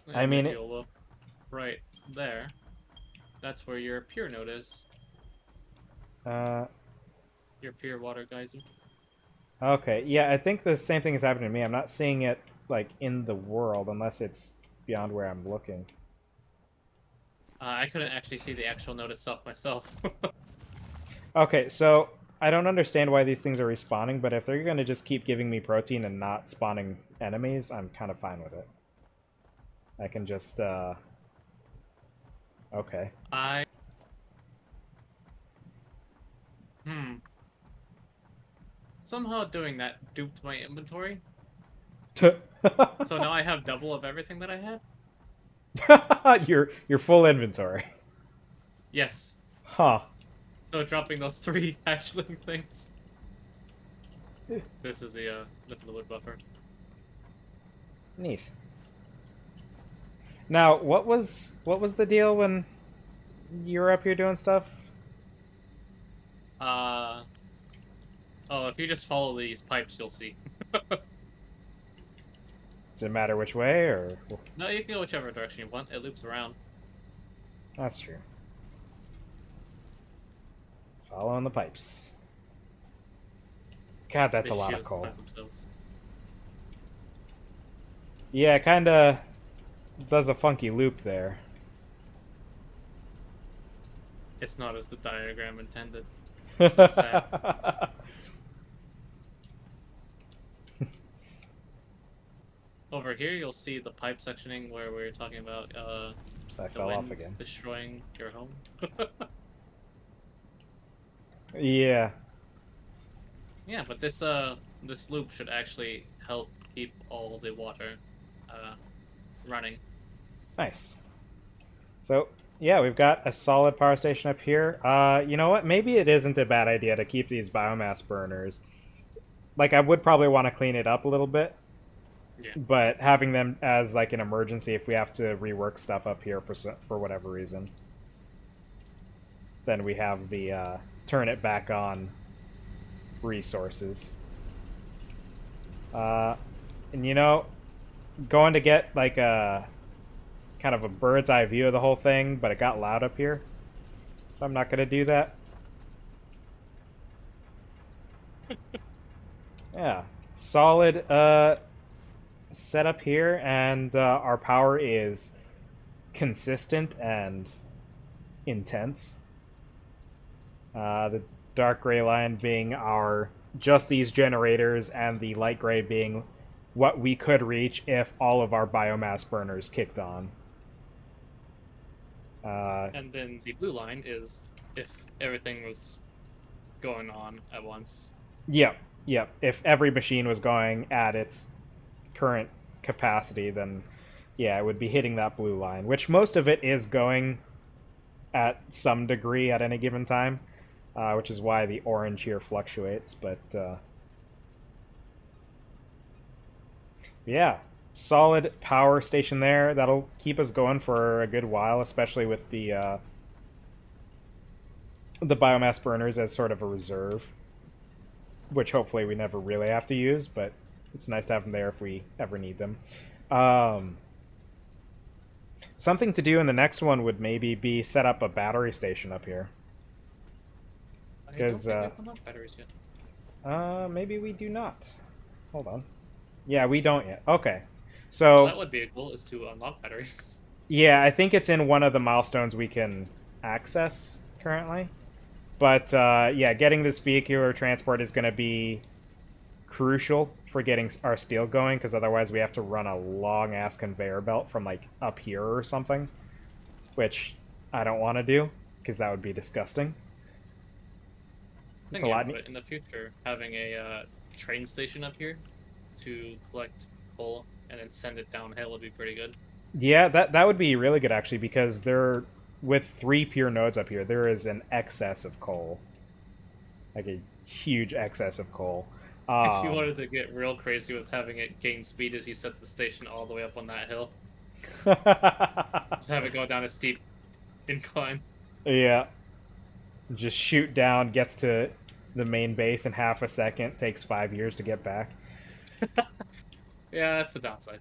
And I mean, if you'll look right there, that's where your pure node is. Your pure water geyser. Okay, yeah, I think the same thing is happening to me. I'm not seeing it, like, in the world, unless it's beyond where I'm looking. I couldn't actually see the actual node itself myself. Okay, so I don't understand why these things are respawning, but if they're going to just keep giving me protein and not spawning enemies, I'm kind of fine with it. I can just, okay. Somehow doing that duped my inventory. So So now I have double of everything that I had? your full inventory. Yes. Huh. So dropping those 3 hatchling things. This is the fluid buffer. Neat. Now, what was the deal when you were up here doing stuff? Oh, if you just follow these pipes, you'll see. Does it matter which way, or No, you can go whichever direction you want. It loops around. that's true. Following the pipes. God, that's The a lot of shields coal. plant themselves. Yeah, it kind of does a funky loop there. It's not as the diagram intended. So sad. Over here, you'll see the pipe sectioning where we're talking about So I the fell wind off again. destroying your home. Yeah. Yeah, but this loop should actually help keep all the water running. Nice. So, yeah, we've got a solid power station up here. You know what? Maybe it isn't a bad idea to keep these biomass burners. Like, I would probably want to clean it up a little bit. Yeah. But having them as, like, an emergency if we have to rework stuff up here for whatever reason. Then we have the, turn it back on resources. And, you know, going to get, like, a kind of a bird's eye view of the whole thing, but it got loud up here. So I'm not going to do that. Yeah. Solid setup here, and our power is consistent and intense. The dark gray line being our just these generators, and the light gray being what we could reach if all of our biomass burners kicked on. And then the blue line is if everything was going on at once. Yep. If every machine was going at its current capacity, then yeah, it would be hitting that blue line, which most of it is going at some degree at any given time, which is why the orange here fluctuates. But yeah, solid power station there. That'll keep us going for a good while, especially with the biomass burners as sort of a reserve, which hopefully we never really have to use, but it's nice to have them there if we ever need them. Something to do in the next one would maybe be set up a battery station up here. Because I don't think we have batteries yet. maybe we do not. Hold on. Yeah, we don't yet. Okay. So that would be a goal, is to unlock batteries. Yeah, I think it's in one of the milestones we can access currently. But yeah, getting this vehicular transport is going to be crucial for getting our steel going, because otherwise we have to run a long-ass conveyor belt from, like, up here or something. Which I don't want to do, because that would be disgusting. It's a lot. But in the future, having a train station up here to collect coal and then send it downhill would be pretty good. Yeah, that would be really good, actually, because there, with 3 pure nodes up here, there is an excess of coal. Like a huge excess of coal. If you wanted to get real crazy with having it gain speed as you set the station all the way up on that hill. Just have it go down a steep incline. Yeah. Just shoot down, gets to the main base in half a second, takes 5 years to get back. Yeah, that's the downside.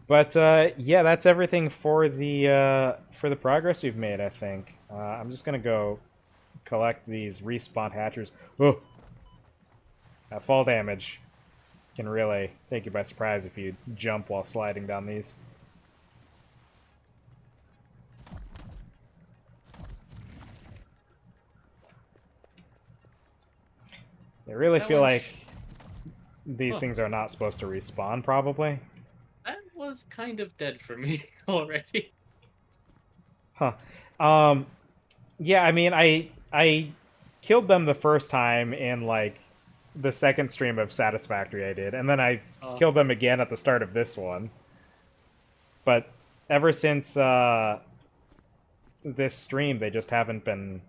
But yeah, that's everything for the progress we've made, I think. I'm just gonna go collect these respawn hatchers. Oh, that fall damage can really take you by surprise if you jump while sliding down these. I really feel like these things are not supposed to respawn, probably. That was kind of dead for me already. Huh. Yeah, I mean, I killed them the first time in, like, the second stream of Satisfactory I did, and then I killed them again at the start of this one. But ever since this stream, they just haven't been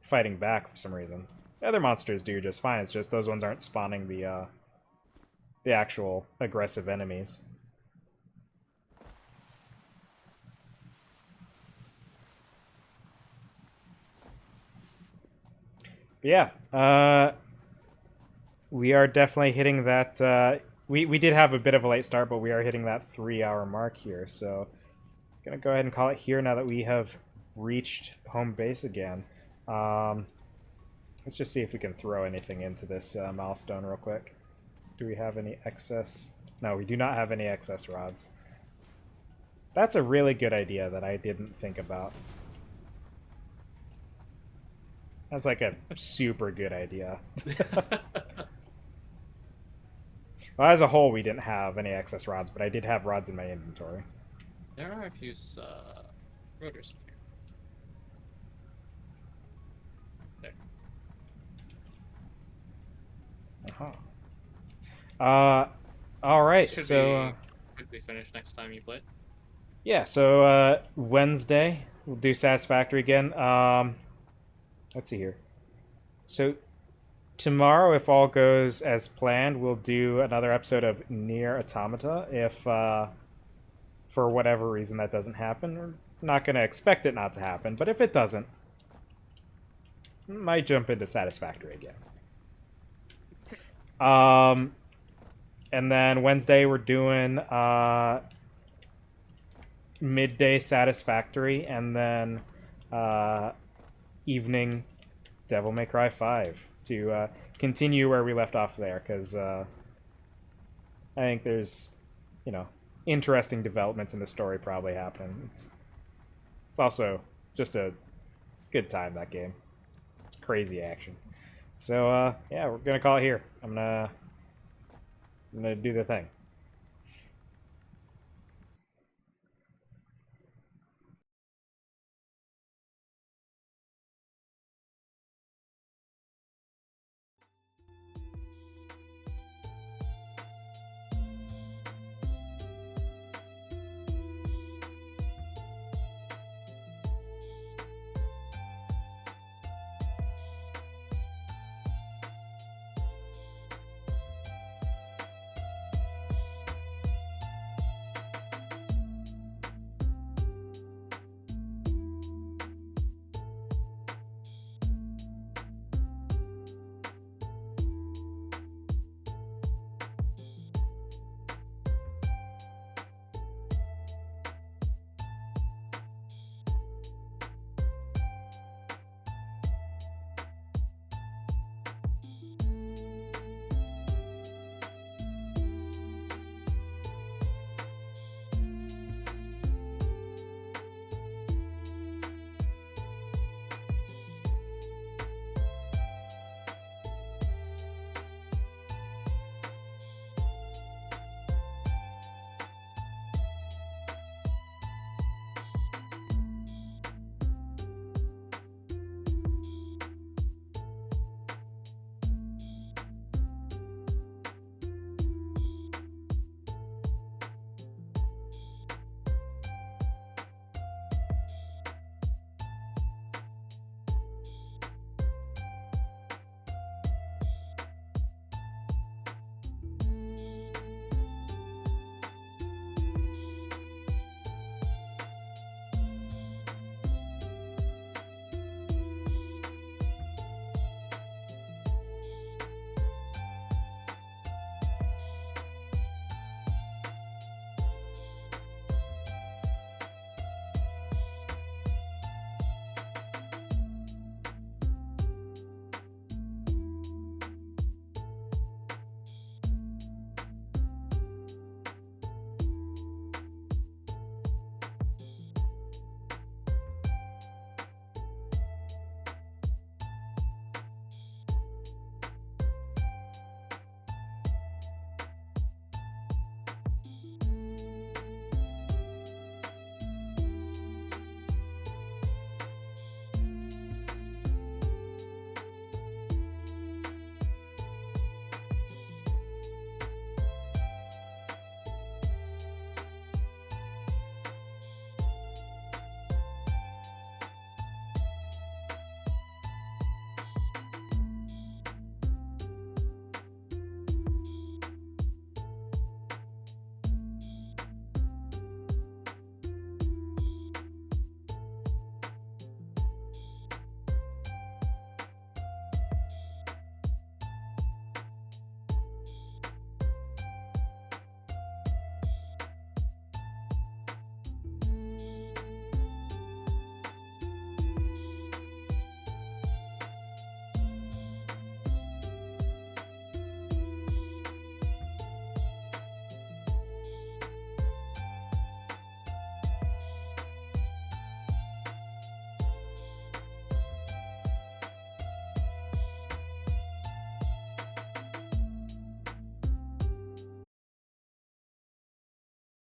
fighting back for some reason. The other monsters do just fine. It's just those ones aren't spawning the actual aggressive enemies. But yeah, we are definitely hitting that. We did have a bit of a late start, but we are hitting that 3-hour mark here. So, gonna go ahead and call it here now that we have reached home base again. Let's just see if we can throw anything into this milestone real quick. Do we have any excess? No, we do not have any excess rods. That's a really good idea that I didn't think about. That's like a super good idea. Well, as a whole, we didn't have any excess rods, but I did have rods in my inventory. There are a few rotors here. There. All right, Should so be quickly finish next time you play. yeah, so Wednesday we'll do Satisfactory again. Let's see here. So tomorrow, if all goes as planned, we'll do another episode of Near Automata. If for whatever reason that doesn't happen, we're not going to expect it not to happen. But if it doesn't, might jump into Satisfactory again. And then Wednesday we're doing midday Satisfactory, and then evening Devil May Cry 5 to continue where we left off there, because I think there's, interesting developments in the story probably happening. It's also just a good time, that game. It's crazy action. So yeah, we're gonna call it here. I'm gonna do the thing.